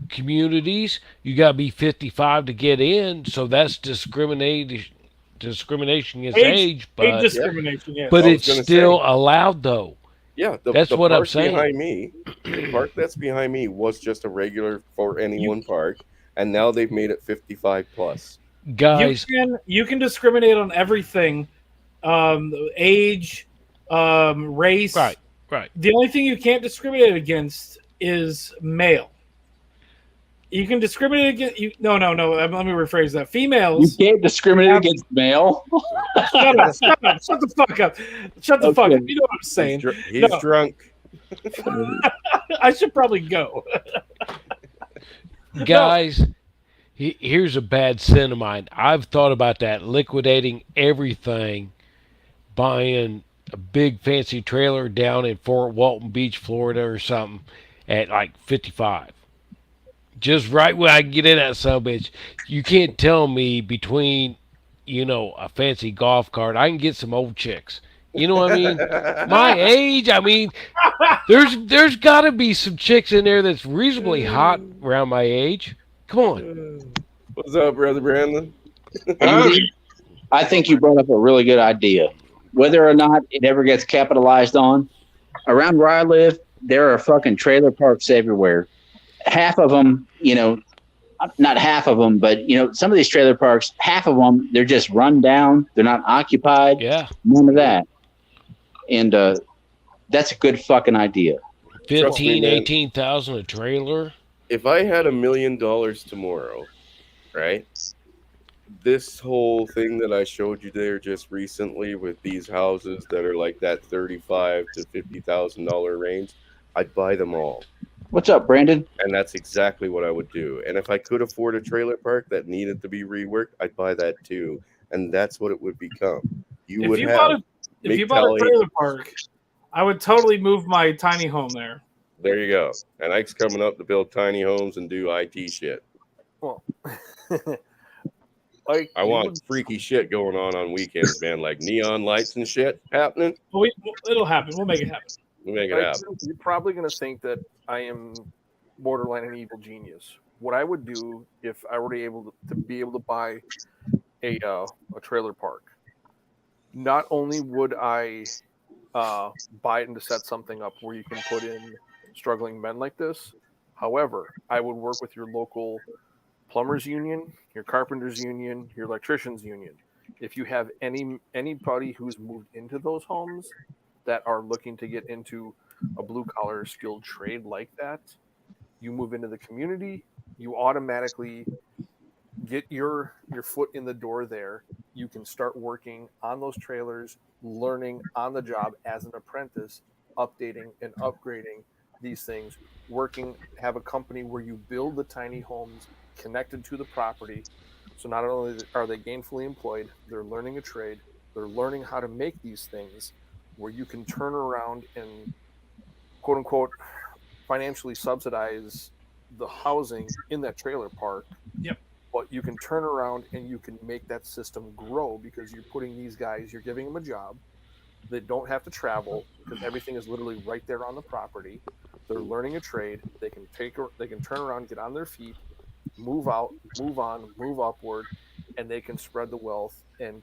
communities. You got to be 55 to get in, so that's discrimination against Age- age, Age but discrimination. Yes. but I was it's gonna still say. allowed though. Yeah, That's the what I'm park saying. behind me, the park that's behind me was just a regular for anyone park, and now they've made it 55 plus. Guys, You can discriminate on everything, age, race. right. The only thing you can't discriminate against is male. You can discriminate against you. No. Let me rephrase that. You Females. can't discriminate against male. Shut up! Shut the fuck up! Shut the fuck Okay. up! You know what I'm saying? He's No. drunk. I should probably go. Guys, here's a bad sin of mine. I've thought about that, liquidating everything, buying a big fancy trailer down in Fort Walton Beach, Florida or something at like 55. Just right when I can get in that son of a bitch. You can't tell me between, a fancy golf cart, I can get some old chicks. You know what I mean? My age, I mean, there's got to be some chicks in there that's reasonably hot around my age. Come on. What's up, brother Brandon? I think you brought up a really good idea. Whether or not it ever gets capitalized on, around where I live, there are fucking trailer parks everywhere. Half of them, not half of them, but some of these trailer parks, half of them, they're just run down. They're not occupied. Yeah. None of that. And that's a good fucking idea. Trust me, 15, man. 18,000 a trailer. If I had $1 million tomorrow, right? This whole thing that I showed you there just recently with these houses that are like that $35,000 to $50,000 range, I'd buy them all. What's up, Brandon? And that's exactly what I would do. And if I could afford a trailer park that needed to be reworked, I'd buy that too. And that's what it would become. You would have. If you bought a trailer park, I would totally move my tiny home there. There you go. And Ike's coming up to build tiny homes and do IT shit. Well, I want freaky shit going on weekends, man, like neon lights and shit happening. It'll happen. We'll make it happen. We'll make it happen. You're probably going to think that I am borderline an evil genius. What I would do if I were to be able to buy a trailer park, not only would I buy it and to set something up where you can put in struggling men like this, however, I would work with your local plumbers union, your carpenters union, your electricians union. If you have anybody who's moved into those homes that are looking to get into a blue collar skilled trade like that, you move into the community, you automatically get your foot in the door there. You can start working on those trailers, learning on the job as an apprentice, updating and upgrading these things, have a company where you build the tiny homes connected to the property. So not only are they gainfully employed, they're learning a trade, they're learning how to make these things where you can turn around and quote unquote financially subsidize the housing in that trailer park. Yep. But you can turn around and you can make that system grow because you're putting these guys, you're giving them a job. They don't have to travel because everything is literally right there on the property. They're learning a trade. They can turn around, get on their feet, move out, move on, move upward, and they can spread the wealth. And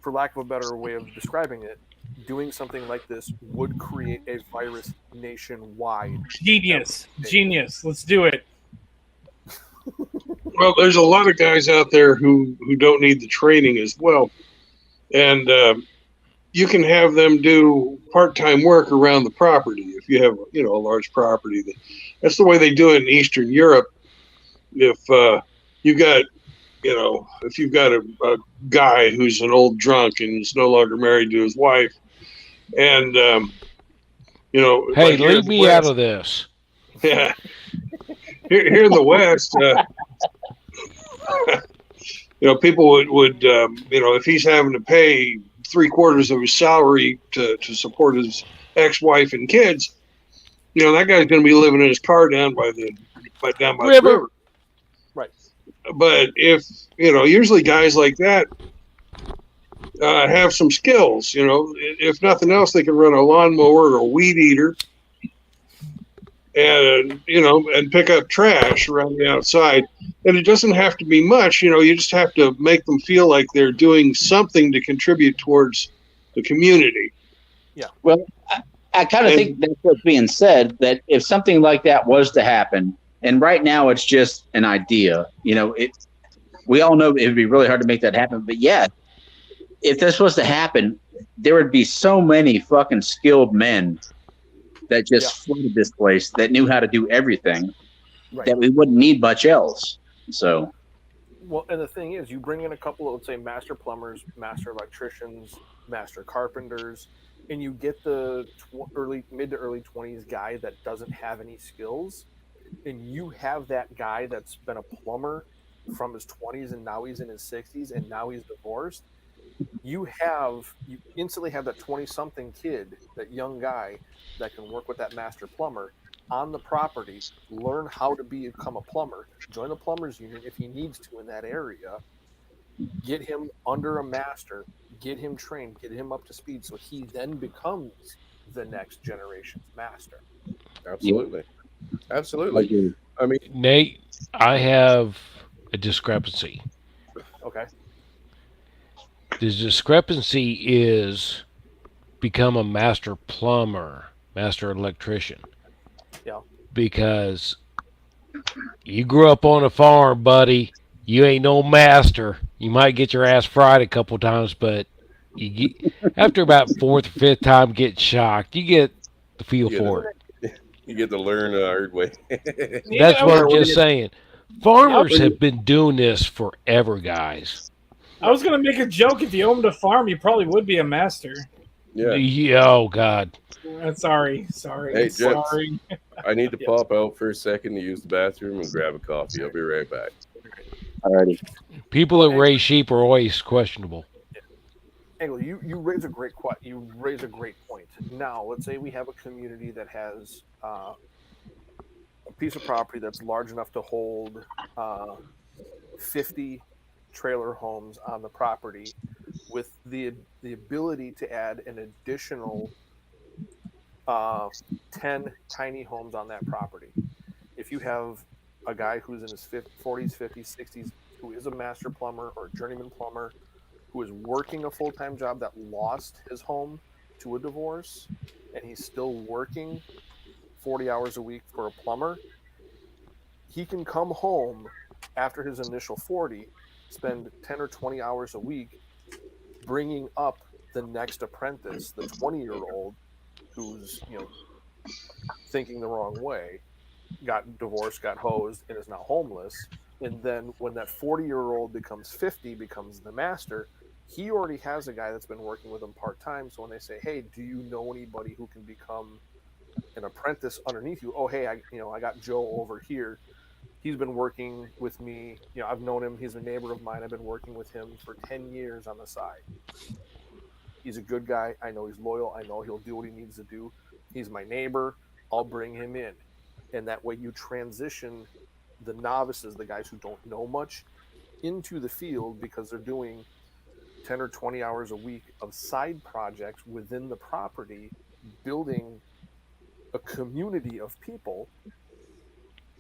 for lack of a better way of describing it, doing something like this would create a virus nationwide. Genius. Let's do it. Well, there's a lot of guys out there who don't need the training as well, and you can have them do part-time work around the property if you have a large property. That's the way they do it in Eastern Europe. If you got if you've got a guy who's an old drunk and is no longer married to his wife, and Hey, leave me out of this. Yeah, here in the West. People would if he's having to pay 3/4 of his salary to support his ex-wife and kids, that guy's going to be living in his car down by the river. Right. But if usually guys like that have some skills. If nothing else, they can run a lawnmower or a weed eater, and pick up trash around the outside. And it doesn't have to be much. You just have to make them feel like they're doing something to contribute towards the community. Yeah. Well, I kind of think that's what's being said, that if something like that was to happen, and right now it's just an idea, we all know it would be really hard to make that happen. But yeah, if this was to happen, there would be so many fucking skilled men that just flooded this place that knew how to do everything, that we wouldn't need much else. So, well, and the thing is, you bring in a couple of, let's say, master plumbers, master electricians, master carpenters, and you get the mid to early 20s guy that doesn't have any skills, and you have that guy that's been a plumber from his 20s and now he's in his 60s and now he's divorced. You instantly have that 20-something kid, that young guy that can work with that master plumber on the property, learn how to become a plumber, join the plumbers union if he needs to in that area, get him under a master, get him trained, get him up to speed, so he then becomes the next generation's master. Absolutely. Absolutely. I mean, Nate, I have a discrepancy. Okay. The discrepancy is become a master plumber, master electrician. Yeah. Because you grew up on a farm, buddy. You ain't no master. You might get your ass fried a couple times, but after about 4th or 5th time getting shocked, you get the feel for it. You get to learn the hard way. That's what I'm just saying. Farmers have been doing this forever, guys. I was going to make a joke. If you owned a farm, you probably would be a master. Yeah. Oh, God. Sorry. Hey, gents, I need to pop out for a second to use the bathroom and grab a coffee. I'll be right back. Alrighty. People that raise sheep are always questionable. Angle, you raise a great point. Now, let's say we have a community that has a piece of property that's large enough to hold 50 trailer homes on the property, with the ability to add an additional 10 tiny homes on that property. If you have a guy who's in his 40s, 50s, 60s, who is a master plumber or journeyman plumber, who is working a full-time job that lost his home to a divorce, and he's still working 40 hours a week for a plumber, he can come home after his initial 40, spend 10 or 20 hours a week bringing up the next apprentice, the 20-year-old who's thinking the wrong way, got divorced, got hosed, and is now homeless. And then when that 40-year-old becomes 50, becomes the master, he already has a guy that's been working with him part-time. So when they say, hey, do you know anybody who can become an apprentice underneath you? Oh, hey, I got Joe over here. he's been working with me. You know, I've known him. He's a neighbor of mine. I've been working with him for 10 years on the side. He's a good guy. I know he's loyal. I know he'll do what he needs to do. He's my neighbor. I'll bring him in. And that way you transition the novices, the guys who don't know much, into the field because they're doing 10 or 20 hours a week of side projects within the property, building a community of people.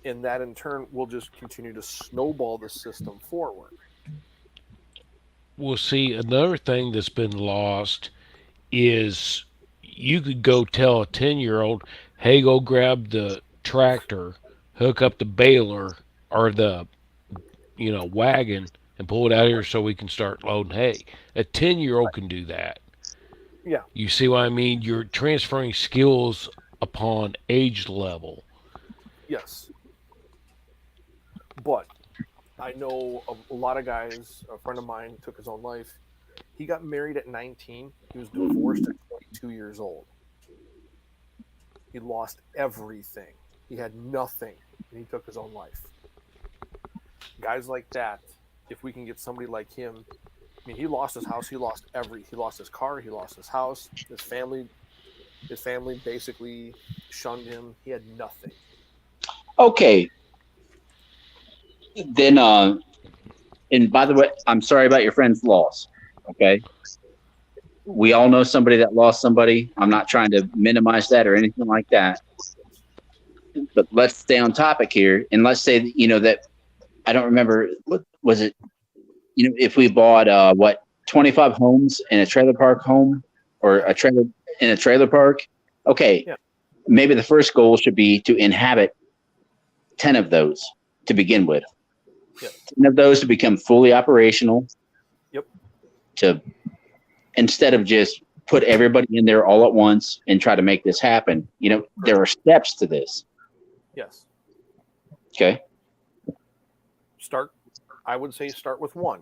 And that in turn will just continue to snowball the system forward. Well, see, another thing that's been lost is you could go tell a 10-year-old, hey, go grab the tractor, hook up the baler or the, wagon and pull it out here so we can start loading hay. A 10-year-old can do that. Yeah. You see what I mean? You're transferring skills upon age level. Yes. But I know a lot of guys, a friend of mine took his own life. He got married at 19. He was divorced at 22 years old. He lost everything. He had nothing, and he took his own life. Guys like that, if we can get somebody like him, I mean, he lost his house. He lost his car. He lost his house. His family basically shunned him. He had nothing. Okay. Then, and by the way, I'm sorry about your friend's loss. Okay. We all know somebody that lost somebody. I'm not trying to minimize that or anything like that. But let's stay on topic here. And let's say, that I don't remember, what was it? If we bought, 25 homes in a trailer park home or a trailer in a trailer park. Okay. Yeah. Maybe the first goal should be to inhabit 10 of those to begin with. Yep. 10 of those to become fully operational. Yep. To instead of just put everybody in there all at once and try to make this happen. There are steps to this. Yes. Okay. I would say start with one.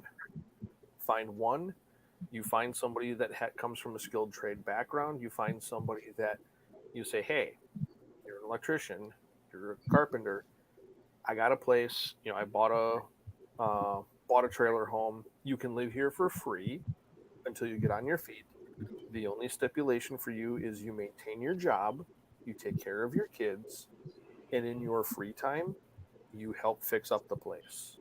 Find one. You find somebody that comes from a skilled trade background. You find somebody that you say, hey, you're an electrician, you're a carpenter. I got a place. I bought a trailer home. You can live here for free until you get on your feet. The only stipulation for you is you maintain your job, you take care of your kids, and in your free time, you help fix up the place.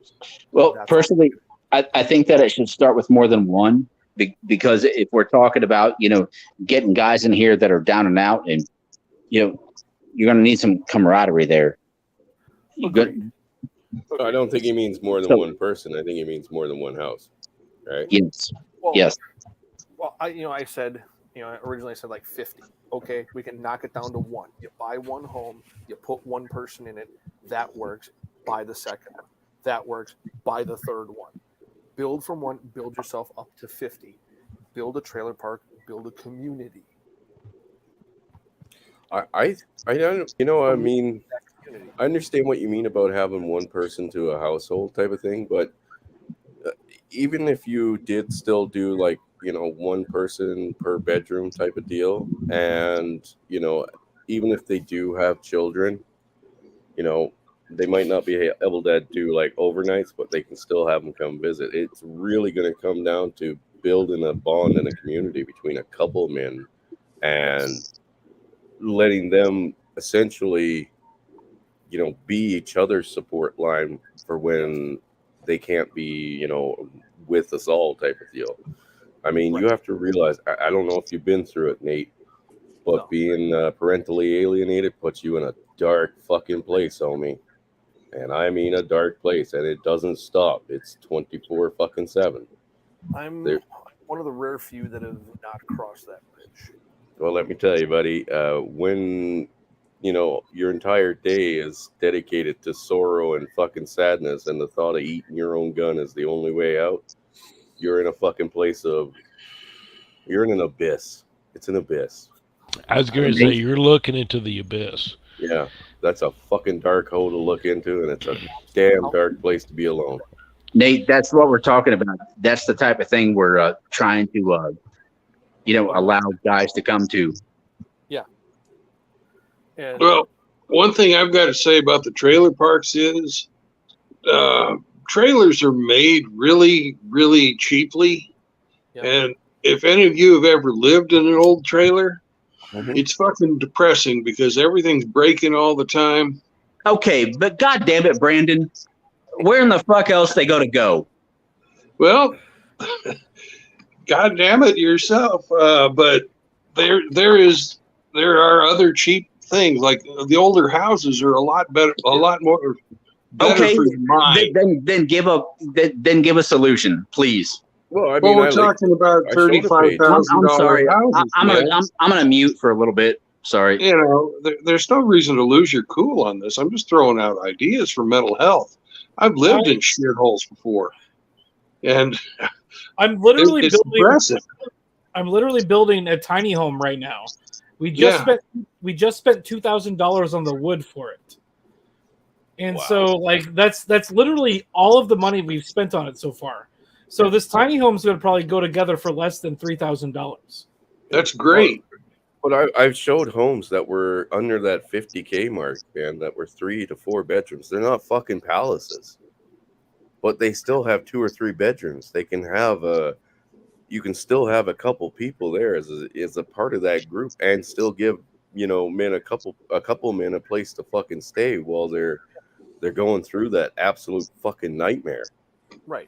Well, That's personally, I think that it should start with more than one, because if we're talking about, getting guys in here that are down and out, and, you're going to need some camaraderie there. Agreed. I don't think he means more than one person. I think he means more than one house, right? Yes. Well, Yes. Well, I said, originally I said like 50. Okay, we can knock it down to one. You buy one home, you put one person in it. That works. Buy the second one. That works. Buy the third one. Build from one. Build yourself up to 50. Build a trailer park. Build a community. I don't, I mean, I understand what you mean about having one person to a household type of thing, but even if you did still do like, one person per bedroom type of deal, and, even if they do have children, they might not be able to do like overnights, but they can still have them come visit. It's really going to come down to building a bond in a community between a couple men and letting them essentially, be each other's support line for when they can't be, with us all type of deal. I mean, you have to realize, I don't know if you've been through it, Nate, but being parentally alienated puts you in a dark fucking place, homie. And I mean a dark place, and it doesn't stop. It's 24/7. I'm one of the rare few that have not crossed that bridge. Well, let me tell you, buddy, when, your entire day is dedicated to sorrow and fucking sadness, and the thought of eating your own gun is the only way out, you're in a fucking place you're in an abyss. It's an abyss. I was going to say, you're looking into the abyss. Yeah, that's a fucking dark hole to look into, and it's a damn dark place to be alone. Nate, that's what we're talking about. That's the type of thing we're trying to, allow guys to come to. Yeah. And Well, one thing I've got to say about the trailer parks is trailers are made really, really cheaply. Yeah. And if any of you have ever lived in an old trailer, Mhm. it's fucking depressing because everything's breaking all the time. Okay, but God damn it, Brandon, where in the fuck else they go? Well, God damn it yourself. But there are other cheap things. Like the older houses are a lot better, a lot more better Okay, for your mind. then give a solution, please. Well, I Well, mean, we're talking about I showed a page. $35,000 I'm sorry. houses. I'm man. gonna mute for a little bit. Sorry. You know, there's no reason to lose your cool on this. I'm just throwing out ideas for mental health. I've lived in shitholes before, and I'm literally it's building. depressing. I'm literally building a tiny home right now. We just spent $2,000 on the wood for it, and so like that's literally all of the money we've spent on it so far. So this tiny home is going to probably go together for less than $3,000. That's great. But I've showed homes that were under that 50K mark, man, that were 3 to 4 bedrooms. They're not fucking palaces, but they still have 2 or 3 bedrooms. They can have you can still have a couple people there as a part of that group, and still give men a couple men a place to fucking stay while they're going through that absolute fucking nightmare. Right.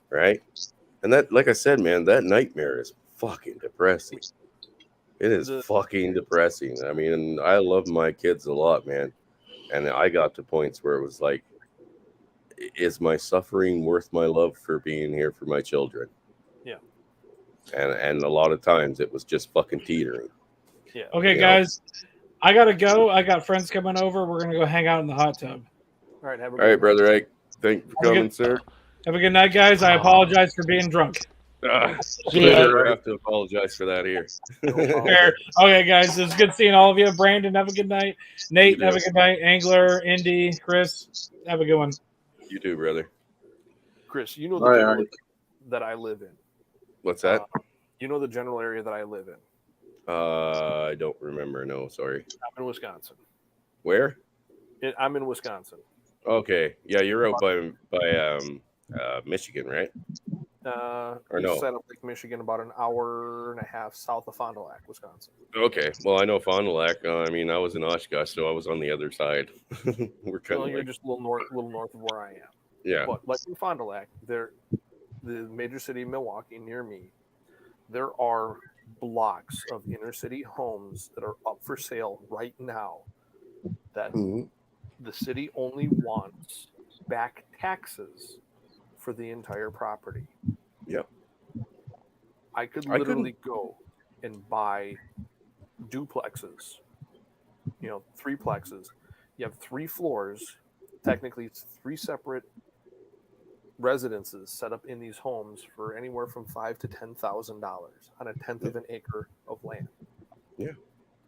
And that, like I said, man, that nightmare is fucking depressing. It is fucking depressing. I mean, I love my kids a lot, man. And I got to points where it was like, is my suffering worth my love for being here for my children? Yeah. And a lot of times it was just fucking teetering. Yeah. Okay, guys, I gotta go. I got friends coming over. We're gonna go hang out in the hot tub. All right, have a All right, brother Ike. Thank you for coming, sir. Have a good night, guys. I apologize for being drunk. I have to apologize for that here. Fair. Okay, guys, it was good seeing all of you. Brandon, have a good night. Nate, have a good night. Angler, Indy, Chris, have a good one. You too, brother. Chris, you know the general area that I live in. What's that? You know the general area that I live in. I don't remember. No, sorry. I'm in Wisconsin. Where? I'm in Wisconsin. Okay. Yeah, you're out by Michigan, right? Or no? East side of Lake Michigan, about an hour and a half south of Fond du Lac, Wisconsin. Okay. Well, I know Fond du Lac. I mean, I was in Oshkosh, so I was on the other side. We're kind of you're just a little north of where I am. Yeah. But like in Fond du Lac, the major city of Milwaukee near me, there are blocks of inner city homes that are up for sale right now that the city only wants back taxes for the entire property. Yep. I could literally go and buy duplexes, 3plexes. You have 3 floors. Technically, it's 3 separate residences set up in these homes for anywhere from $5,000 to $10,000 on a tenth of an acre of land. Yeah,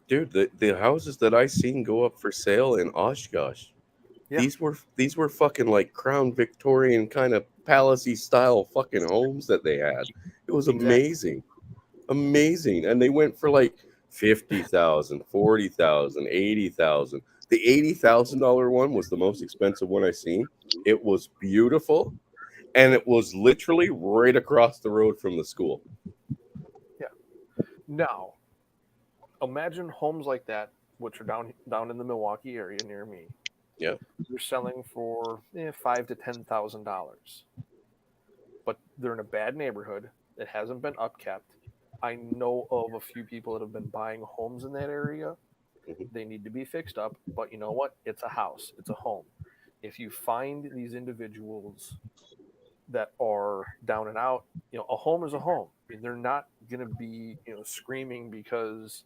dude, the houses that I seen go up for sale in Oshkosh, these were fucking like Crown Victorian kind of palacey style fucking homes that they had. It was amazing, and they went for like $50,000, $40,000, $80,000. The $80,000 one was the most expensive one I seen. It was beautiful. And it was literally right across the road from the school. Yeah. Now, imagine homes like that, which are down in the Milwaukee area near me. Yeah. They're selling for $5,000 to $10,000. But they're in a bad neighborhood. It hasn't been upkept. I know of a few people that have been buying homes in that area. They need to be fixed up. But you know what? It's a house. It's a home. If you find these individuals that are down and out, a home is a home. I mean, they're not going to be, screaming because,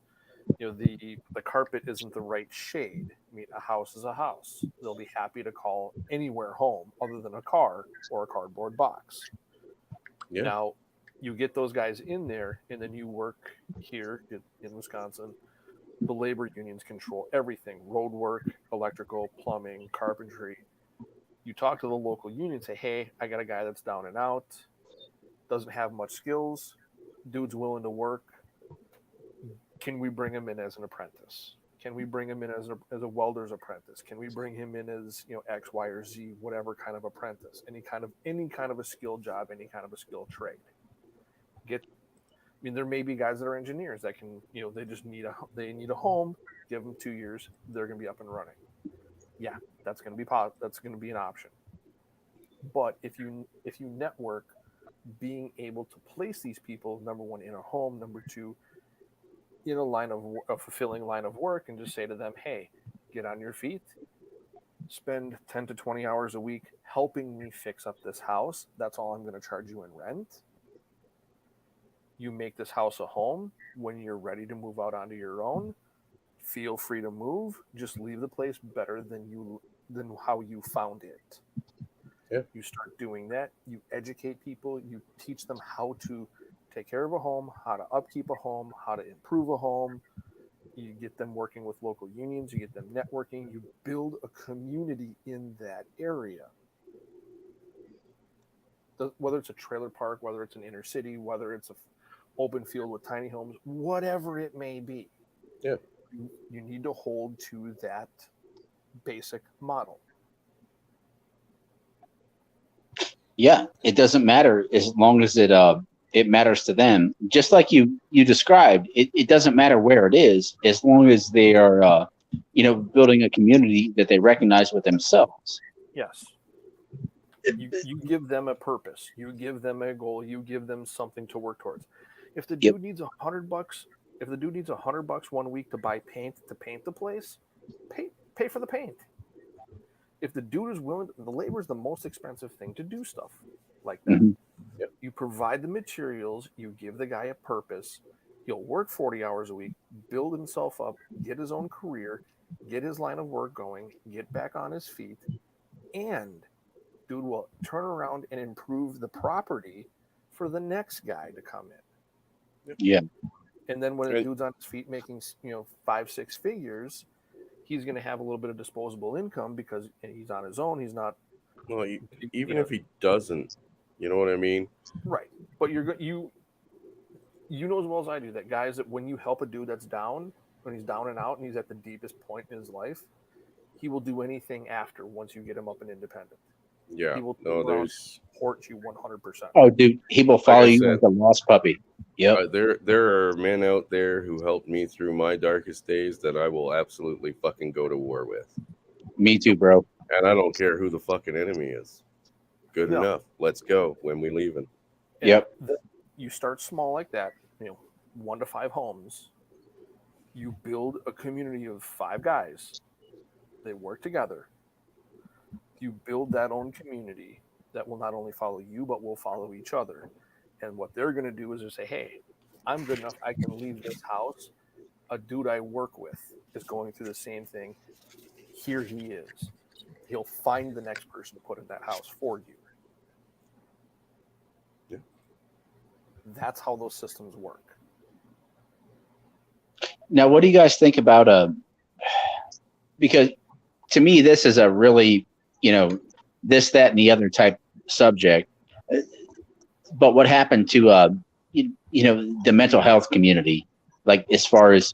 the carpet isn't the right shade. I mean, a house is a house. They'll be happy to call anywhere home other than a car or a cardboard box. Yeah. Now, you get those guys in there, and then you work here in Wisconsin. The labor unions control everything: road work, electrical, plumbing, carpentry. You talk to the local union, say, hey, I got a guy that's down and out, doesn't have much skills, dude's willing to work. Can we bring him in as an apprentice? Can we bring him in as a welder's apprentice? Can we bring him in as, you know, X, Y, or Z, whatever kind of apprentice? Any kind of a skill job, any kind of a skill trade. I mean, there may be guys that are engineers that can, you know, they just need a home. Give them 2 years, they're going to be up and running. Yeah, that's going to be an option. But if you network, being able to place these people, number one, in a home, number two, in a fulfilling line of work, and just say to them, hey, get on your feet, spend 10 to 20 hours a week helping me fix up this house. That's all I'm going to charge you in rent. You make this house a home. When you're ready to move out onto your own, feel free to move. Just leave the place better than how you found it. Yeah. You start doing that. You educate people. You teach them how to take care of a home, how to upkeep a home, how to improve a home. You get them working with local unions. You get them networking. You build a community in that area. Whether it's a trailer park, whether it's an inner city, whether it's an open field with tiny homes, whatever it may be. Yeah. You need to hold to that basic model. Yeah, it doesn't matter as long as it matters to them. Just like you described, it doesn't matter where it is as long as they are, building a community that they recognize with themselves. Yes. You give them a purpose. You give them a goal. You give them something to work towards. If the dude needs $100, if the dude needs $100 1 week to buy paint to paint the place, pay for the paint. If the dude is willing, the labor is the most expensive thing to do stuff like that. Mm-hmm. Yep. You provide the materials, you give the guy a purpose. He'll work 40 hours a week, build himself up, get his own career, get his line of work going, get back on his feet, and dude will turn around and improve the property for the next guy to come in. Yeah. And then when the dude's on his feet making, 5-6 figures, he's going to have a little bit of disposable income because he's on his own. He's not. Well, even if he doesn't, you know what I mean? Right. But you know as well as I do that guys, that when you help a dude that's down, when he's down and out and he's at the deepest point in his life, he will do anything after once you get him up and independent. Yeah. He will support you 100%. Oh, dude, he will follow Like I you said, like a lost puppy. Yep. There are men out there who helped me through my darkest days that I will absolutely fucking go to war with. Me too, bro. And I don't care who the fucking enemy is. Good No. enough. Let's go when we leaving. And Yep. You start small like that, 1 to 5 homes. You build a community of 5 guys. They work together. You build that own community that will not only follow you, but will follow each other. And what they're going to do is just say, hey, I'm good enough. I can leave this house. A dude I work with is going through the same thing. Here he is. He'll find the next person to put in that house for you. Yeah. That's how those systems work. Now, what do you guys think about because to me, this is a really, this, that, and the other type subject. But what happened to, the mental health community, like as far as,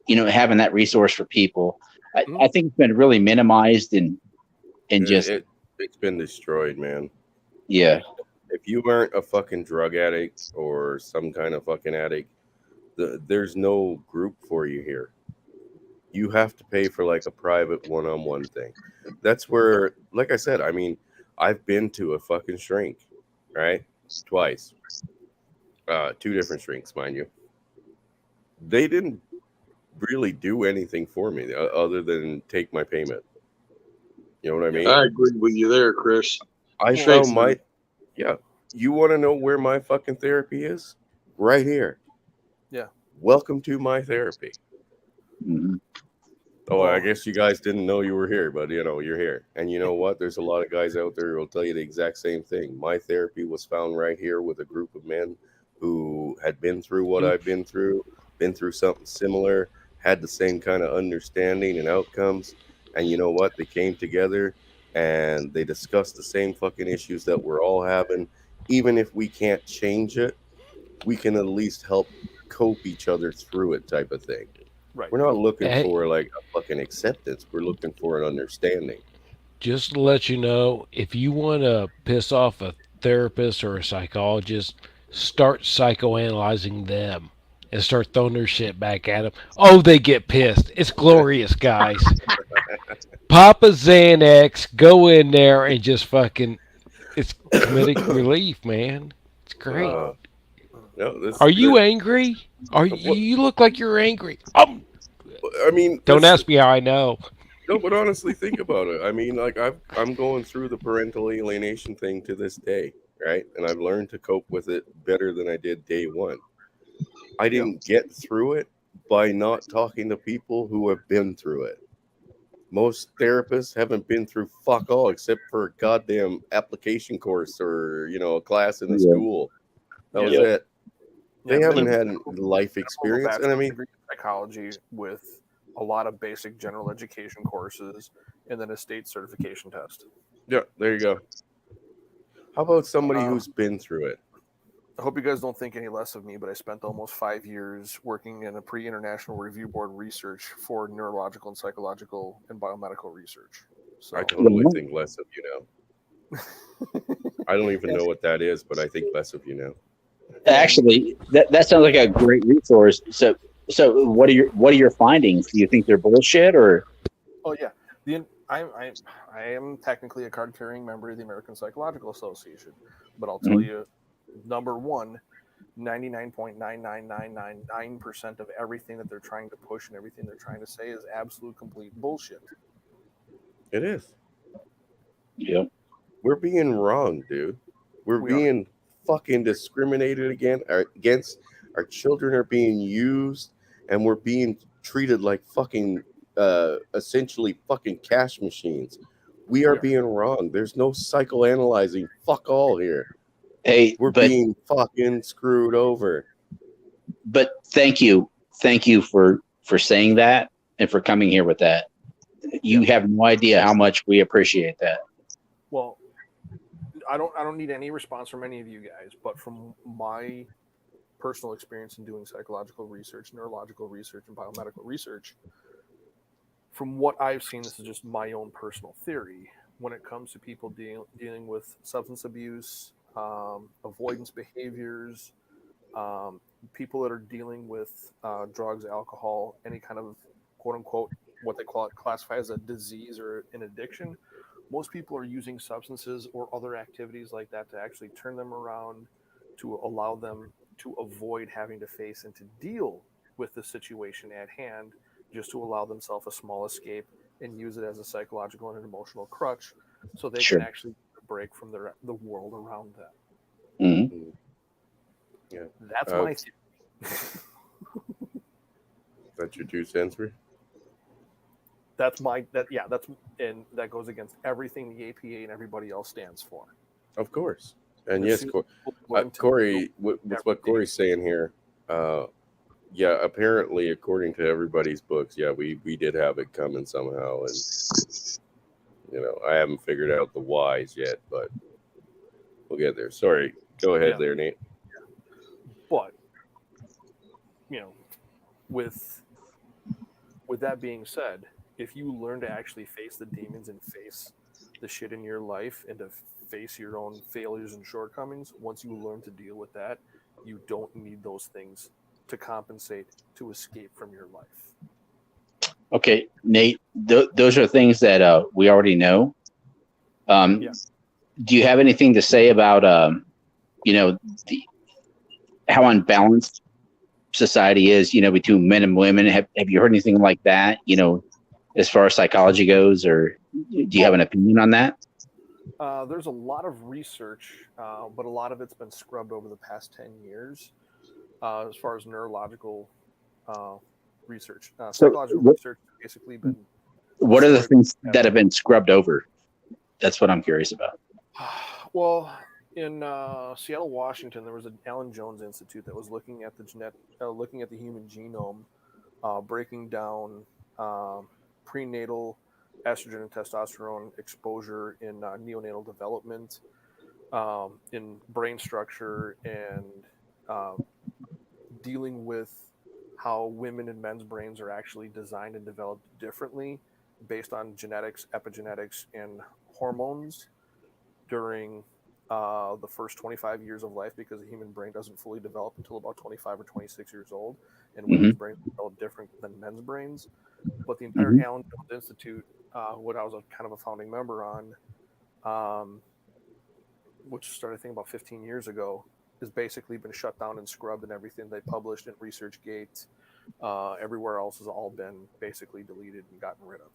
having that resource for people, I think it's been really minimized and just. It's been destroyed, man. Yeah. If you aren't a fucking drug addict or some kind of fucking addict, there's no group for you here. You have to pay for like a private one-on-one thing. That's where, like I said, I mean, I've been to a fucking shrink, right? Twice. 2 different shrinks, mind you. They didn't really do anything for me other than take my payment. You know what I mean? I agree with you there, Chris. I found you want to know where my fucking therapy is? Right here. Yeah. Welcome to my therapy. Mm-hmm. Oh, I guess you guys didn't know you were here, but you're here. And you know what? There's a lot of guys out there who will tell you the exact same thing. My therapy was found right here with a group of men who had been through what I've been through something similar, had the same kind of understanding and outcomes. And you know what? They came together and they discussed the same fucking issues that we're all having. Even if we can't change it, we can at least help cope each other through it, type of thing. Right. We're not looking Hey. for like a fucking acceptance. We're looking for an understanding. Just to let you know, if you want to piss off a therapist or a psychologist, start psychoanalyzing them and start throwing their shit back at them. Oh, they get pissed. It's glorious, guys. Pop a Xanax, go in there and just fucking. It's comedic relief, man. It's great. No, this. Are you this- angry? Are What- you look like you're angry? I mean, Don't this- ask me how I know. No, but honestly, think about it. I mean, like I'm going through the parental alienation thing to this day, right? And I've learned to cope with it better than I did day one. I didn't get through it by not talking to people who have been through it. Most therapists haven't been through fuck all except for a goddamn application course or a class in the school. That was it. They haven't had life experience, and I mean, degree in psychology with a lot of basic general education courses and then a state certification test. yeah, there you go. How about somebody who's been through it? I hope you guys don't think any less of me, but I spent almost 5 years working in a pre-international review board research for neurological and psychological and biomedical research. So I totally think less of you now. I don't even know what that is, but I think less of you now. Actually, that sounds like a great resource. So what are your findings? Do you think they're bullshit or? Oh yeah, I am technically a card-carrying member of the American Psychological Association, but I'll tell you, number one, 99.99999% of everything that they're trying to push and everything they're trying to say is absolute complete bullshit. It is. Yep. We're being wrong, dude. We're We are. being fucking discriminated against. Our children are being used, and we're being treated like fucking, essentially fucking cash machines. We are being wrong. There's no psychoanalyzing. Fuck all here. Hey, We're being fucking screwed over. But thank you for saying that and for coming here with that. You have no idea how much we appreciate that. Well, I don't need any response from any of you guys, but from my personal experience in doing psychological research, neurological research, and biomedical research, from what I've seen, this is just my own personal theory. When it comes to people dealing with substance abuse, avoidance behaviors, people that are dealing with drugs, alcohol, any kind of quote unquote, what they classify as a disease or an addiction, most people are using substances or other activities like that to actually turn them around, to allow them to avoid having to face and to deal with the situation at hand, just to allow themselves a small escape and use it as a psychological and an emotional crutch so they can actually break from the world around them. Mm-hmm. Yeah. That's my theory. That's your 2 cents, Rick? That's and that goes against everything the APA and everybody else stands for. Of course. And yes, Corey, with what Corey's saying here, yeah, apparently, according to everybody's books, yeah, we did have it coming somehow, and I haven't figured out the whys yet, but we'll get there. Sorry, go ahead there, Nate. But with that being said, if you learn to actually face the demons and face the shit in your life and to face your own failures and shortcomings, once you learn to deal with that, you don't need those things to compensate, to escape from your life. Okay, Nate, those are things that we already know. Do you have anything to say about how unbalanced society is, between men and women? Have you heard anything like that, as far as psychology goes, or do you have an opinion on that? There's a lot of research, but a lot of it's been scrubbed over the past 10 years as far as neurological research. Psychological research has basically been... What are the things that have been scrubbed over? That's what I'm curious about. Well, in Seattle, Washington, there was an Alan Jones Institute that was looking at the human genome, breaking down prenatal estrogen and testosterone exposure in neonatal development, in brain structure, and dealing with how women and men's brains are actually designed and developed differently based on genetics, epigenetics, and hormones during the first 25 years of life, because the human brain doesn't fully develop until about 25 or 26 years old, and women's brains develop different than men's brains. But the entire Alan Jones Institute, what I was kind of a founding member on, which started I think about 15 years ago, has basically been shut down and scrubbed, and everything they published in ResearchGate, everywhere else has all been basically deleted and gotten rid of.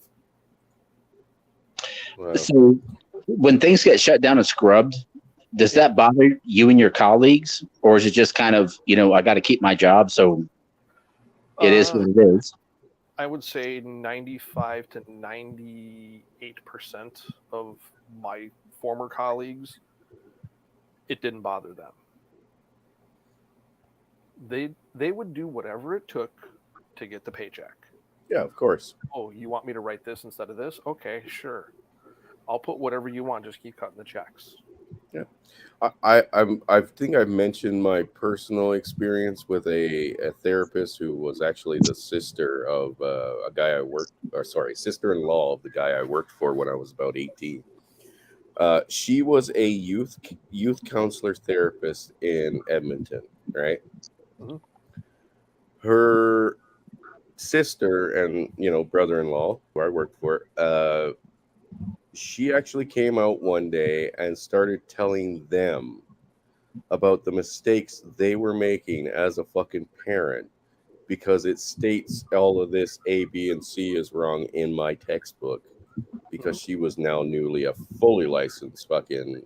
Wow. So when things get shut down and scrubbed, does that bother you and your colleagues, or is it just kind of, I got to keep my job, so it is what it is? I would say 95 to 98% of my former colleagues, it didn't bother them. They would do whatever it took to get the paycheck. Yeah, of course. Oh, you want me to write this instead of this? Okay, sure. I'll put whatever you want. Just keep cutting the checks. Yeah, I think I mentioned my personal experience with a therapist who was actually the sister of a guy sister-in-law of the guy I worked for when I was about 18. She was a youth counselor therapist in Edmonton, right? Mm-hmm. Her sister and brother-in-law who I worked for, she actually came out one day and started telling them about the mistakes they were making as a fucking parent, because it states all of this A, B, and C is wrong in my textbook, because she was now newly a fully licensed fucking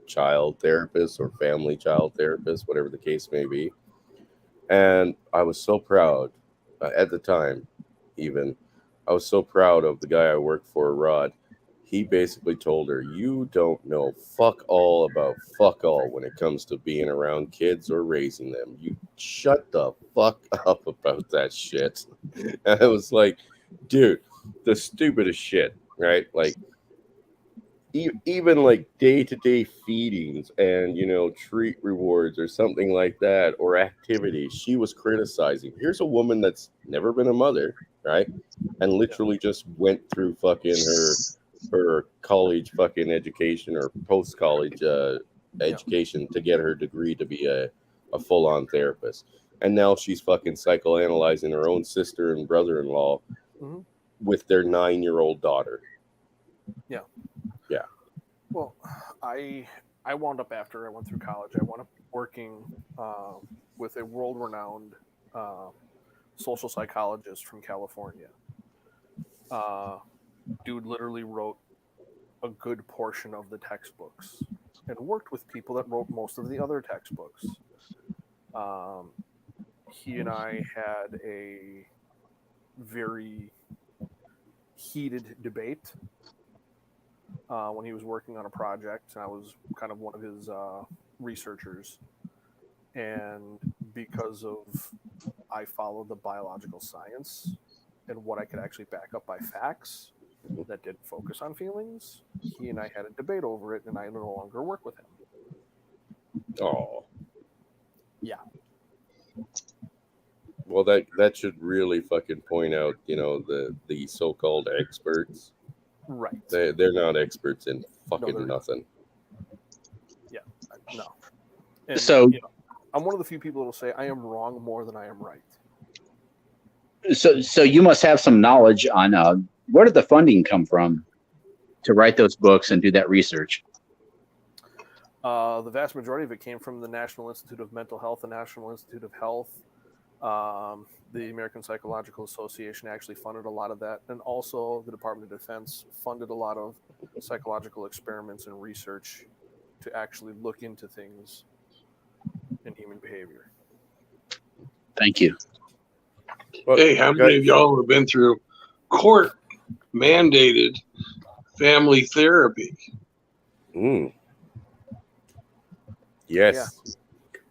child therapist or family child therapist, whatever the case may be. And I was so proud at the time, even. I was so proud of the guy I worked for, Rod. He basically told her, you don't know fuck all about fuck all when it comes to being around kids or raising them. You shut the fuck up about that shit. And I was like, dude, the stupidest shit, right? Like, even like day-to-day feedings and, treat rewards or something like that, or activities, she was criticizing. Here's a woman that's never been a mother, right? And literally just went through fucking her college fucking education or post-college education to get her degree to be a full-on therapist. And now she's fucking psychoanalyzing her own sister and brother-in-law with their 9-year-old daughter. Yeah. Yeah. Well, I wound up, after I went through college, I wound up working with a world-renowned social psychologist from California. Dude literally wrote a good portion of the textbooks and worked with people that wrote most of the other textbooks. He and I had a very heated debate when he was working on a project, and I was kind of one of his researchers. And because of I followed the biological science and what I could actually back up by facts that didn't focus on feelings, he and I had a debate over it, and I no longer work with him. Oh. Yeah. Well, that should really fucking point out, the so-called experts. Right. They're not experts in fucking nothing. Yeah. No. And, So I'm one of the few people that will say I am wrong more than I am right. So you must have some knowledge on where did the funding come from to write those books and do that research? The vast majority of it came from the National Institute of Mental Health, the National Institute of Health. The American Psychological Association actually funded a lot of that. And also the Department of Defense funded a lot of psychological experiments and research to actually look into things in human behavior. Thank you. Well, Hey, how many of y'all have been through court mandated family therapy? Yes.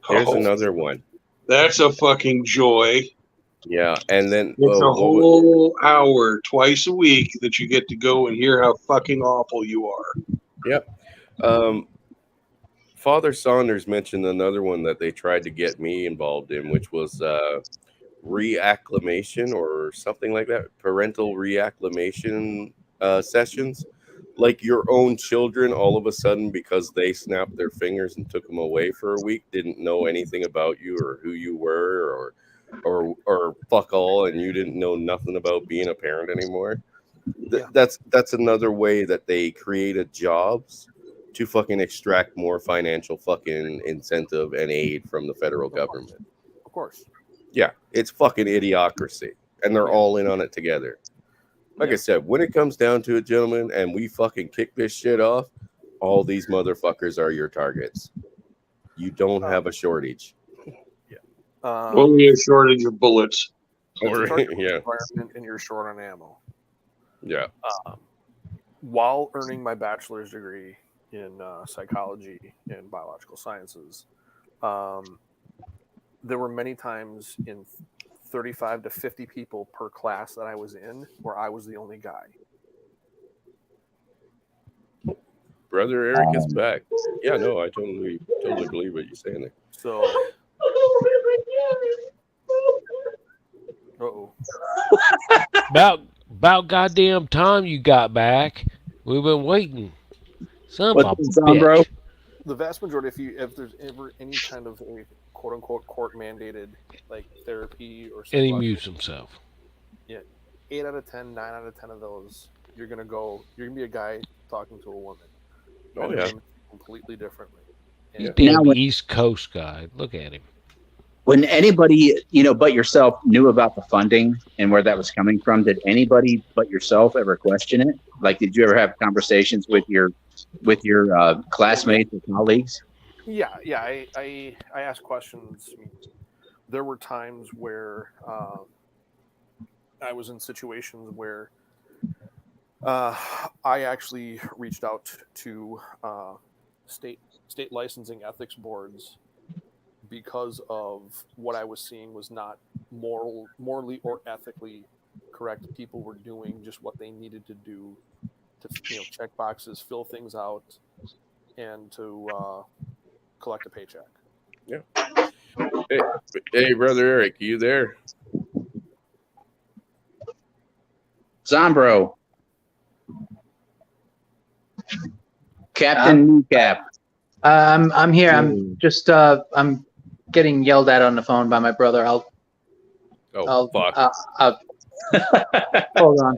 Here's Oh, another one. That's a fucking joy. Yeah, and then It's a whole hour twice a week that you get to go and hear how fucking awful you are. Yep. Father Saunders mentioned another one that they tried to get me involved in, which was reacclimation or something like that, parental reacclimation sessions. Like your own children, all of a sudden, because they snapped their fingers and took them away for a week, didn't know anything about you or who you were, or fuck all, and you didn't know nothing about being a parent anymore. That's another way that they created jobs to fucking extract more financial fucking incentive and aid from the federal government. Of course. Yeah, it's fucking idiocracy, and they're all in on it together. Like I said, when it comes down to it, gentlemen, and we fucking kick this shit off, all these motherfuckers are your targets. You don't have a shortage. Only a shortage of bullets. Or, environment, and you're short on ammo. Yeah. While earning my bachelor's degree in psychology and biological sciences, there were many times in 35 to 50 people per class that I was in where I was the only guy. Brother Eric is back. Yeah, no, I totally believe what you're saying there. So, About goddamn time you got back. We've been waiting. Son of a bitch. Bro? The vast majority, if there's ever any kind of a quote unquote court mandated like therapy or something, And he mutes himself. Yeah, 8 out of 10, 9 out of 10 of those, you're gonna be a guy talking to a woman. Oh yeah, completely differently. He's And damn East Coast guy. Look at him. When anybody, but yourself knew about the funding and where that was coming from, did anybody but yourself ever question it? Like, did you ever have conversations with your classmates or colleagues? Yeah. I asked questions. I mean, there were times where I was in situations where I actually reached out to state licensing ethics boards because of what I was seeing was not morally or ethically correct. People were doing just what they needed to do to check boxes, fill things out, and to collect a paycheck. Yeah. Hey, brother Eric, you there? Zombro. Captain Kneecap. I'm here. I'm just I'm getting yelled at on the phone by my brother. Fuck. Hold on.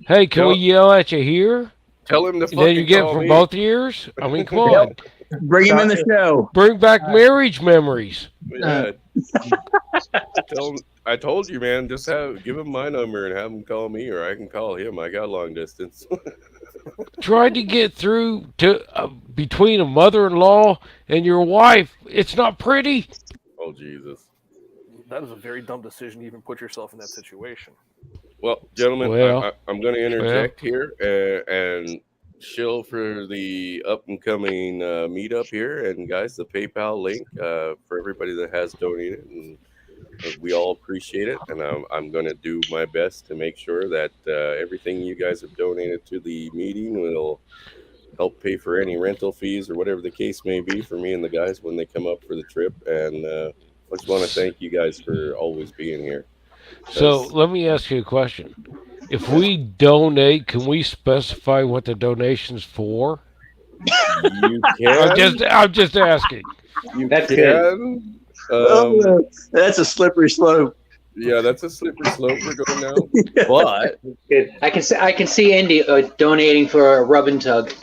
Hey, can we yell at you here? Tell him to fucking Then you get call from me. both ears? I mean, come on. Bring him in the show. Bring back marriage memories. Yeah. Tell him, I told you, man. Just give him my number and have him call me, or I can call him. I got long distance. Tried to get through to between a mother-in-law and your wife. It's not pretty. Oh, Jesus. That is a very dumb decision to even put yourself in that situation. Well, gentlemen, Well, I'm going to interject here and shill for the up and coming meetup here. And guys, the PayPal link for everybody that has donated, and we all appreciate it. And I'm going to do my best to make sure that everything you guys have donated to the meeting will help pay for any rental fees or whatever the case may be for me and the guys when they come up for the trip. And I just want to thank you guys for always being here. So let me ask you a question. If we donate, can we specify what the donation's for? You can. I'm just asking. That's can. That's a slippery slope. Yeah, that's a slippery slope we're going down. But I can see Indy donating for a rub and tug.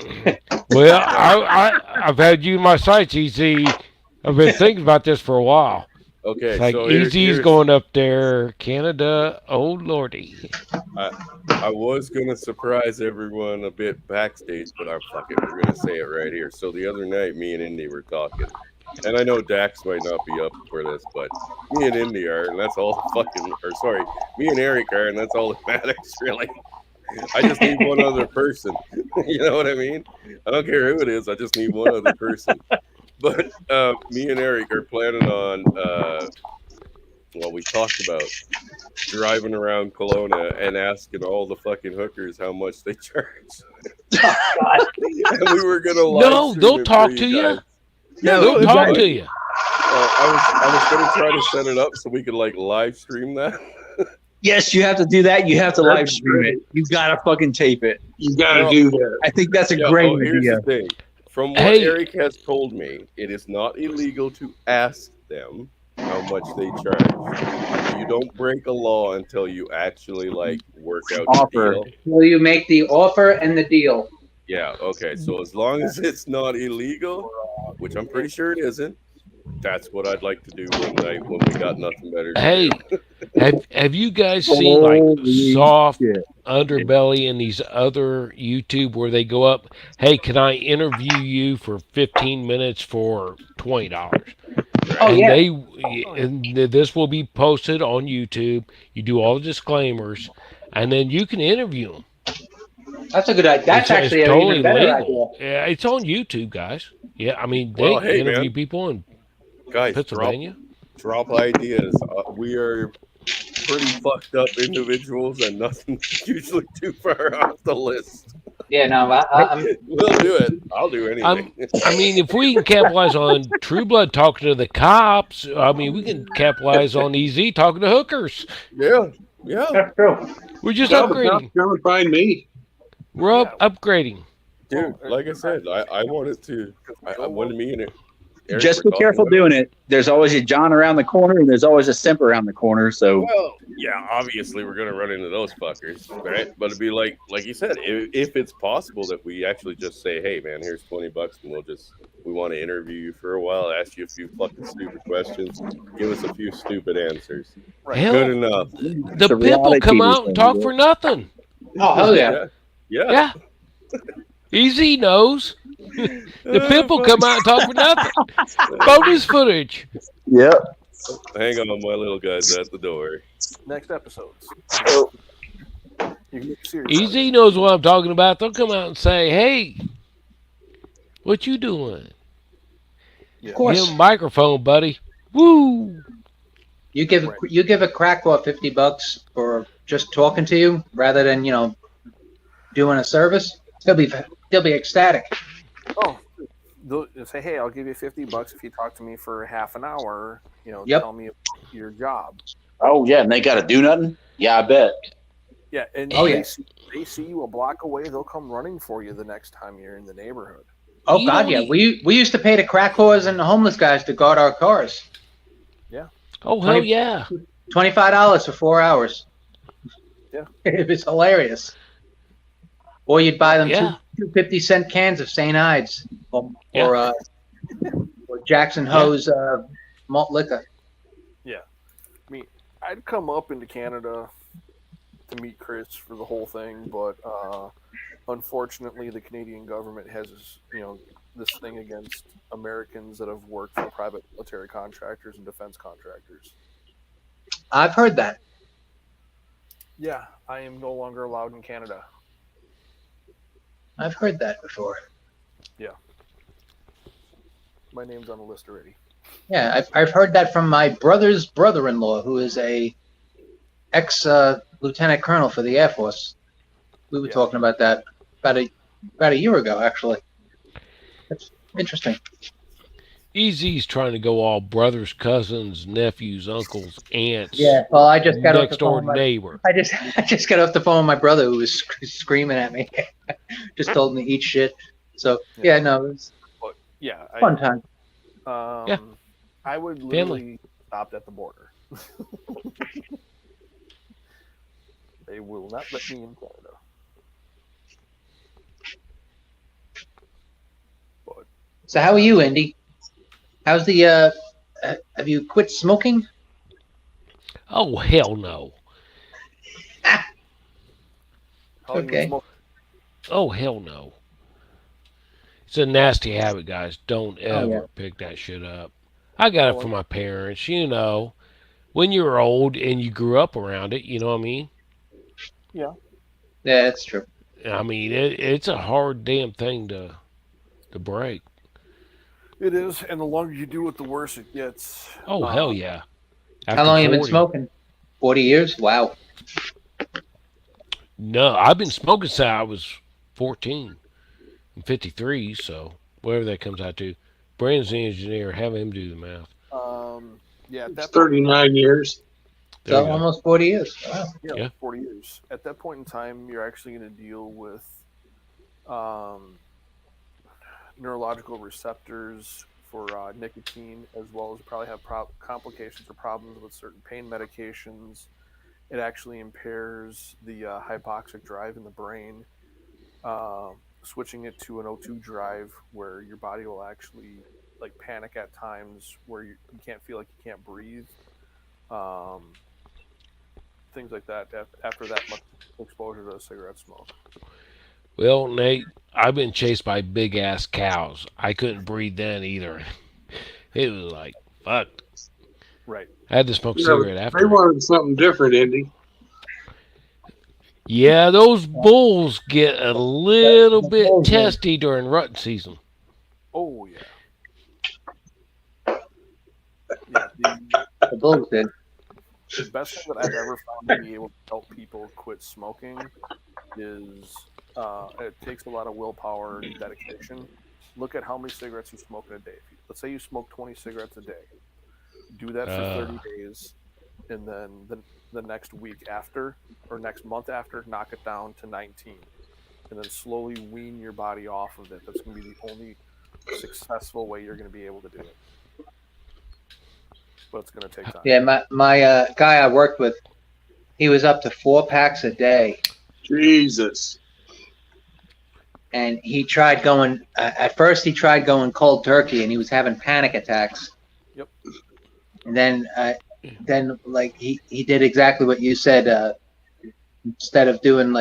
Well, I've had you in my sights, Easy. I've been thinking about this for a while. okay, It's like so Easy's going up there, Canada. Oh lordy! I was gonna surprise everyone a bit backstage, but I'm fucking. We're gonna say it right here. So the other night, me and Indy were talking, and I know Dax might not be up for this, but me and Indy are, and that's all fucking. Or sorry, me and Eric are, and that's all that matters, really. I just need one other person. You know what I mean? I don't care who it is. I just need one other person. But me and Eric are planning on, we talked about driving around Kelowna and asking all the fucking hookers how much they charge. And we were going to No, they'll talk to you. guys. Yeah, they'll talk to you. I was gonna try to set it up so we could like live stream that. Yes, you have to do that. You have to live stream it. You gotta fucking tape it. You got to do that. I think that's a Yeah, great here's idea. the thing. From what Hey. Eric has told me, it is not illegal to ask them how much they charge. You don't break a law until you actually like work out Offer. the deal. Will you make the offer and the deal? Yeah, okay. So as long as it's not illegal, which I'm pretty sure it isn't, that's what I'd like to do when we got nothing better to Hey, do. have you guys seen like Holy Soft shit. Underbelly and these other YouTube where they go up, hey, can I interview you for 15 minutes for $20? Oh, And yeah. this will be posted on YouTube. You do all the disclaimers, and then you can interview them. That's a good idea. That's actually an even better idea. Yeah, it's on YouTube, guys. Yeah, I mean, they Well, hey, interview man. people in Guys, Pennsylvania. drop ideas. We are pretty fucked up individuals, and nothing's usually too far off the list. Yeah, no, I'm We'll do it. I'll do anything. I mean, if we can capitalize on True Blood talking to the cops, I mean, we can capitalize on EZ talking to hookers. Yeah. that's true. We're just Come upgrading. and find me. We're upgrading. Dude, like I said, I wanted to. I wanted me and Eric Just were be careful talking doing it. There's always a John around the corner, and there's always a Simp around the corner. So Well, yeah, obviously we're gonna run into those fuckers, right? But it'd be like you said, if it's possible that we actually just say, "Hey, man, here's $20, and we want to interview you for a while, ask you a few fucking stupid questions, give us a few stupid answers." Hell, Good enough. the The people reality come TV out and talk for nothing. Oh, hell yeah. Yeah. Yeah. Easy knows. The people come out and talk for nothing. Bonus footage. yep. Hang on, my little guy's at the door. Next episodes. Oh. You can get serious. Easy knows what I'm talking about. They'll come out and say, "Hey, what you doing?" Yeah. Of course. Give 'em a microphone, buddy. Woo! You give a crackpot $50 for just talking to you rather than doing a service. They'll be ecstatic. Oh, they'll say, hey, I'll give you $50 if you talk to me for half an hour. Yep. Tell me about your job. Oh yeah, and they got to do nothing. Yeah, I bet. Yeah, and Oh, yeah. they see you a block away, they'll come running for you the next time you're in the neighborhood. Oh You God, don't yeah. need- We used to pay the crack whores and the homeless guys to guard our cars. Oh, hell yeah. $25 for 4 hours. Yeah. It was hilarious. Or you'd buy them Yeah. two 50-cent cans of St. Ides or Jackson Yeah. Ho's malt liquor. I'd come up into Canada to meet Chris for the whole thing, but unfortunately, the Canadian government has this thing against Americans that have worked for private military contractors and defense contractors. I've heard that. Yeah, I am no longer allowed in Canada. I've heard that before. My name's on the list already. Yeah, I've heard that from my brother's brother-in-law, who is a ex-lieutenant colonel for the Air Force. We were Yeah. talking about that about a year ago, actually. That's interesting. Easy's trying to go all brothers, cousins, nephews, uncles, aunts. Yeah. Well, I just got off the next door phone. with neighbor. I just got off the phone with my brother, who was screaming at me. Just told me to eat shit. So yeah, no, it was But yeah, a fun time. Yeah. I would literally stop at the border. They will not let me in Canada. But So how are you, Indy? How's the? Have you quit smoking? Oh, hell no. how you Okay. smoke? Oh, hell no. It's a nasty habit, guys. Don't ever yeah. pick that shit up. I got it from my parents, When you're old and you grew up around it, you know what I mean? Yeah, that's true. I mean, it's a hard damn thing to break. It is, and the longer you do it, the worse it gets. Oh, hell yeah. How long have you been 40. smoking? 40 years? Wow. No, I've been smoking since I was 14. I'm 53, so whatever that comes out to. Brandon's the engineer. Have him do the math. Yeah, at It's that point, 39 years. There So you go. almost 40 years. Wow. Yeah. 40 years. At that point in time, you're actually going to deal with neurological receptors for nicotine, as well as probably have complications or problems with certain pain medications. It actually impairs the hypoxic drive in the brain, switching it to an O2 drive where your body will actually like panic at times where you can't feel like you can't breathe. Things like that after that much exposure to cigarette smoke. Well, Nate, I've been chased by big ass cows. I couldn't breathe then either. It was like, fuck. Right. I had to smoke a Yeah, cigarette they after. wanted something different, Indy. Yeah, those bulls get a little bit testy during rut season. Oh yeah. Yeah, The Bulls did. the best thing that I've ever found to be able to help people quit smoking is it takes a lot of willpower and dedication. Look at how many cigarettes you smoke in a day. Let's say you smoke 20 cigarettes a day. Do that for 30 days, and then the next week after or next month after, knock it down to 19, and then slowly wean your body off of it. That's going to be the only successful way you're going to be able to do it. But it's going to take time. Yeah, my guy I worked with, he was up to 4 packs a day, Jesus. and he tried going. At first, he tried going cold turkey, and he was having panic attacks. Yep. And then like he did exactly what you said. Instead of doing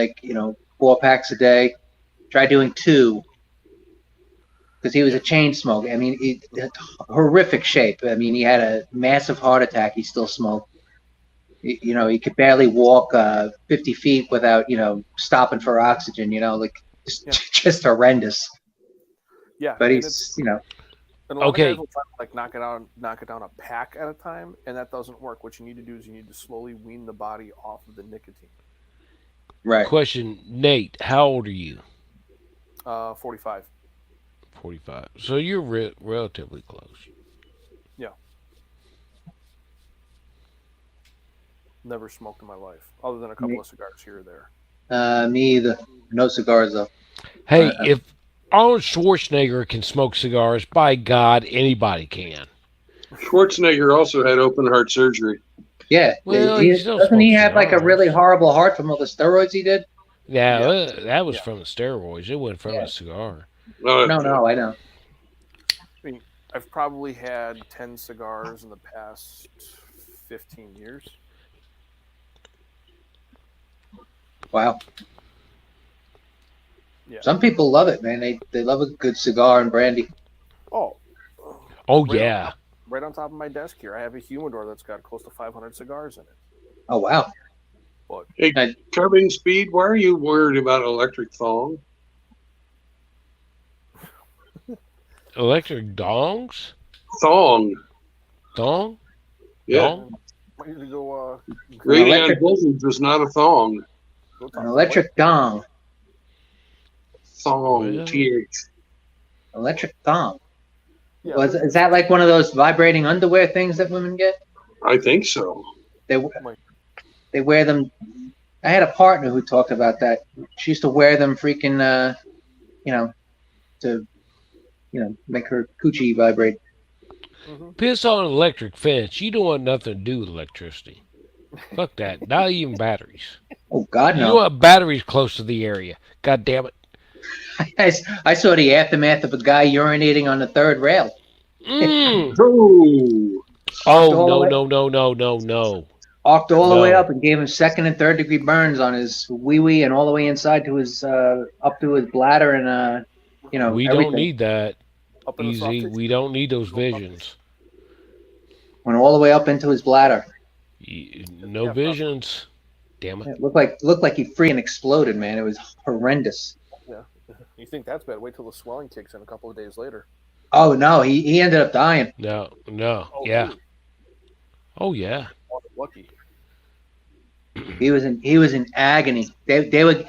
4 packs a day, try doing 2. Because he was a chain smoker. I mean, horrific shape. I mean, he had a massive heart attack. He still smoked. He could barely walk 50 feet without, stopping for oxygen. Just horrendous. Yeah. But and he's, And a lot Okay. of guys will try to knock it down a pack at a time, and that doesn't work. What you need to do is you need to slowly wean the body off of the nicotine. right. Question, Nate, how old are you? 45. 45. So you're relatively close. Yeah. Never smoked in my life, other than a couple of cigars here or there. Me either. No cigars though. Hey, if Arnold Schwarzenegger can smoke cigars, by God, anybody can. Schwarzenegger also had open heart surgery. Yeah. Well, he still doesn't he smokes have like a cigars. really horrible heart from all the steroids he did? Yeah, Yeah. that was from the steroids. It wasn't from Yeah. a cigar. No, I know. I mean, I've probably had 10 cigars in the past 15 years. Wow. Yeah. Some people love it, man. They love a good cigar and brandy. Oh. Oh, Right yeah. Right on top of my desk here, I have a humidor that's got close to 500 cigars in it. Oh wow. Hey, Coving Speed, why are you worried about electric thong? Electric dongs? Thong. Dong? Yeah. Dong? I need to go. Radion Electric- voltage is not a thong. Go talk An to electric dong. Thong. Well. TH. Electric thong. Yeah. Is that like one of those vibrating underwear things that women get? I think so. They wear them. I had a partner who talked about that. She used to wear them freaking, to, make her coochie vibrate. Piss on an electric fence. You don't want nothing to do with electricity. Fuck that. Not even batteries. Oh God, You no! don't want batteries close to the area. God damn it. I saw the aftermath of a guy urinating on the third rail. Mm. Ooh. Oh, no. Arced all the way No. up and gave him 2nd and 3rd degree burns on his wee wee and all the way inside to his up to his bladder and We everything. don't need that. Up in the soft Easy. tissue. We don't need those visions. Went all the way up into his bladder. No Yeah, visions. Damn it. It looked like he freaking exploded, man. It was horrendous. Yeah. You think that's bad? Wait till the swelling kicks in a couple of days later. Oh no, he ended up dying. No. Oh, Yeah. really? Oh, yeah. Oh, lucky. He was in agony. They would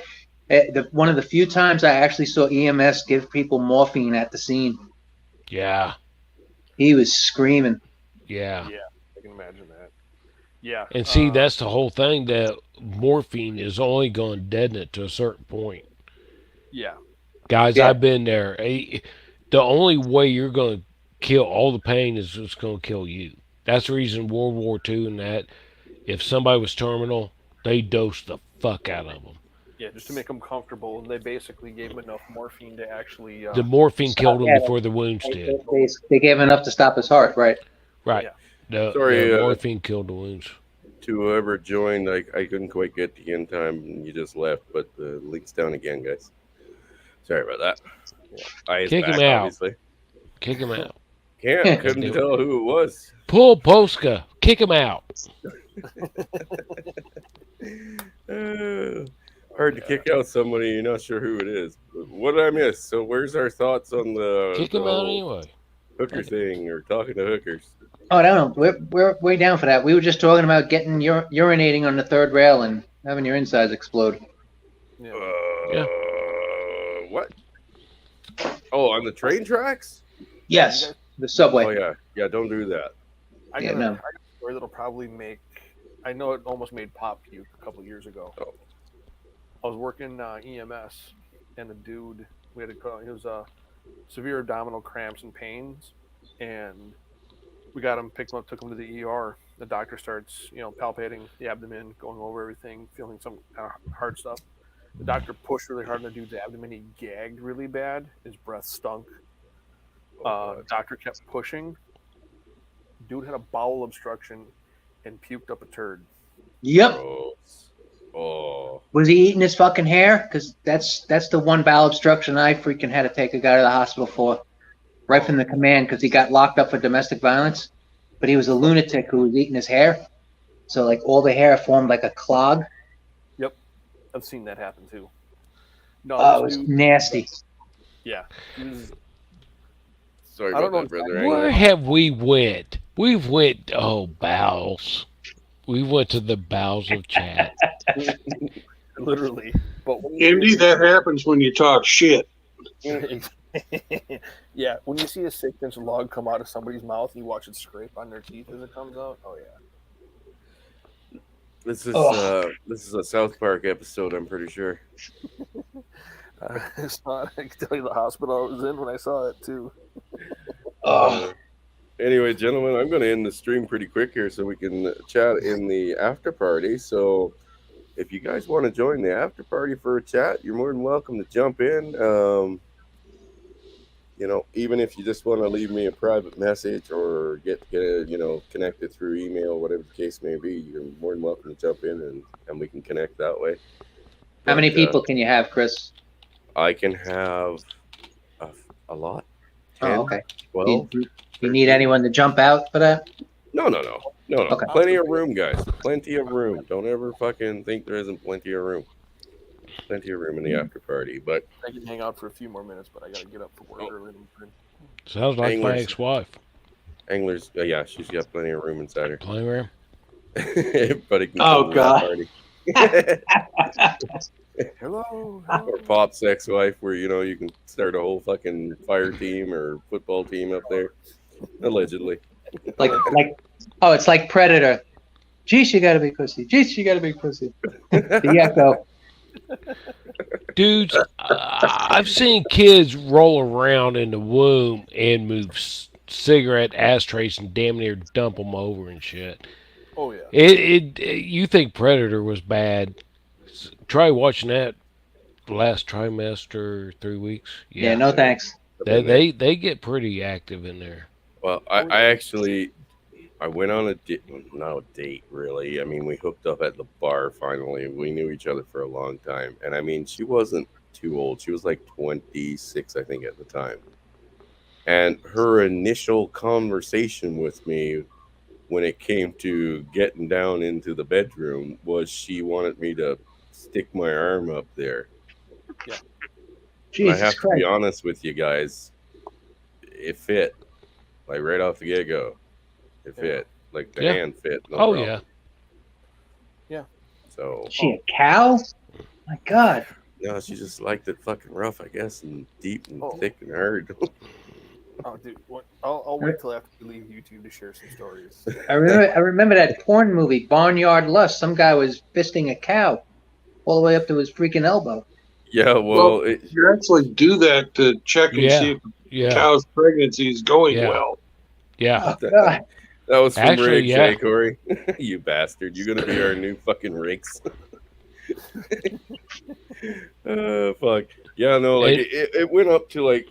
one of the few times I actually saw EMS give people morphine at the scene. Yeah. He was screaming. Yeah. Yeah, I can imagine that. Yeah. And see, that's the whole thing. That morphine is only going to deaden it to a certain point. Yeah. Guys, Yeah. I've been there. The only way you're going to kill all the pain is it's going to kill you. That's the reason World War II and that, if somebody was terminal, they dosed the fuck out of them. Yeah, just to make them comfortable, and they basically gave them enough morphine to actually. The morphine killed them yeah. before the wounds did. They gave enough to stop his heart, right? Right. Yeah. Sorry, The morphine killed the wounds. To whoever joined, I couldn't quite get to the end time, and you just left. But the link's down again, guys. Sorry about that. I is Kick him back, out. obviously. Kick him out. Couldn't tell who it was. Pull Polska. Kick him out. Hard to kick out somebody you're not sure who it is. But what did I miss? So where's our thoughts on the Kick him out anyway. hooker thing or talking to hookers? Oh, I don't know. We're way down for that. We were just talking about getting urinating on the third rail and having your insides explode. Yeah. What? Oh, on the train tracks? Yes, the subway. Oh yeah. Don't do that. I Yeah, got no. a story that'll probably make. I know it almost made Pop puke a couple years ago. Oh. I was working EMS, and the dude he was severe abdominal cramps and pains, and we got him, picked him up, took him to the ER. The doctor starts, palpating the abdomen, going over everything, feeling some kind of hard stuff. The doctor pushed really hard on the dude's abdomen. He gagged really bad. His breath stunk. Doctor kept pushing. Dude had a bowel obstruction and puked up a turd. Yep. Gross. Oh. Was he eating his fucking hair? Because that's the one bowel obstruction I freaking had to take a guy to the hospital for, right from the command, because he got locked up for domestic violence. But he was a lunatic who was eating his hair, so like all the hair formed like a clog. Yep, I've seen that happen too. No, Oh, it was nasty. Yeah. He was, Sorry I don't about that, know. brother. Where have we went? We've went, bowels. We went to the bowels of chat. literally. But Andy, that happens when you talk shit. Yeah, when you see a 6-inch log come out of somebody's mouth, you watch it scrape on their teeth as it comes out. Oh yeah. This is a South Park episode, I'm pretty sure. It's not. I can tell you the hospital I was in when I saw it too. Anyway, gentlemen, I'm going to end the stream pretty quick here so we can chat in the after party. So if you guys want to join the after party for a chat, you're more than welcome to jump in. Even if you just want to leave me a private message or get connected through email, whatever the case may be, you're more than welcome to jump in and we can connect that way. How many people can you have, Chris? I can have a lot. 10, Oh, okay. 12. You need anyone to jump out for that? No. Okay. Plenty of room, guys. Plenty of room. Don't ever fucking think there isn't plenty of room. Plenty of room in the after party. But I can hang out for a few more minutes, but I got to get up for work early. Sounds like my Anglers. ex-wife. Anglers, yeah, she's got plenty of room inside her. Playing room. Everybody can Oh, come to God. the party. Hello. Or Pop's ex-wife, where you can start a whole fucking fire team or football team up there, allegedly. It's like Predator. Geez, you gotta be pussy. Geez, you gotta be pussy. The echo. Dudes, I've seen kids roll around in the womb and move cigarette ashtrays and damn near dump them over and shit. Oh yeah. You think Predator was bad? Try watching that last trimester, 3 weeks. Yeah, no thanks. They get pretty active in there. Well, I went on a date, not a date really. I mean, we hooked up at the bar finally. We knew each other for a long time. And I mean, she wasn't too old. She was like 26, I think, at the time. And her initial conversation with me when it came to getting down into the bedroom was she wanted me to stick my arm up there. Yeah. Jesus I have Christ. to be honest with you guys. It fit. Like right off the get-go. It fit. Like the hand fit. No problem. Yeah. Yeah. So Is she a cow? My God. no, she just liked it fucking rough, I guess, and deep and thick and hard. Oh, dude, I'll wait till after we leave YouTube to share some stories. I remember that porn movie, Barnyard Lust. Some guy was fisting a cow all the way up to his freaking elbow. Yeah, well, you actually do that to check and see if the Yeah. cow's pregnancy is going Yeah. well. Yeah. Oh, God. that was from Actually, Riggs, yeah. eh, Corey? You bastard. You're going to be our new fucking Riggs. Fuck. Yeah, no, like it went up to like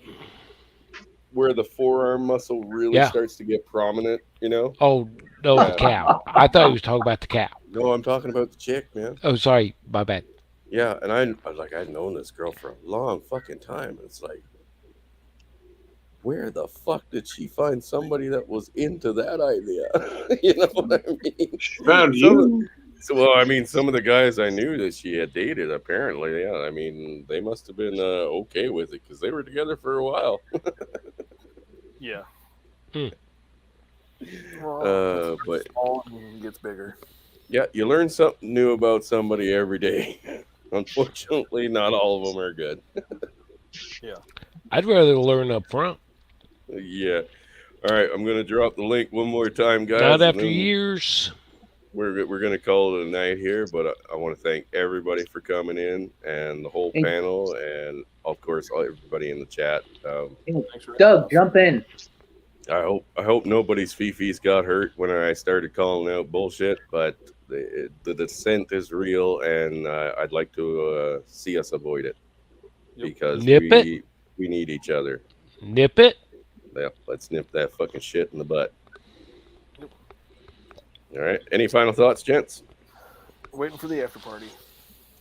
where the forearm muscle really Yeah. starts to get prominent, you know? Oh, no, the cow. I thought he was talking about the cow. No, I'm talking about the chick, man. Oh, sorry. My bad. Yeah, and I was like, I'd known this girl for a long fucking time. It's like, where the fuck did she find somebody that was into that idea? You know what I mean? Found you. So, well, I mean, some of the guys I knew that she had dated, apparently, yeah. I mean, they must have been okay with it because they were together for a while. Yeah. Hmm. Well, But small and gets bigger. yeah, you learn something new about somebody every day. Unfortunately, not all of them are good. I'd rather learn up front. Yeah. All right, I'm gonna drop the link one more time, guys. Not and after then years. We're gonna call it a night here, but I want to thank everybody for coming in and the whole Thank- panel, and of course everybody in the chat. Thanks for Doug, jump in. I hope nobody's fifis got hurt when I started calling out bullshit, but the descent is real, and I'd like to see us avoid it because Nip we need each other. Nip it. Yeah, let's nip that fucking shit in the butt. All right. Any final thoughts, gents? Waiting for the after party.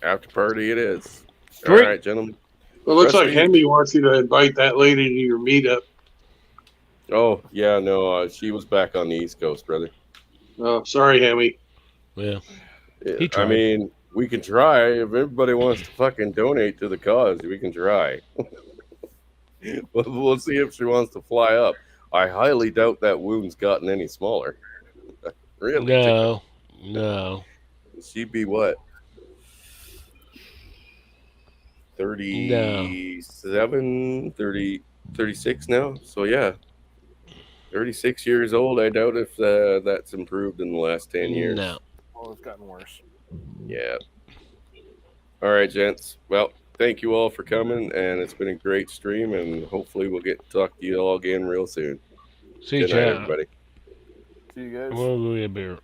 After party it is. Drink. All right, gentlemen. Well, it looks like Trustee- Henry wants you to invite that lady to your meetup. Oh, yeah, no, she was back on the East Coast, brother. Oh, sorry, Hemi. Yeah. I He tried. mean, we can try. If everybody wants to fucking donate to the cause, we can try. We'll see if she wants to fly up. I highly doubt that wound's gotten any smaller. Really? No. She'd be what? 37, 30, 36 now? So, yeah. 36 years old. I doubt if that's improved in the last 10 years. No. Well, it's gotten worse. Yeah. All right, gents. Well, thank you all for coming, and it's been a great stream, and hopefully we'll get to talk to you all again real soon. See you, Good night, chat. everybody. See you guys. We'll go get a beer.